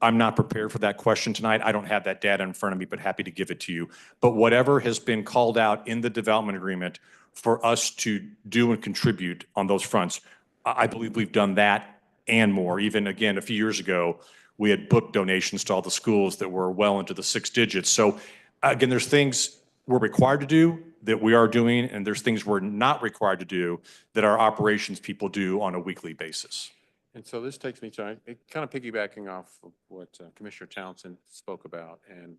I'm not prepared for that question tonight. I don't have that data in front of me, but happy to give it to you. But whatever has been called out in the development agreement for us to do and contribute on those fronts, I believe we've done that and more. Even again, a few years ago, we had book donations to all the schools that were well into the 6 digits. So again, there's things we're required to do that we are doing, and there's things we're not required to do that our operations people do on a weekly basis. And so this takes me to, kind of piggybacking off of what Commissioner Townsend spoke about and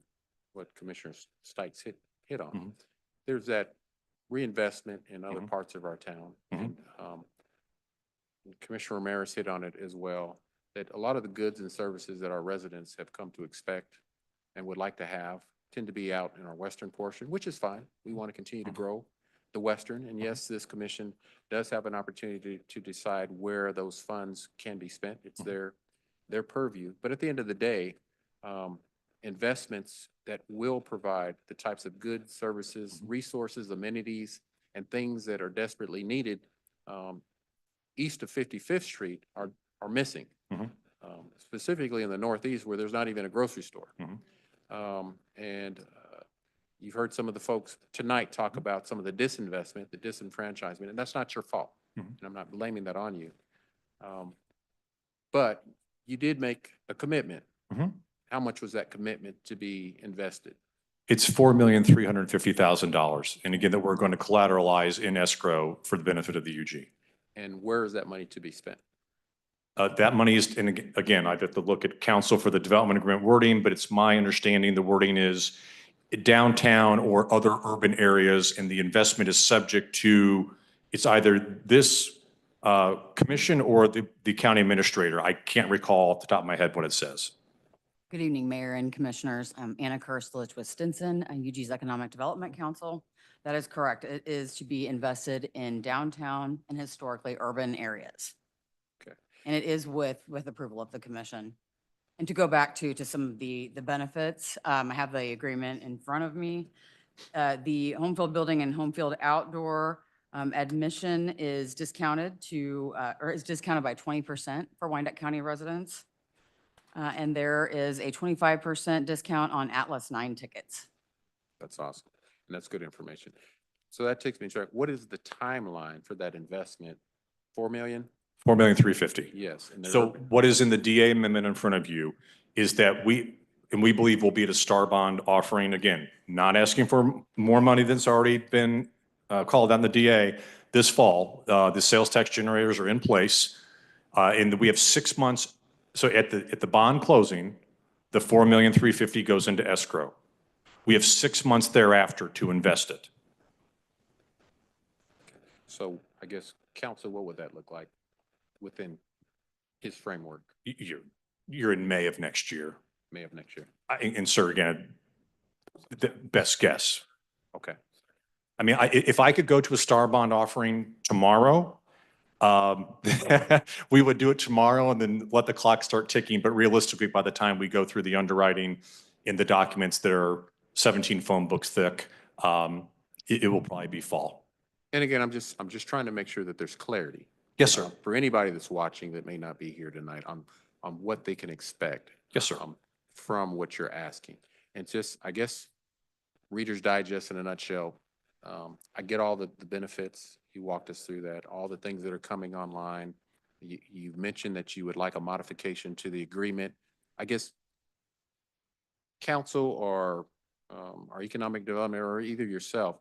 what Commissioner Stites hit on. Mhm. There's that reinvestment in other Mhm. parts of our town. Mhm. And Commissioner Ramirez hit on it as well, that a lot of the goods and services that our residents have come to expect and would like to have tend to be out in our western portion, which is fine. We want to continue to grow the western. And yes, this commission does have an opportunity to decide where those funds can be spent. It's their purview. But at the end of the day, investments that will provide the types of goods, services, resources, amenities, and things that are desperately needed east of 55th Street are missing. Mhm. Specifically in the Northeast, where there's not even a grocery store. Mhm. And you've heard some of the folks tonight talk about some of the disinvestment, the disenfranchisement, and that's not your fault. Mhm. And I'm not blaming that on you. But you did make a commitment. Mhm. How much was that commitment to be invested? It's $4,350,000. And again, that we're going to collateralize in escrow for the benefit of the UG. And where is that money to be spent? That money is, and again, I'd have to look at council for the development agreement wording, but it's my understanding the wording is downtown or other urban areas, and the investment is subject to, it's either this commission or the county administrator. I can't recall off the top of my head what it says. Good evening, Mayor and Commissioners. I'm Anna Kerstlich with Stinson, UG's Economic Development Council. That is correct. It is to be invested in downtown and historically urban areas. Okay. And it is with approval of the commission. And to go back to some of the benefits, I have the agreement in front of me. The Homefield building and Homefield outdoor admission is discounted or is discounted by 20% for Wyandotte County residents. And there is a 25% discount on Atlas 9 tickets. That's awesome. And that's good information. So that takes me to track. What is the timeline for that investment? 4 million? $4,350,000. Yes. And So what is in the DA amendment in front of you is that we believe we'll be at a star bond offering, again, not asking for more money than's already been called on the DA this fall. The sales tax generators are in place. And we have 6 months. So at the bond closing, the $4,350,000 goes into escrow. We have 6 months thereafter to invest it. So I guess, council, what would that look like within his framework? You're in May of next year. May of next year. And sir, again, the best guess. Okay. I mean, if I could go to a star bond offering tomorrow, we would do it tomorrow and then let the clock start ticking. But realistically, by the time we go through the underwriting in the documents that are 17 phone books thick, it will probably be fall. And again, I'm just trying to make sure that there's clarity. Yes, sir. For anybody that's watching that may not be here tonight on what they can expect. Yes, sir. From what you're asking. And just, I guess, Reader's Digest in a nutshell. I get all the benefits. You walked us through that, all the things that are coming online. You mentioned that you would like a modification to the agreement. I guess council or economic development or either yourself,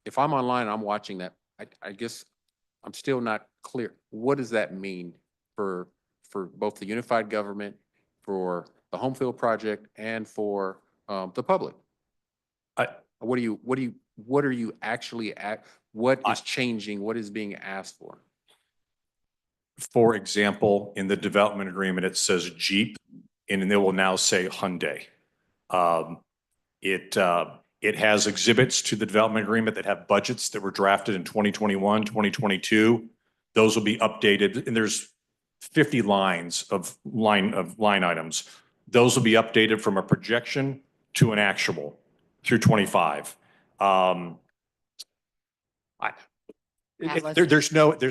if I'm online and I'm watching that, I guess I'm still not clear. What does that mean for both the unified government, for the Homefield project, and for the public? What are you actually at? What is changing? What is being asked for? For example, in the development agreement, it says Jeep, and then it will now say Hyundai. It has exhibits to the development agreement that have budgets that were drafted in 2021, 2022. Those will be updated, and there's 50 lines of line items. Those will be updated from a projection to an actual through 25. There's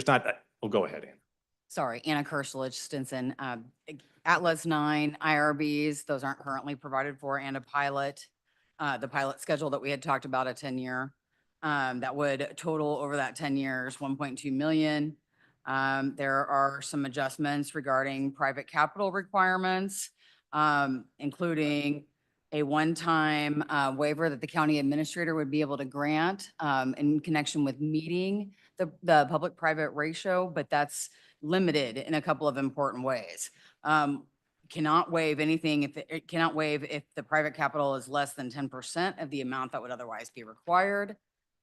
not, oh, go ahead, Ann. Sorry, Anna Kershlich, Stinson. Atlas 9 IRBs, those aren't currently provided for, and a pilot, the pilot schedule that we had talked about, a 10-year, that would total over that 10 years, 1.2 million. There are some adjustments regarding private capital requirements, including a one-time waiver that the county administrator would be able to grant in connection with meeting the public-private ratio, but that's limited in a couple of important ways. Cannot waive anything if it cannot waive if the private capital is less than 10% of the amount that would otherwise be required.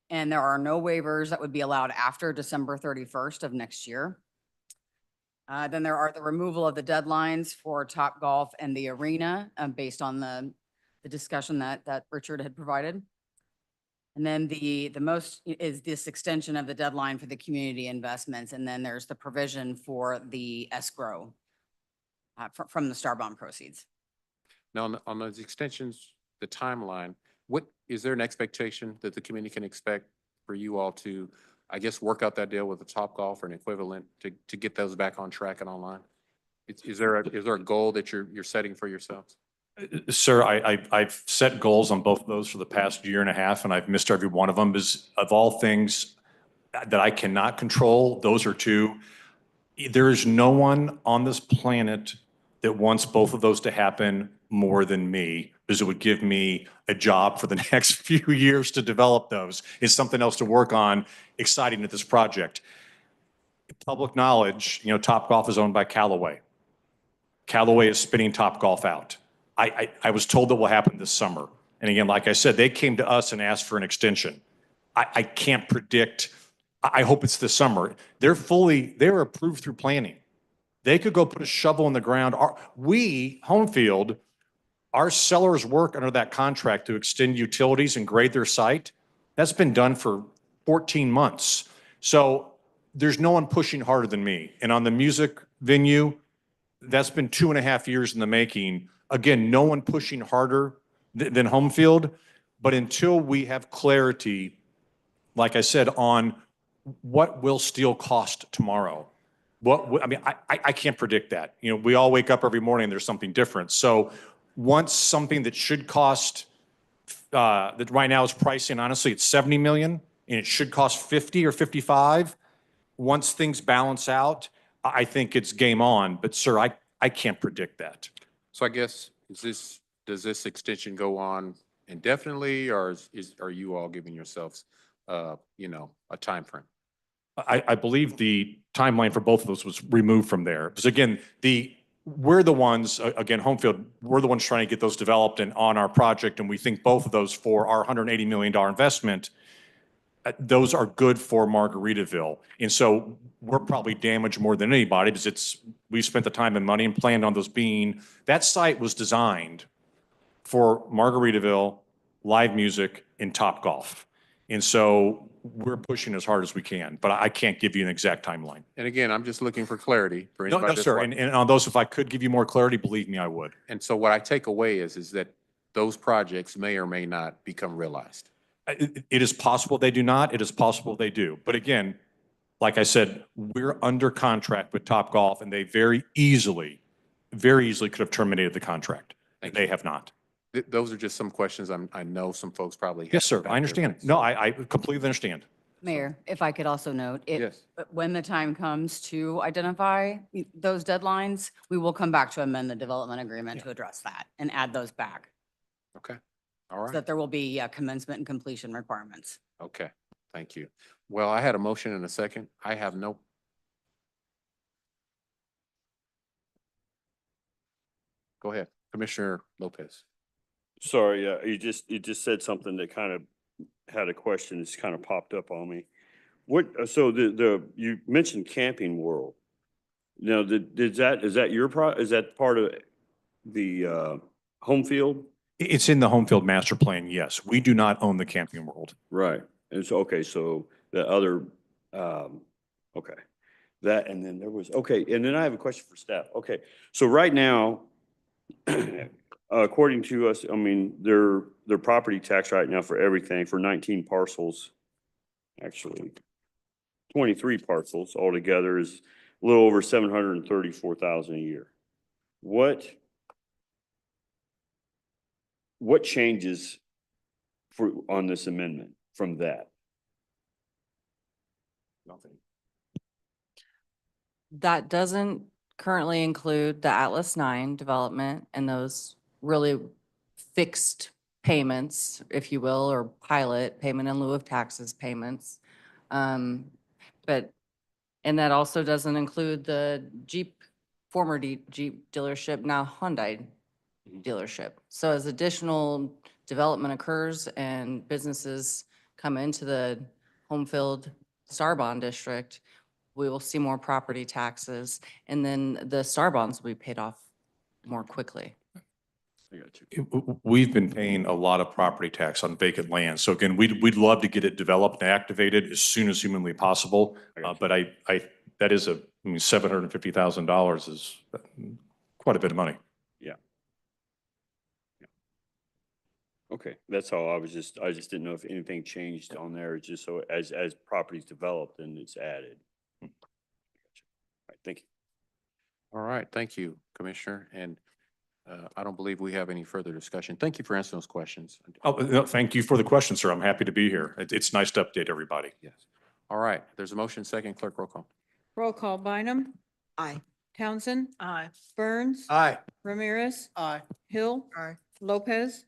And there are no waivers that would be allowed after December 31st of next year. Then there are the removal of the deadlines for Topgolf and the arena based on the discussion that Richard had provided. And then the most is this extension of the deadline for the community investments. And then there's the provision for the escrow from the star bond proceeds. Now, on those extensions, the timeline, what is there an expectation that the community can expect for you all to, I guess, work out that deal with the Topgolf or an equivalent to get those back on track and online? Is there a goal that you're setting for yourselves? Sir, I've set goals on both of those for the past year and a half, and I've missed every one of them. Because of all things that I cannot control, those are two. There is no one on this planet that wants both of those to happen more than me, because it would give me a job for the next few years to develop those. It's something else to work on, exciting at this project. Public knowledge, Topgolf is owned by Callaway. Callaway is spinning Topgolf out. I was told that will happen this summer. And again, like I said, they came to us and asked for an extension. I can't predict. I hope it's this summer. They're approved through planning. They could go put a shovel in the ground. Homefield, our sellers work under that contract to extend utilities and grade their site. That's been done for 14 months. So there's no one pushing harder than me. And on the music venue, that's been 2.5 years in the making. Again, no one pushing harder than Homefield. But until we have clarity, like I said, on what will steel cost tomorrow, I can't predict that. We all wake up every morning and there's something different. So once something that should cost, that right now is pricing, honestly, it's 70 million and it should cost 50 or 55. Once things balance out, I think it's game on. But sir, I can't predict that. So I guess, does this extension go on indefinitely, or are you all giving yourselves, a time frame? I believe the timeline for both of those was removed from there. Because again, we're the ones, again, Homefield, we're the ones trying to get those developed and on our project. And we think both of those for our $180 million investment, those are good for Margaritaville. And so we're probably damaged more than anybody because we spent the time and money and planned on those that site was designed for Margaritaville, live music, and Topgolf. And so we're pushing as hard as we can, but I can't give you an exact timeline. And again, I'm just looking for clarity for No, anybody no, that's sir. watching. And on those, if I could give you more clarity, believe me, I would. And so what I take away is that those projects may or may not become realized. It is possible they do not. It is possible they do. But again, like I said, we're under contract with Topgolf, and they very easily could have terminated the contract. They have not. Those are just some questions I know some folks probably have. Yes, sir. back I understand. there. No, I completely understand. Mayor, if I could also note, Yes. when the time comes to identify those deadlines, we will come back to amend the development agreement to address that and add those back. Okay. All So right. that there will be commencement and completion requirements. Okay. Thank you. Well, I had a motion and a second. I have no. Go ahead, Commissioner Lopez. Sorry, you just said something that kind of had a question that's kind of popped up on me. What, so you mentioned Camping World. Now, is that your is that part of the Homefield? It's in the Homefield master plan, yes. We do not own the Camping World. Right. And so, okay, so the other, okay. That, and then there was, okay, and then I have a question for staff. Okay, so right now, according to us, I mean, their property tax right now for everything, for 19 parcels, actually, 23 parcels altogether is a little over 734,000 a year. What changes on this amendment from that? Nothing. That doesn't currently include the Atlas 9 development and those really fixed payments, if you will, or pilot payment in lieu of taxes payments. But, and that also doesn't include the Jeep, former Jeep dealership, now Hyundai dealership. So as additional development occurs and businesses come into the Homefield Star Bond District, we will see more property taxes, and then the Star Bonds will be paid off more quickly. I got you. We've been paying a lot of property tax on vacant land. So again, we'd love to get it developed and activated as soon as humanly possible. But that is $750,000 is quite a bit of money. Yeah. Okay, that's all. I just didn't know if anything changed on there, just so as properties develop, then it's added. All right, thank you. All right. Thank you, Commissioner. And I don't believe we have any further discussion. Thank you for answering those questions. Oh, no, thank you for the question, sir. I'm happy to be here. It's nice to update everybody. Yes. All right. There's a motion. Second, clerk roll call. Roll call, Bynum. Aye. Townsend. Aye. Burns. Aye. Ramirez. Aye. Hill. Aye. Lopez.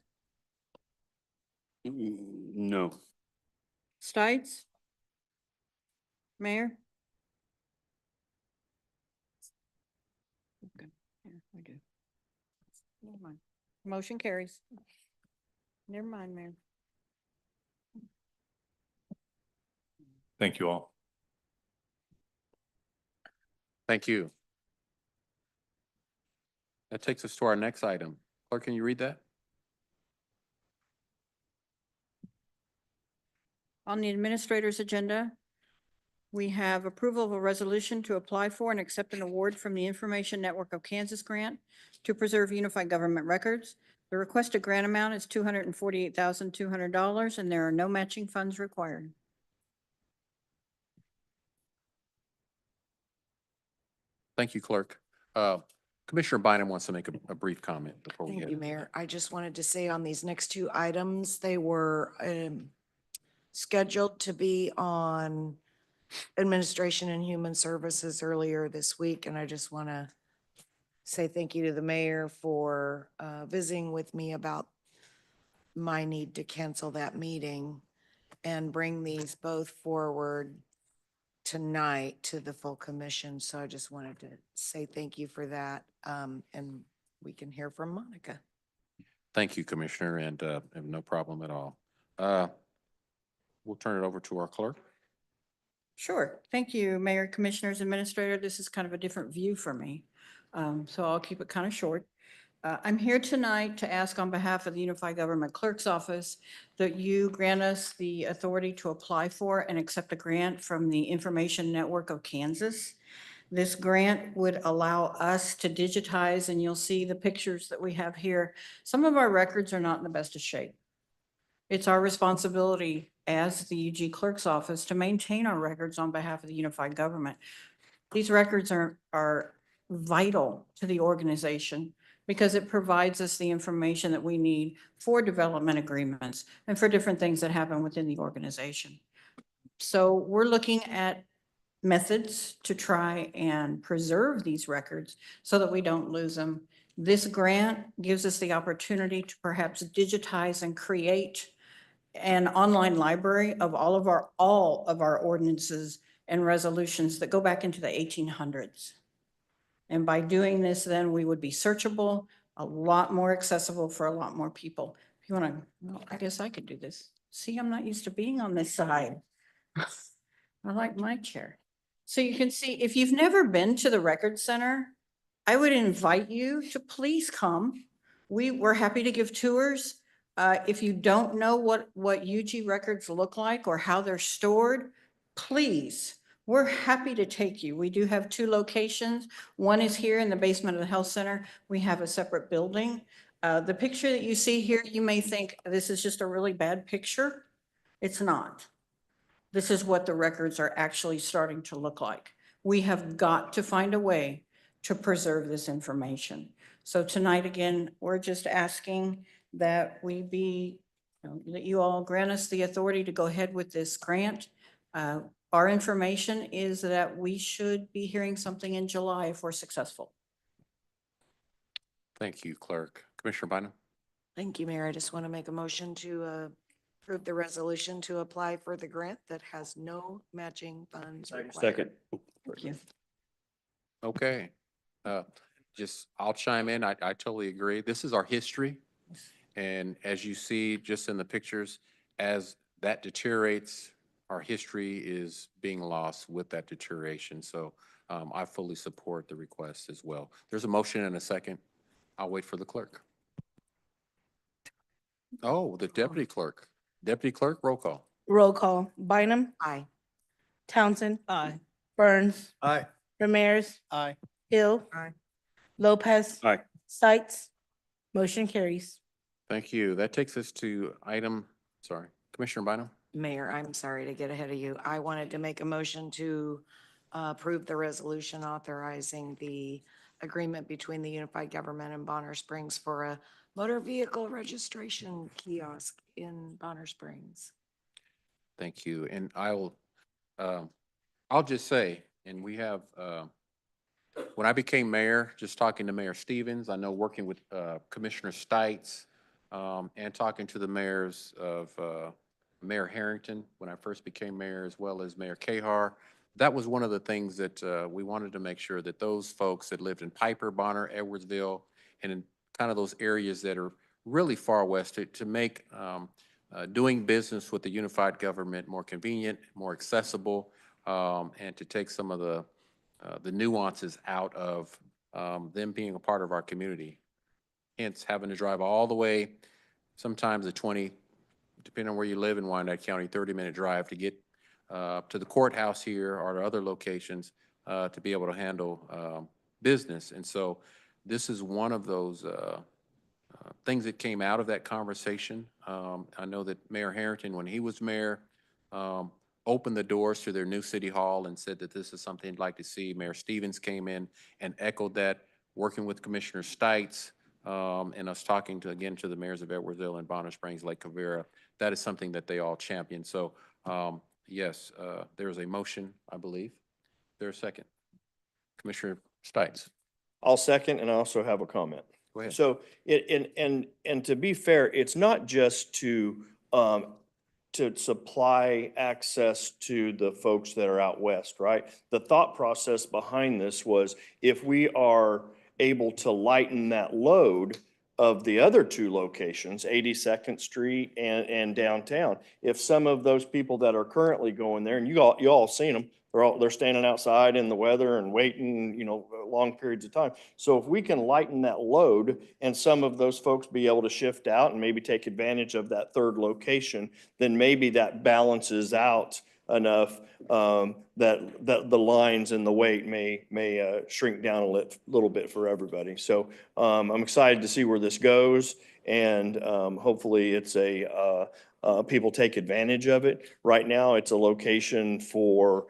No. Stites. Mayor. Okay. Yeah, we do. Never mind. Motion carries. Never mind, Mayor. Thank you all. Thank you. That takes us to our next item. Clerk, can you read that? On the administrator's agenda, we have approval of a resolution to apply for and accept an award from the Information Network of Kansas grant to preserve unified government records. The requested grant amount is $248,200, and there are no matching funds required. Thank you, Clerk. Commissioner Bynum wants to make a brief comment before we Thank get you, it. Mayor. I just wanted to say on these next two items, they were scheduled to be on Administration and Human Services earlier this week, and I just want to say thank you to the mayor for visiting with me about my need to cancel that meeting and bring these both forward tonight to the full commission. So I just wanted to say thank you for that. And we can hear from Monica. Thank you, Commissioner, and no problem at all. We'll turn it over to our clerk. Sure. Thank you, Mayor, Commissioners, Administrator. This is kind of a different view for me. So I'll keep it kind of short. I'm here tonight to ask on behalf of the Unified Government Clerk's Office that you grant us the authority to apply for and accept a grant from the Information Network of Kansas. This grant would allow us to digitize, and you'll see the pictures that we have here. Some of our records are not in the best of shape. It's our responsibility as the UG Clerk's Office to maintain our records on behalf of the unified government. These records are vital to the organization because it provides us the information that we need for development agreements and for different things that happen within the organization. So we're looking at methods to try and preserve these records so that we don't lose them. This grant gives us the opportunity to perhaps digitize and create an online library of all of our ordinances and resolutions that go back into the 1800s. And by doing this, then we would be searchable, a lot more accessible for a lot more people. If you want to, well, I guess I could do this. See, I'm not used to being on this side. I like my chair. So you can see, if you've never been to the Record Center, I would invite you to please come. We're happy to give tours. If you don't know what UG records look like or how they're stored, please, we're happy to take you. We do have 2 locations. One is here in the basement of the health center. We have a separate building. The picture that you see here, you may think this is just a really bad picture. It's not. This is what the records are actually starting to look like. We have got to find a way to preserve this information. So tonight, again, we're just asking that we be, that you all grant us the authority to go ahead with this grant. Our information is that we should be hearing something in July if we're successful. Thank you, Clerk. Commissioner Bynum? Thank you, Mayor. I just want to make a motion to approve the resolution to apply for the grant that has no matching funds required. Second. Thank you. Okay. I'll chime in. I totally agree. This is our history. And as you see, just in the pictures, as that deteriorates, our history is being lost with that deterioration. So I fully support the request as well. There's a motion and a second. I'll wait for the clerk. Oh, the deputy clerk. Deputy clerk, roll call. Roll call. Bynum. Aye. Townsend. Aye. Burns. Aye. Ramirez. Aye. Hill. Aye. Lopez. Aye. Sights. Motion carries. Thank you. That takes us to Commissioner Bynum. Mayor, I'm sorry to get ahead of you. I wanted to make a motion to approve the resolution authorizing the agreement between the Unified Government and Bonner Springs for a motor vehicle registration kiosk in Bonner Springs. Thank you. And I'll just say, and we have, when I became mayor, just talking to Mayor Stevens, I know working with Commissioner Stites, and talking to the mayors of Mayor Harrington when I first became mayor, as well as Mayor Cahar, that was one of the things that we wanted to make sure that those folks that lived in Piper, Bonner, Edwardsville, and in kind of those areas that are really far west to make doing business with the unified government more convenient, more accessible, and to take some of the nuances out of them being a part of our community. Hence, having to drive all the way, sometimes a 20, depending on where you live in Wyandotte County, 30-minute drive to get to the courthouse here or to other locations to be able to handle business. And so this is one of those things that came out of that conversation. I know that Mayor Harrington, when he was mayor, opened the doors to their new city hall and said that this is something he'd like to see. Mayor Stevens came in and echoed that, working with Commissioner Stites, and us talking to the mayors of Edwardsville and Bonner Springs, Lake Covera. That is something that they all champion. So yes, there's a motion, I believe. There's a second. Commissioner Stites. I'll second, and I also have a comment. Go ahead. So and to be fair, it's not just to supply access to the folks that are out west, right? The thought process behind this was if we are able to lighten that load, of the other two locations, 82nd Street and downtown. If some of those people that are currently going there, and you all seen them, they're standing outside in the weather and waiting, you know, long periods of time. So if we can lighten that load and some of those folks be able to shift out and maybe take advantage of that third location, then maybe that balances out enough that the lines and the wait may shrink down a little bit for everybody. So I'm excited to see where this goes, and hopefully it's people take advantage of it. Right now, it's a location for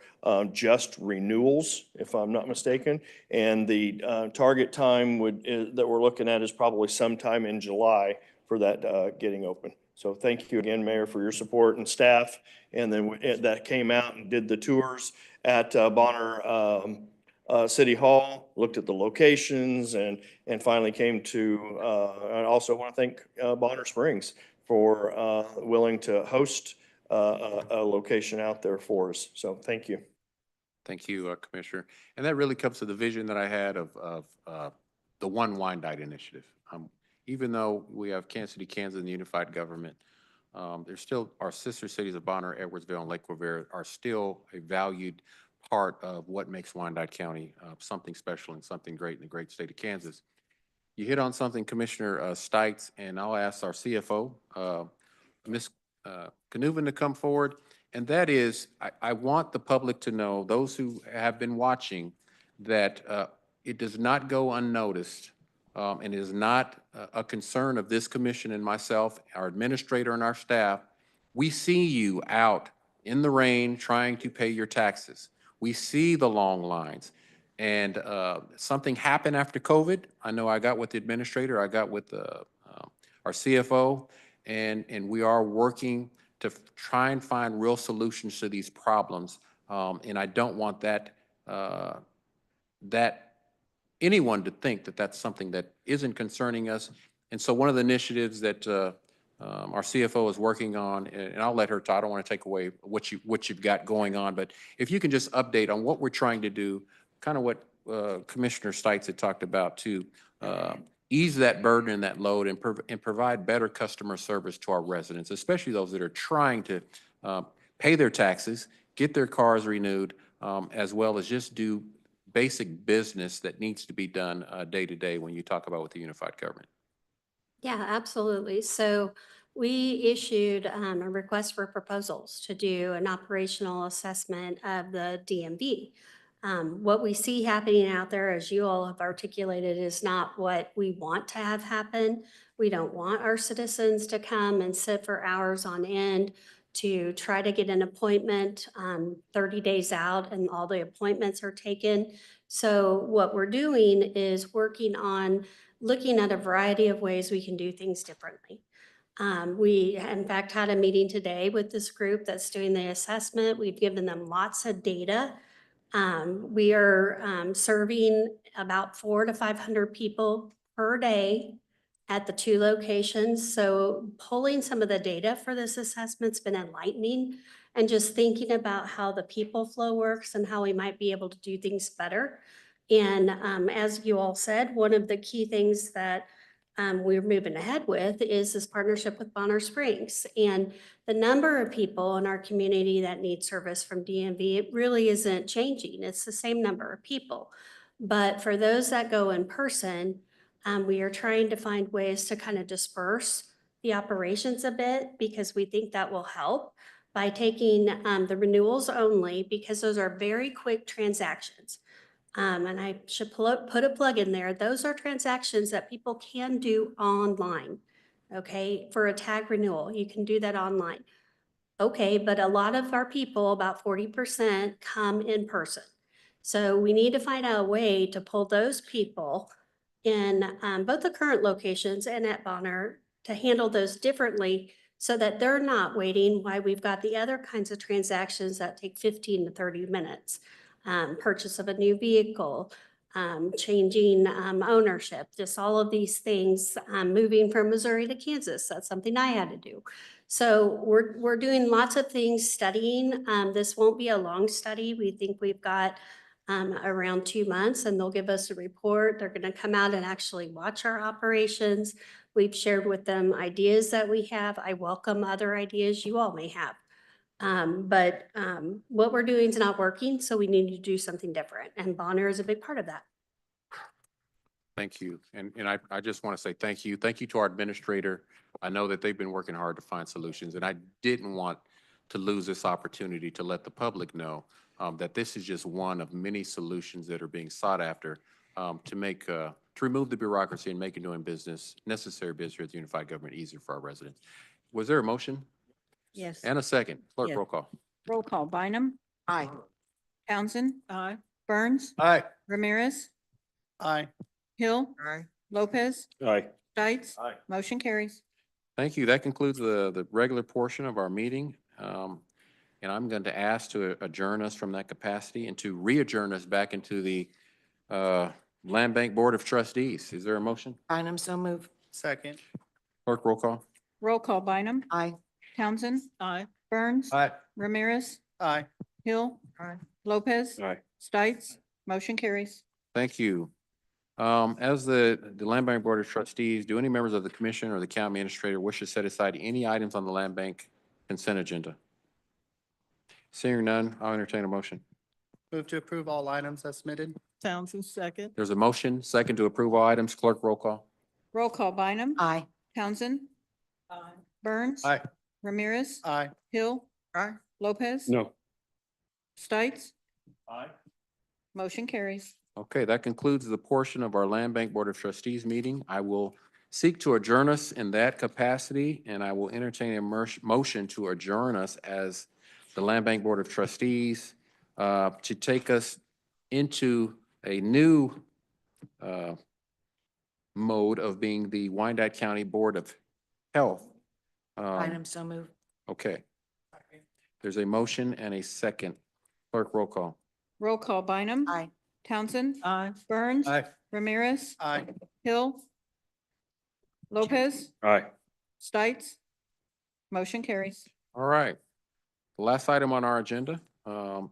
just renewals, if I'm not mistaken, and the target time that we're looking at is probably sometime in July for that getting open. So thank you again, Mayor, for your support and staff. And then that came out and did the tours at Bonner City Hall, looked at the locations, and finally came to, I also want to thank Bonner Springs for willing to host a location out there for us. So thank you. Thank you, Commissioner. And that really comes to the vision that I had of the One Wyandotte initiative. Even though we have Kansas City, Kansas, and the unified government, there's still our sister cities of Bonner, Edwardsville, and Lake Revere are still a valued part of what makes Wyandotte County something special and something great in the great state of Kansas. You hit on something, Commissioner Stites, and I'll ask our CFO, Ms. Knuven, to come forward. And that is, I want the public to know, those who have been watching, that it does not go unnoticed and is not a concern of this commission and myself, our administrator and our staff. We see you out in the rain trying to pay your taxes. We see the long lines. And something happened after COVID. I know I got with the administrator, I got with our CFO, and we are working to try and find real solutions to these problems. And I don't want that anyone to think that that's something that isn't concerning us. And so one of the initiatives that our CFO is working on, and I'll let her talk, I don't want to take away what you've got going on, but if you can just update on what we're trying to do, kind of what Commissioner Stites had talked about, to ease that burden and that load and provide better customer service to our residents, especially those that are trying to pay their taxes, get their cars renewed, as well as just do basic business that needs to be done day to day when you talk about with the unified government. Yeah, absolutely. So we issued a request for proposals to do an operational assessment of the DMV. What we see happening out there, as you all have articulated, is not what we want to have happen. We don't want our citizens to come and sit for hours on end to try to get an appointment 30 days out, and all the appointments are taken. So what we're doing is working on looking at a variety of ways we can do things differently. We, in fact, had a meeting today with this group that's doing the assessment. We've given them lots of data. We are serving about 400 to 500 people per day at the two locations. So pulling some of the data for this assessment's been enlightening, and just thinking about how the people flow works and how we might be able to do things better. And as you all said, one of the key things that we're moving ahead with is this partnership with Bonner Springs. And the number of people in our community that need service from DMV, it really isn't changing. It's the same number of people. But for those that go in person, we are trying to find ways to kind of disperse the operations a bit, because we think that will help by taking the renewals only, because those are very quick transactions. And I should put a plug in there. Those are transactions that people can do online. Okay, for a tag renewal, you can do that online. Okay, but a lot of our people, about 40%, come in person. So we need to find out a way to pull those people in both the current locations and at Bonner to handle those differently, so that they're not waiting while we've got the other kinds of transactions that take 15 to 30 minutes. Purchase of a new vehicle, changing ownership, just all of these things, moving from Missouri to Kansas. That's something I had to do. So we're doing lots of things, studying. This won't be a long study. We think we've got around 2 months, and they'll give us a report. They're going to come out and actually watch our operations. We've shared with them ideas that we have. I welcome other ideas you all may have. But what we're doing is not working, so we need to do something different, and Bonner is a big part of that. Thank you. And I just want to say thank you. Thank you to our administrator. I know that they've been working hard to find solutions, and I didn't want to lose this opportunity to let the public know that this is just one of many solutions that are being sought after to remove the bureaucracy and make doing business, necessary business here at the Unified Government easier for our residents. Was there a motion? Yes. And a second. Clerk, Yes. roll call. Roll call. Bynum. Aye. Townsend. Aye. Burns. Aye. Ramirez. Aye. Hill. Aye. Lopez. Aye. Stites. Aye. Motion carries. Thank you. That concludes the regular portion of our meeting. And I'm going to ask to adjourn us from that capacity and to re-adjourn us back into the Land Bank Board of Trustees. Is there a motion? Bynum, so move. Second. Clerk, roll call. Roll call. Bynum. Aye. Townsend. Aye. Burns. Aye. Ramirez. Aye. Hill. Aye. Lopez. Aye. Stites. Motion carries. Thank you. As the Land Bank Board of Trustees, do any members of the commission or the county administrator wish to set aside any items on the Land Bank consent agenda? Seeing none, I'll entertain a motion. Move to approve all items as submitted. Townsend, second. There's a motion, second to approve all items. Clerk, roll call. Roll call. Bynum. Aye. Townsend. Aye. Burns. Aye. Ramirez. Aye. Hill. Aye. Lopez. No. Stites. Aye. Motion carries. Okay, that concludes the portion of our Land Bank Board of Trustees meeting. I will seek to adjourn us in that capacity, and I will entertain a motion to adjourn us as the Land Bank Board of Trustees to take us into a new mode of being the Wyandotte County Board of Health. Bynum, so move. Okay. There's a motion and a second. Clerk, roll call. Roll call. Bynum. Aye. Townsend. Aye. Burns. Aye. Ramirez. Aye. Hill. Lopez. Aye. Stites. Motion carries. All right. The last item on our agenda,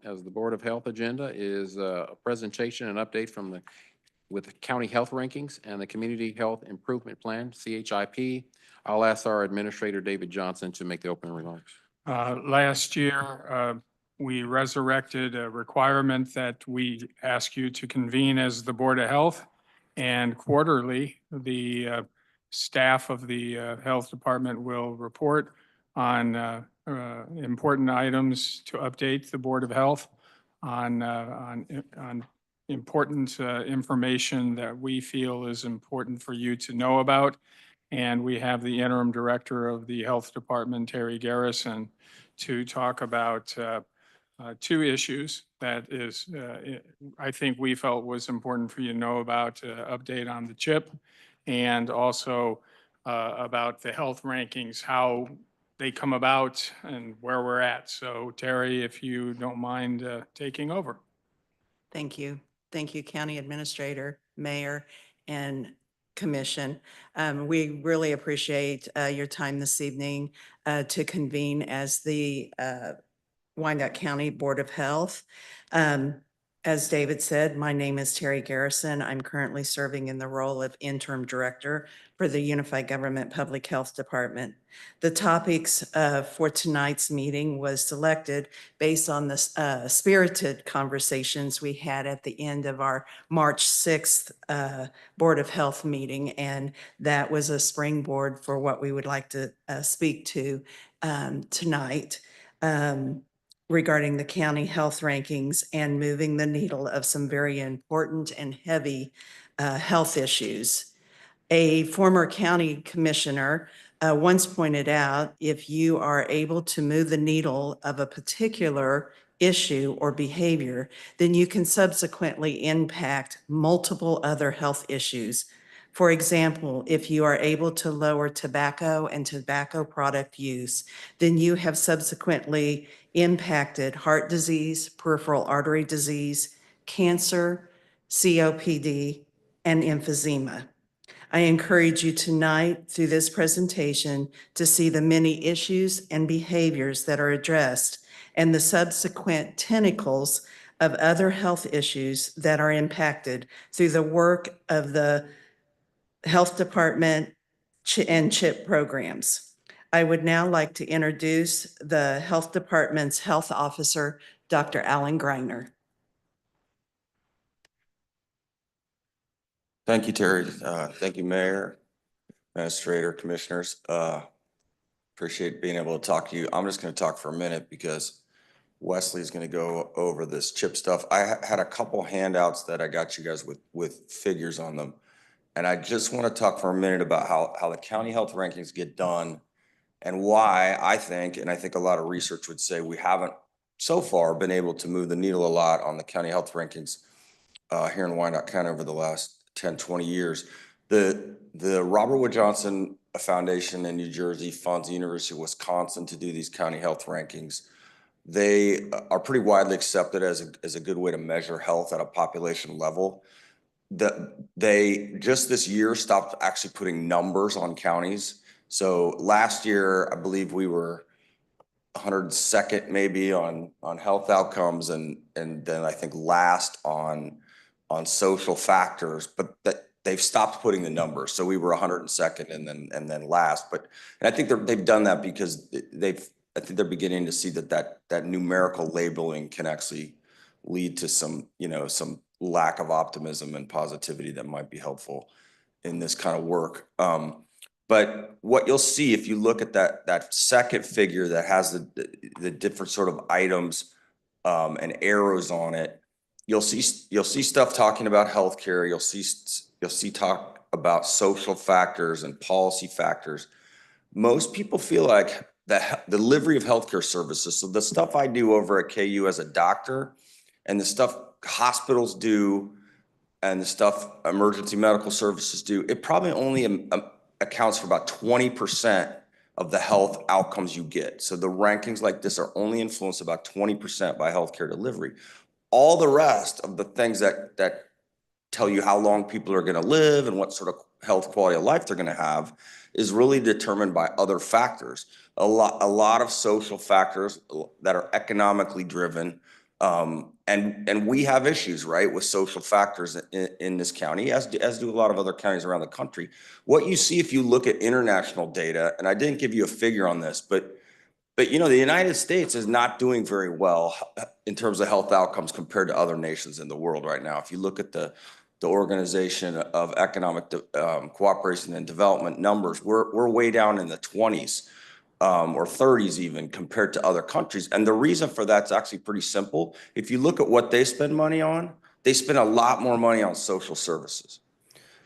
as the Board of Health agenda, is a presentation and update from with the county health rankings and the Community Health Improvement Plan, CHIP. I'll ask our administrator, David Johnson, to make the opening remarks. Last year, we resurrected a requirement that we ask you to convene as the Board of Health. And quarterly, the staff of the Health Department will report on important items to update the Board of Health on important information that we feel is important for you to know about. And we have the interim director of the Health Department, Terry Garrison, to talk about two issues that is, I think we felt was important for you to know about, update on the CHIP, and also about the health rankings, how they come about and where we're at. So Terry, if you don't mind taking over. Thank you. Thank you, County Administrator, Mayor, and Commission. We really appreciate your time this evening to convene as the Wyandotte County Board of Health. As David said, my name is Terry Garrison. I'm currently serving in the role of interim director for the Unified Government Public Health Department. The topics for tonight's meeting was selected based on the spirited conversations we had at the end of our March 6th Board of Health meeting, and that was a springboard for what we would like to speak to tonight. Regarding the county health rankings and moving the needle of some very important and heavy health issues. A former county commissioner once pointed out, if you are able to move the needle of a particular issue or behavior, then you can subsequently impact multiple other health issues. For example, if you are able to lower tobacco and tobacco product use, then you have subsequently impacted heart disease, peripheral artery disease, cancer, COPD, and emphysema. I encourage you tonight through this presentation to see the many issues and behaviors that are addressed and the subsequent tentacles of other health issues that are impacted through the work of the Health Department and CHIP programs. I would now like to introduce the Health Department's Health Officer, Dr. Alan Greiner. Thank you, Terry. Thank you, Mayor, Administrator, Commissioners. Appreciate being able to talk to you. I'm just going to talk for a minute because Wesley is going to go over this CHIP stuff. I had a couple handouts that I got you guys with figures on them. And I just want to talk for a minute about how the county health rankings get done and why I think, and I think a lot of research would say we haven't so far been able to move the needle a lot on the county health rankings here in Wyandotte County over the last 10, 20 years. The Robert Wood Johnson Foundation in New Jersey funds the University of Wisconsin to do these county health rankings. They are pretty widely accepted as a good way to measure health at a population level. They just this year stopped actually putting numbers on counties. So last year, I believe we were 102nd maybe on health outcomes, and then I think last on social factors, but they've stopped putting the numbers. So we were 102nd and then last. And I think they've done that because I think they're beginning to see that numerical labeling can actually lead to some lack of optimism and positivity that might be helpful in this kind of work. But what you'll see if you look at that second figure that has the different sort of items and arrows on it, you'll see stuff talking about healthcare. You'll see talk about social factors and policy factors. Most people feel like the delivery of healthcare services, so the stuff I do over at KU as a doctor and the stuff hospitals do and the stuff emergency medical services do, it probably only accounts for about 20% of the health outcomes you get. So the rankings like this are only influenced about 20% by healthcare delivery. All the rest of the things that tell you how long people are going to live and what sort of health quality of life they're going to have is really determined by other factors. A lot of social factors that are economically driven. And we have issues, right, with social factors in this county, as do a lot of other counties around the country. What you see if you look at international data, and I didn't give you a figure on this, but the United States is not doing very well in terms of health outcomes compared to other nations in the world right now. If you look at the Organization of Economic Cooperation and Development numbers, we're way down in the 20s. Or 30s even compared to other countries. And the reason for that's actually pretty simple. If you look at what they spend money on, they spend a lot more money on social services.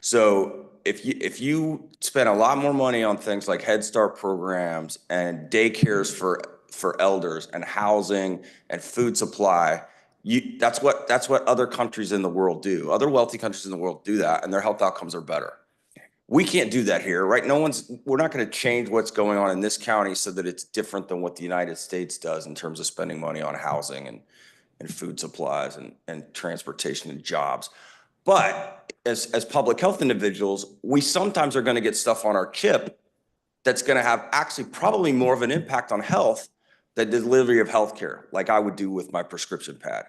So if you spend a lot more money on things like Head Start programs and daycares for elders and housing and food supply, that's what other countries in the world do. Other wealthy countries in the world do that, and their health outcomes are better. We can't do that here, right? We're not going to change what's going on in this county so that it's different than what the United States does in terms of spending money on housing and food supplies and transportation and jobs. But as public health individuals, we sometimes are going to get stuff on our chip that's going to have actually probably more of an impact on health than delivery of healthcare, like I would do with my prescription pad.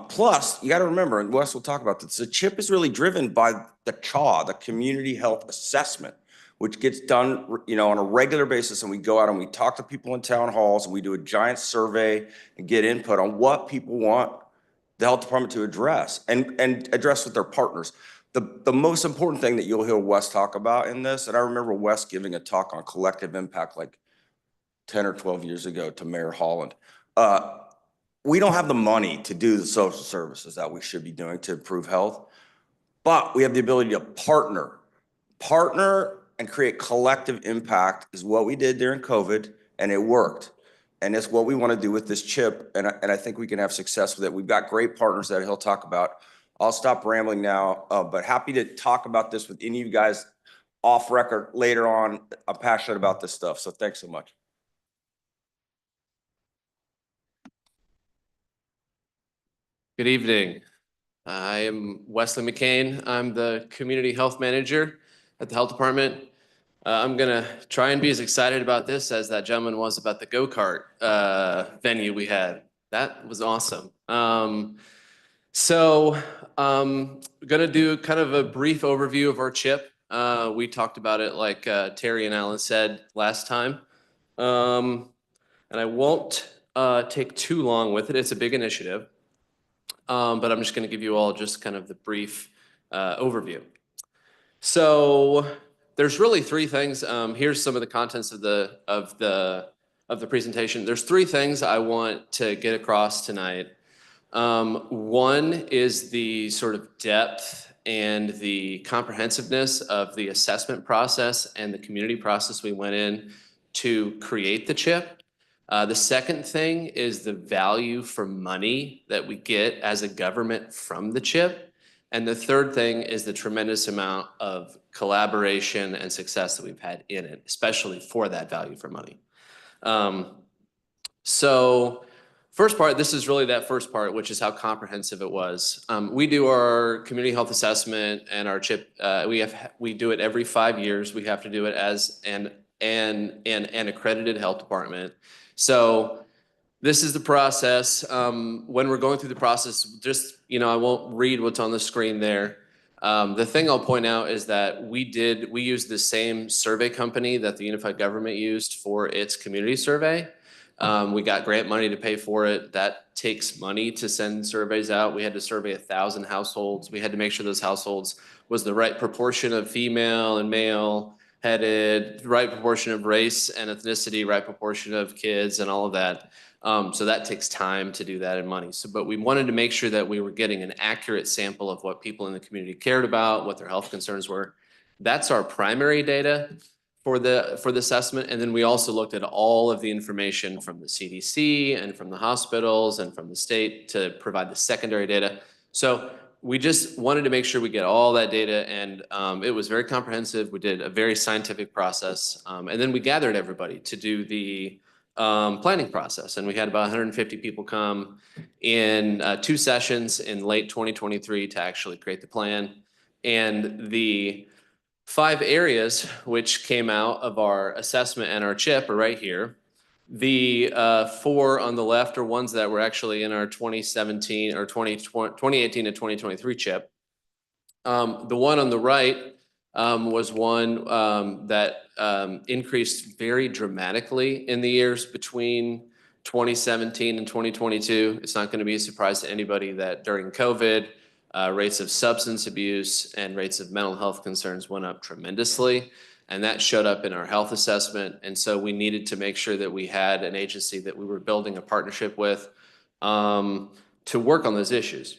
Plus, you got to remember, and Wes will talk about this, the CHIP is really driven by the CHA, the Community Health Assessment, which gets done, on a regular basis. And we go out and we talk to people in town halls and we do a giant survey and get input on what people want the health department to address and address with their partners. The most important thing that you'll hear Wes talk about in this, and I remember Wes giving a talk on collective impact like 10 or 12 years ago to Mayor Holland. We don't have the money to do the social services that we should be doing to improve health, but we have the ability to partner and create collective impact is what we did during COVID, and it worked. And it's what we want to do with this CHIP, and I think we can have success with it. We've got great partners that he'll talk about. I'll stop rambling now, but happy to talk about this with any of you guys off record later on. I'm passionate about this stuff, so thanks so much. Good evening. I am Wesley McCain. I'm the Community Health Manager at the Health Department. I'm gonna try and be as excited about this as that gentleman was about the go-kart venue we had. That was awesome. Gonna do kind of a brief overview of our chip. We talked about it like Terry and Alan said last time. And I won't take too long with it. It's a big initiative. But I'm just gonna give you all just kind of the brief overview. So there's really three things. Here's some of the contents of the presentation. There's three things I want to get across tonight. One is the sort of depth and the comprehensiveness of the assessment process and the community process we went in to create the chip. The second thing is the value for money that we get as a government from the chip. And the third thing is the tremendous amount of collaboration and success that we've had in it, especially for that value for money. So first part, this is really that first part, which is how comprehensive it was. We do our community health assessment and our chip. We do it every 5 years. We have to do it as an accredited health department. So this is the process. When we're going through the process, just, I won't read what's on the screen there. The thing I'll point out is that we used the same survey company that the unified government used for its community survey. We got grant money to pay for it. That takes money to send surveys out. We had to survey 1,000 households. We had to make sure those households was the right proportion of female and male headed, right proportion of race and ethnicity, right proportion of kids and all of that. So that takes time to do that and money. But we wanted to make sure that we were getting an accurate sample of what people in the community cared about, what their health concerns were. That's our primary data for the assessment. And then we also looked at all of the information from the CDC and from the hospitals and from the state to provide the secondary data. So we just wanted to make sure we get all that data, and it was very comprehensive. We did a very scientific process, and then we gathered everybody to do the planning process. And we had about 150 people come in 2 sessions in late 2023 to actually create the plan. And the 5 areas which came out of our assessment and our chip are right here. The 4 on the left are ones that were actually in our 2017 or 2018 to 2023 chip. The one on the right was one that increased very dramatically in the years between 2017 and 2022. It's not going to be a surprise to anybody that during COVID, rates of substance abuse and rates of mental health concerns went up tremendously. And that showed up in our health assessment. And so we needed to make sure that we had an agency that we were building a partnership with to work on those issues.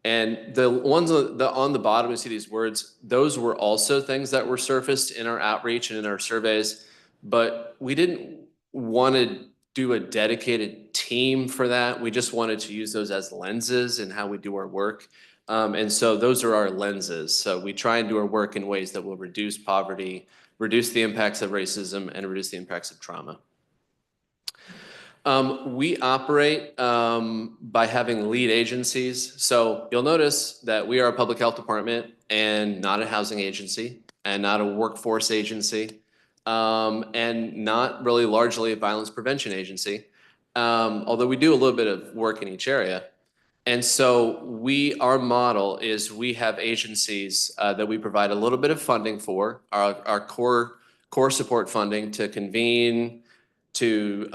And the ones on the bottom, you see these words, those were also things that were surfaced in our outreach and in our surveys, but we didn't want to do a dedicated team for that. We just wanted to use those as lenses in how we do our work. And so those are our lenses. So we try and do our work in ways that will reduce poverty, reduce the impacts of racism, and reduce the impacts of trauma. We operate by having lead agencies. So you'll notice that we are a public health department and not a housing agency and not a workforce agency and not really largely a violence prevention agency, although we do a little bit of work in each area. And so our model is we have agencies that we provide a little bit of funding for, our core support funding to convene, to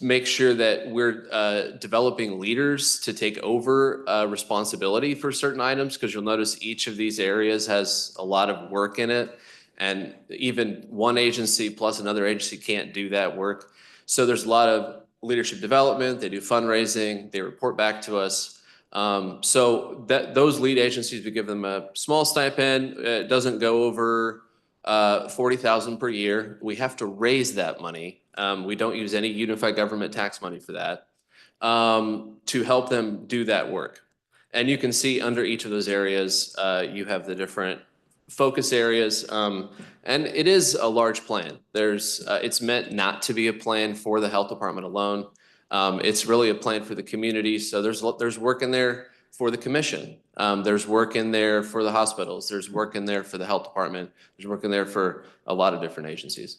make sure that we're developing leaders to take over responsibility for certain items, because you'll notice each of these areas has a lot of work in it. And even one agency plus another agency can't do that work. So there's a lot of leadership development, they do fundraising, they report back to us. So those lead agencies, we give them a small stipend. It doesn't go over $40,000 per year. We have to raise that money. We don't use any unified government tax money for that to help them do that work. And you can see under each of those areas, you have the different focus areas. And it is a large plan. It's meant not to be a plan for the health department alone. It's really a plan for the community. So there's work in there for the commission. There's work in there for the hospitals. There's work in there for the health department. There's work in there for a lot of different agencies.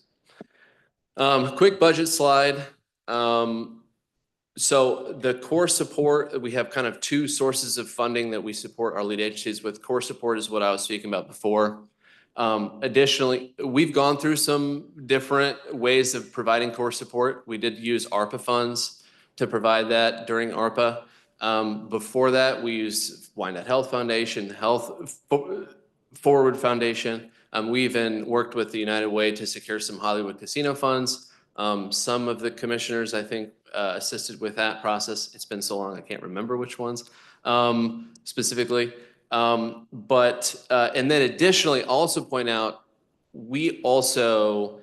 Quick budget slide. So the core support, we have kind of two sources of funding that we support our lead agencies with. Core support is what I was speaking about before. Additionally, we've gone through some different ways of providing core support. We did use ARPA funds to provide that during ARPA. Before that, we used Wyandotte Health Foundation, Forward Foundation. We even worked with the United Way to secure some Hollywood casino funds. Some of the commissioners, I think, assisted with that process. It's been so long, I can't remember which ones specifically. And then additionally, also point out, we also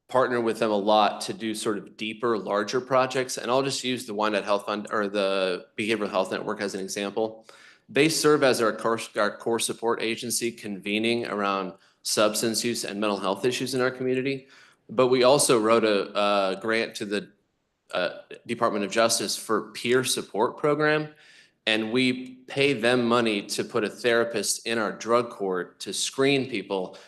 partner with them a lot to do sort of deeper, larger projects. And I'll just use the Wyandotte Health Fund or the Behavioral Health Network as an example. They serve as our core support agency, convening around substance use and mental health issues in our community. But we also wrote a grant to the Department of Justice for peer support program. And we pay them money to put a therapist in our drug court to screen people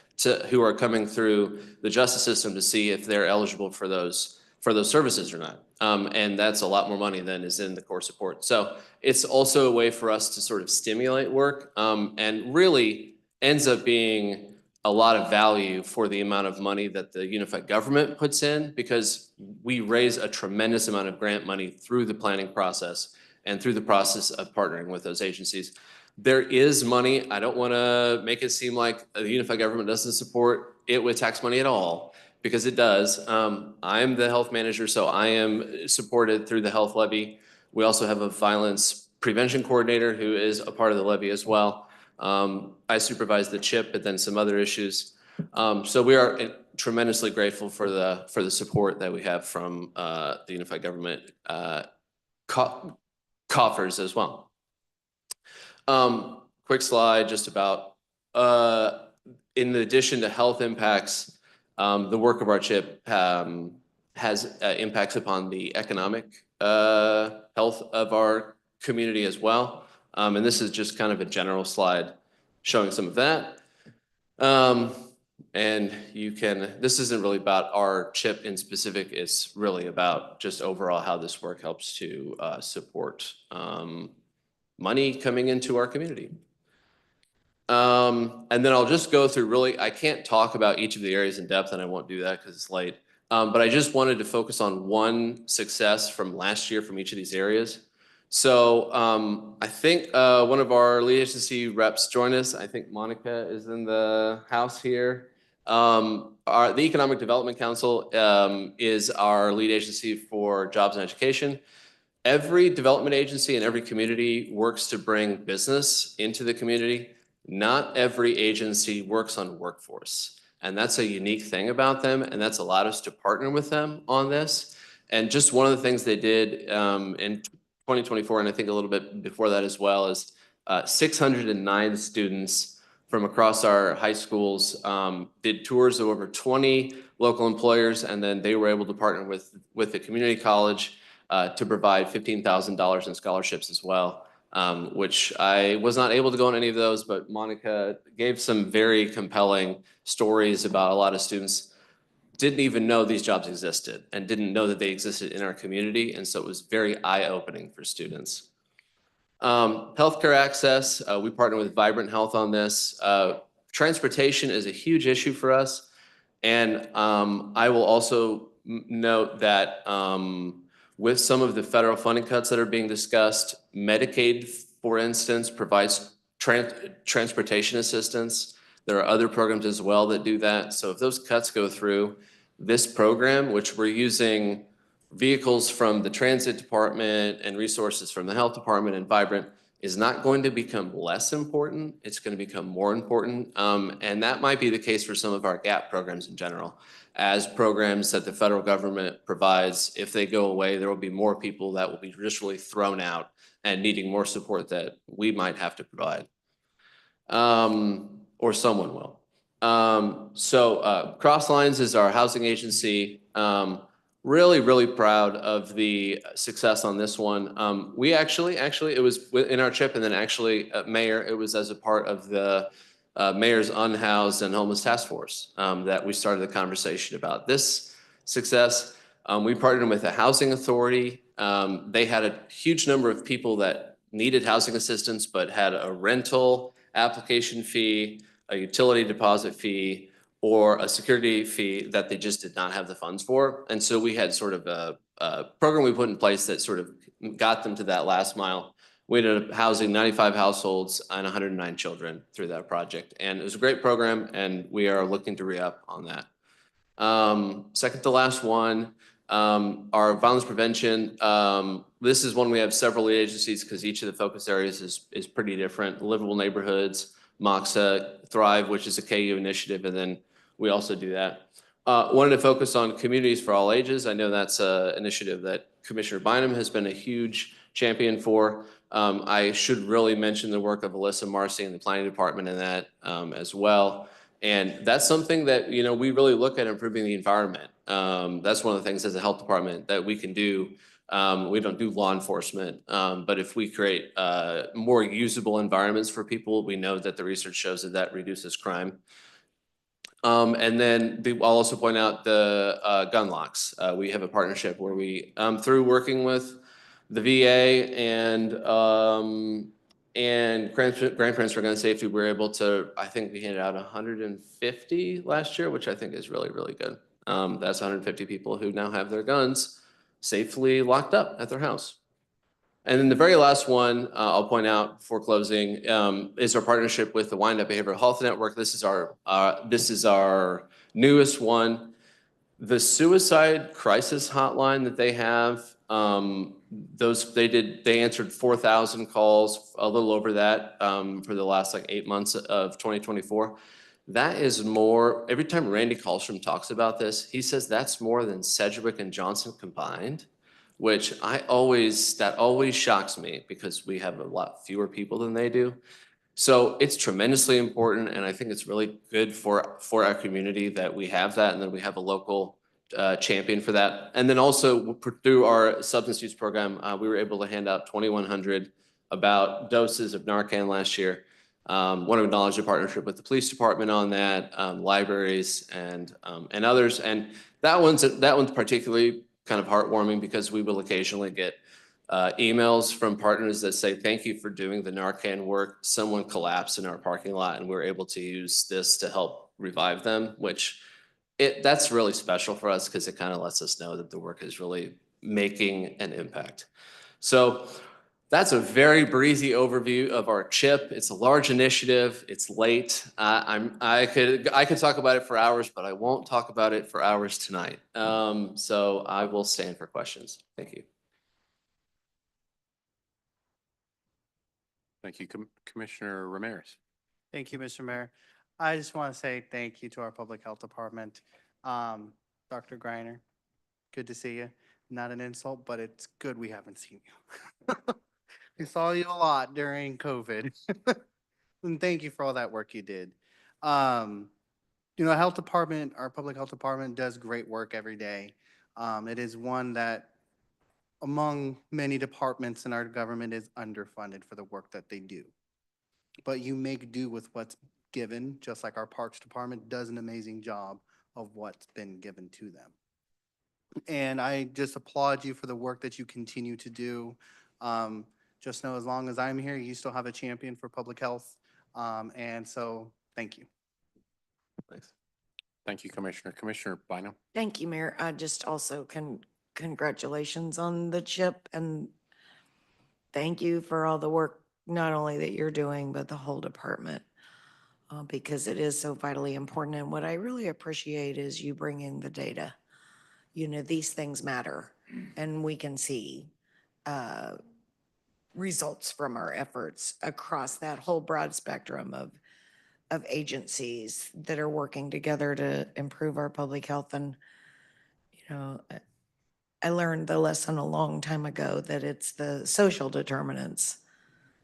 who are coming through the justice system to see if they're eligible for those services or not. And that's a lot more money than is in the core support. So it's also a way for us to sort of stimulate work, and really ends up being a lot of value for the amount of money that the unified government puts in, because we raise a tremendous amount of grant money through the planning process and through the process of partnering with those agencies. There is money. I don't want to make it seem like the unified government doesn't support it with tax money at all, because it does. I'm the health manager, so I am supported through the health levy. We also have a violence prevention coordinator who is a part of the levy as well. I supervise the CHIP, but then some other issues. So we are tremendously grateful for the support that we have from the unified government coffers as well. Quick slide just about, in addition to health impacts, the work of our CHIP has impacts upon the economic health of our community as well. And this is just kind of a general slide showing some of that. And this isn't really about our CHIP in specific, it's really about just overall how this work helps to support money coming into our community. And then I'll just go through I can't talk about each of the areas in depth, and I won't do that because it's late. But I just wanted to focus on one success from last year from each of these areas. So I think one of our lead agency reps joined us. I think Monica is in the house here. The Economic Development Council is our lead agency for jobs and education. Every development agency in every community works to bring business into the community. Not every agency works on workforce. And that's a unique thing about them. And that's allowed us to partner with them on this. And just one of the things they did in 2024, and I think a little bit before that as well, is 609 students from across our high schools did tours of over 20 local employers. And then they were able to partner with the community college to provide $15,000 in scholarships as well, which I was not able to go on any of those, but Monica gave some very compelling stories about a lot of students didn't even know these jobs existed and didn't know that they existed in our community. And so it was very eye-opening for students. Healthcare access, we partner with Vibrant Health on this. Transportation is a huge issue for us. And I will also note that with some of the federal funding cuts that are being discussed, Medicaid, for instance, provides transportation assistance. There are other programs as well that do that. So if those cuts go through, this program, which we're using vehicles from the transit department and resources from the health department and Vibrant, is not going to become less important. It's going to become more important. And that might be the case for some of our GAP programs in general. As programs that the federal government provides, if they go away, there will be more people that will be traditionally thrown out and needing more support that we might have to provide. Or someone will. Crosslines is our housing agency. Really, really proud of the success on this one. We actually, it was in our CHIP, and then actually, Mayor, it was as a part of the Mayor's Unhoused and Homeless Task Force that we started the conversation about this success. We partnered with a housing authority. They had a huge number of people that needed housing assistance, but had a rental application fee, a utility deposit fee, or a security fee that they just did not have the funds for. And so we had sort of a program we put in place that sort of got them to that last mile. We ended up housing 95 households and 109 children through that project. And it was a great program, and we are looking to re-up on that. Second to last one, our violence prevention. This is one we have several lead agencies because each of the focus areas is pretty different. Livable Neighborhoods, MOXA, Thrive, which is a KU initiative, and then we also do that. Wanted to focus on communities for all ages. I know that's an initiative that Commissioner Bynum has been a huge champion for. I should really mention the work of Alyssa Marcy and the planning department in that as well. And that's something that, you know, we really look at improving the environment. That's one of the things as a health department that we can do. We don't do law enforcement, but if we create more usable environments for people, we know that the research shows that that reduces crime. And then I'll also point out the gun locks. We have a partnership where we, through working with the VA and Grandparents for Gun Safety, we're able to, I think we handed out 150 last year, which I think is really, really good. That's 150 people who now have their guns safely locked up at their house. And then the very last one I'll point out before closing is our partnership with the Wyandotte Behavioral Health Network. This is our newest one. The suicide crisis hotline that they have, they answered 4,000 calls, a little over that, for the last like 8 months of 2024. That is more, every time Randy Kallstrom talks about this, he says that's more than Sedgwick and Johnson combined, which that always shocks me because we have a lot fewer people than they do. So it's tremendously important, and I think it's really good for our community that we have that, and then we have a local champion for that. And then also through our substance use program, we were able to hand out 2,100 about doses of Narcan last year. Want to acknowledge the partnership with the police department on that, libraries and others. And that one's particularly kind of heartwarming because we will occasionally get emails from partners that say, thank you for doing the Narcan work. Someone collapsed in our parking lot and we're able to use this to help revive them, which that's really special for us because it kind of lets us know that the work is really making an impact. So that's a very breezy overview of our CHIP. It's a large initiative. It's late. I could talk about it for hours, but I won't talk about it for hours tonight. So I will stand for questions. Thank you. Thank you, Commissioner Ramirez. Thank you, Mr. Mayor. I just want to say thank you to our Public Health Department. Dr. Greiner, good to see you. Not an insult, but it's good we haven't seen you. We saw you a lot during COVID. And thank you for all that work you did. You know, our Public Health Department does great work every day. It is one that among many departments in our government is underfunded for the work that they do. But you make do with what's given, just like our Parks Department does an amazing job of what's been given to them. And I just applaud you for the work that you continue to do. Just know as long as I'm here, you still have a champion for public health. And so thank you. Thanks. Thank you, Commissioner. Commissioner Bynum. Thank you, Mayor. I just also congratulations on the CHIP and thank you for all the work, not only that you're doing, but the whole department, because it is so vitally important. And what I really appreciate is you bringing the data. You know, these things matter and we can see results from our efforts across that whole broad spectrum of agencies that are working together to improve our public health. And, you know, I learned the lesson a long time ago that it's the social determinants,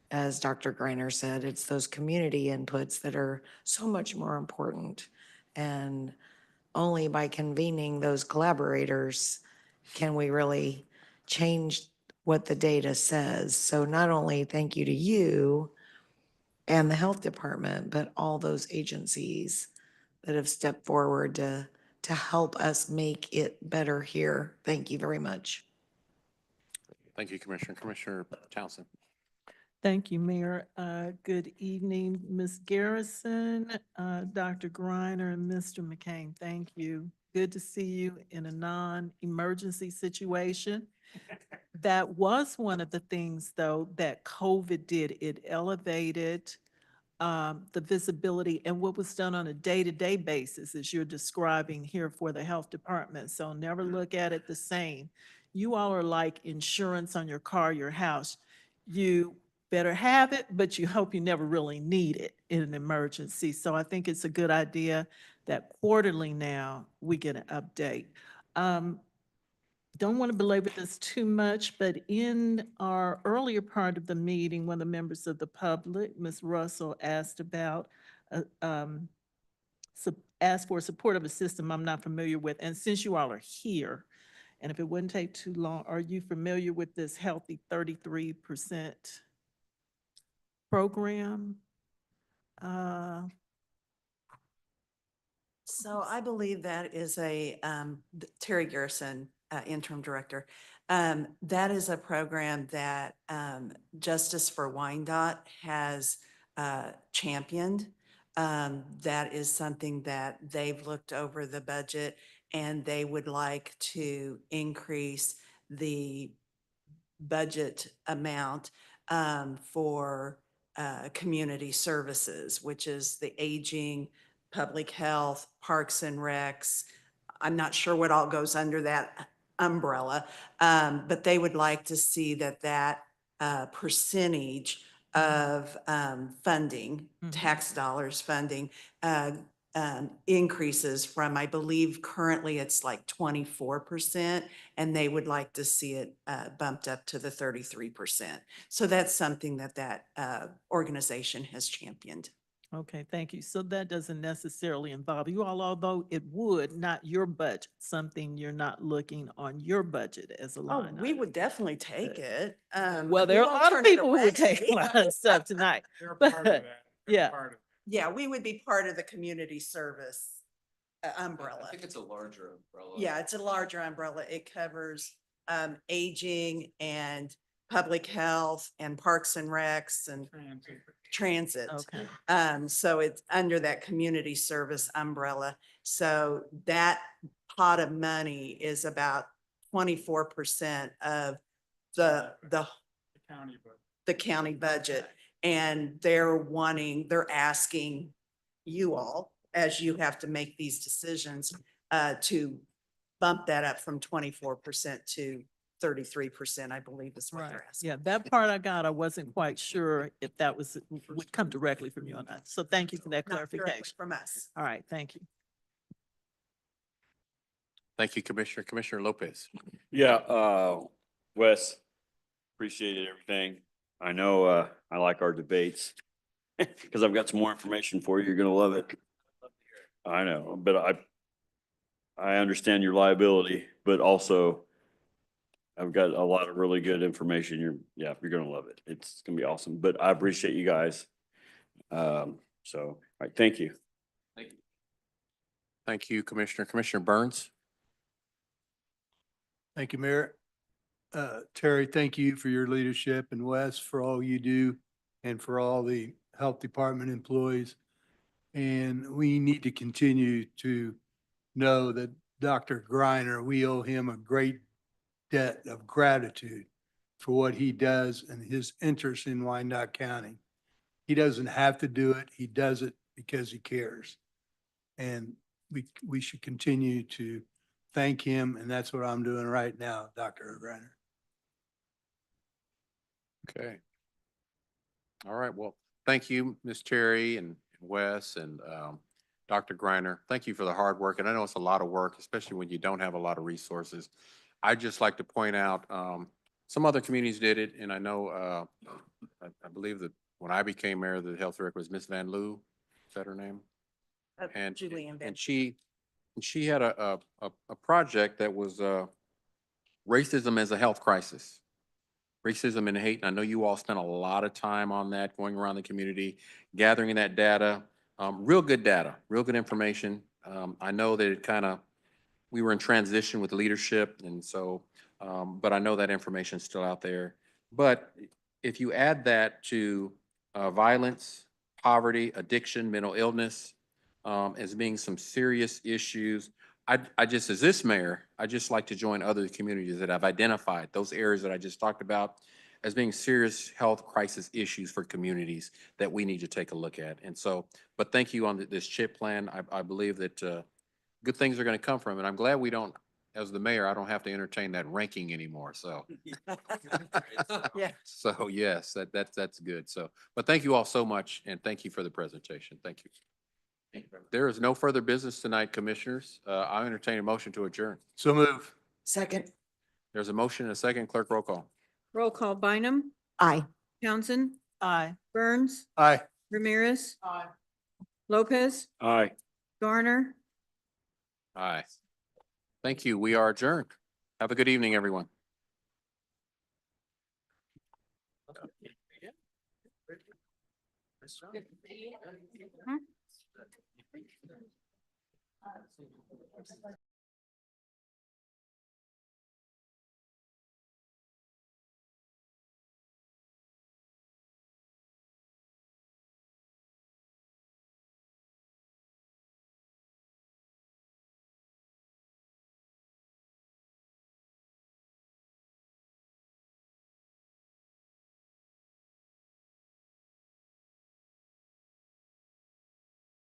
as Dr. Greiner said, it's those community inputs that are so much more important. And only by convening those collaborators can we really change what the data says. So not only thank you to you and the health department, but all those agencies that have stepped forward to to help us make it better here. Thank you very much. Thank you, Commissioner. Commissioner Townsend. Thank you, Mayor. Good evening, Ms. Garrison, Dr. Griner, and Mr. McCain. Thank you. Good to see you in a non-emergency situation. That was one of the things, though, that COVID did. It elevated the visibility and what was done on a day-to-day basis, as you're describing here for the health department. So never look at it the same. You all are like insurance on your car, your house. You better have it, but you hope you never really need it in an emergency. So I think it's a good idea that quarterly now we get an update. Don't want to belabor this too much, but in our earlier part of the meeting, when the members of the public, Ms. Russell, asked about, asked for support of a system I'm not familiar with. And since you all are here, and if it wouldn't take too long, are you familiar with this Healthy 33% program? So I believe that is a, Terry Garrison, interim director. That is a program that Justice for Wyandotte has championed. That is something that they've looked over the budget and they would like to increase the budget amount for community services, which is the aging, public health, parks and recs. I'm not sure what all goes under that umbrella, but they would like to see that percentage of funding, tax dollars funding, increases from, I believe currently it's like 24%, and they would like to see it bumped up to the 33%. So that's something that organization has championed. Okay, thank you. So that doesn't necessarily involve you all, although it would, not your budget, something you're not looking on your budget as a Oh, line we item. would definitely take it. Well, there We are a won't lot of turn it people who would away. take a lot of stuff tonight. But, yeah. Yeah, we would be part of the community service umbrella. I think it's a larger umbrella. Yeah, it's a larger umbrella. It covers aging and public health and parks and recs and transit. Okay. So it's under that community service umbrella. So that pot of money is about 24% of the county budget. And they're asking you all, as you have to make these decisions, to bump that up from 24% to 33%, I believe is what Right. they're asking. Yeah, that part I got. I wasn't quite sure if that would come directly from you or not. So thank you for that Not directly clarification. from us. All right, thank you. Thank you, Commissioner. Commissioner Lopez. Yeah, Wes, appreciated everything. I know, I like our debates because I've got some more information for you. You're gonna love it. I know, but I understand your liability, but also I've got a lot of really good information. You're gonna love it. It's gonna be awesome, but I appreciate you guys. All right, thank you. Thank you. Thank you, Commissioner. Commissioner Burns. Thank you, Mayor. Terry, thank you for your leadership, and Wes for all you do and for all the health department employees. And we need to continue to know that Dr. Griner, we owe him a great debt of gratitude for what he does and his interest in Wyandotte County. He doesn't have to do it. He does it because he cares. And we should continue to thank him, and that's what I'm doing right now, Dr. Griner. Okay. All right. Well, thank you, Ms. Cherry and Wes and Dr. Griner. Thank you for the hard work. And I know it's a lot of work, especially when you don't have a lot of resources. I'd just like to point out some other communities did it. And I know, I believe that when I became mayor, the health director was Miss Van Loo. Is that her name? And Julian Van. and she had a project that was racism as a health crisis. Racism and hate. And I know you all spent a lot of time on that, going around the community, gathering that data, real good information. I know that it kind of we were in transition with leadership, and so, but I know that information is still out there. But if you add that to violence, poverty, addiction, mental illness, as being some serious issues, I just, as this mayor, I just like to join other communities that have identified those areas that I just talked about as being serious health crisis issues for communities that we need to take a look at. And so, but thank you on this CHIP plan. I believe that good things are going to come from it. I'm glad we don't, as the mayor, I don't have to entertain that ranking anymore. So, Yeah. so yes, that's good. So, but thank you all so much, and thank you for the presentation. Thank you. There is no further business tonight, commissioners. I entertain a motion to adjourn. So move. Second. There's a motion and a second. Clerk, roll call. Roll call Bynum, Aye. Townsend, Aye. Burns, Aye. Ramirez, Aye. Lopez, Aye. Garner. Aye. Thank you. We are adjourned. Have a good evening, everyone.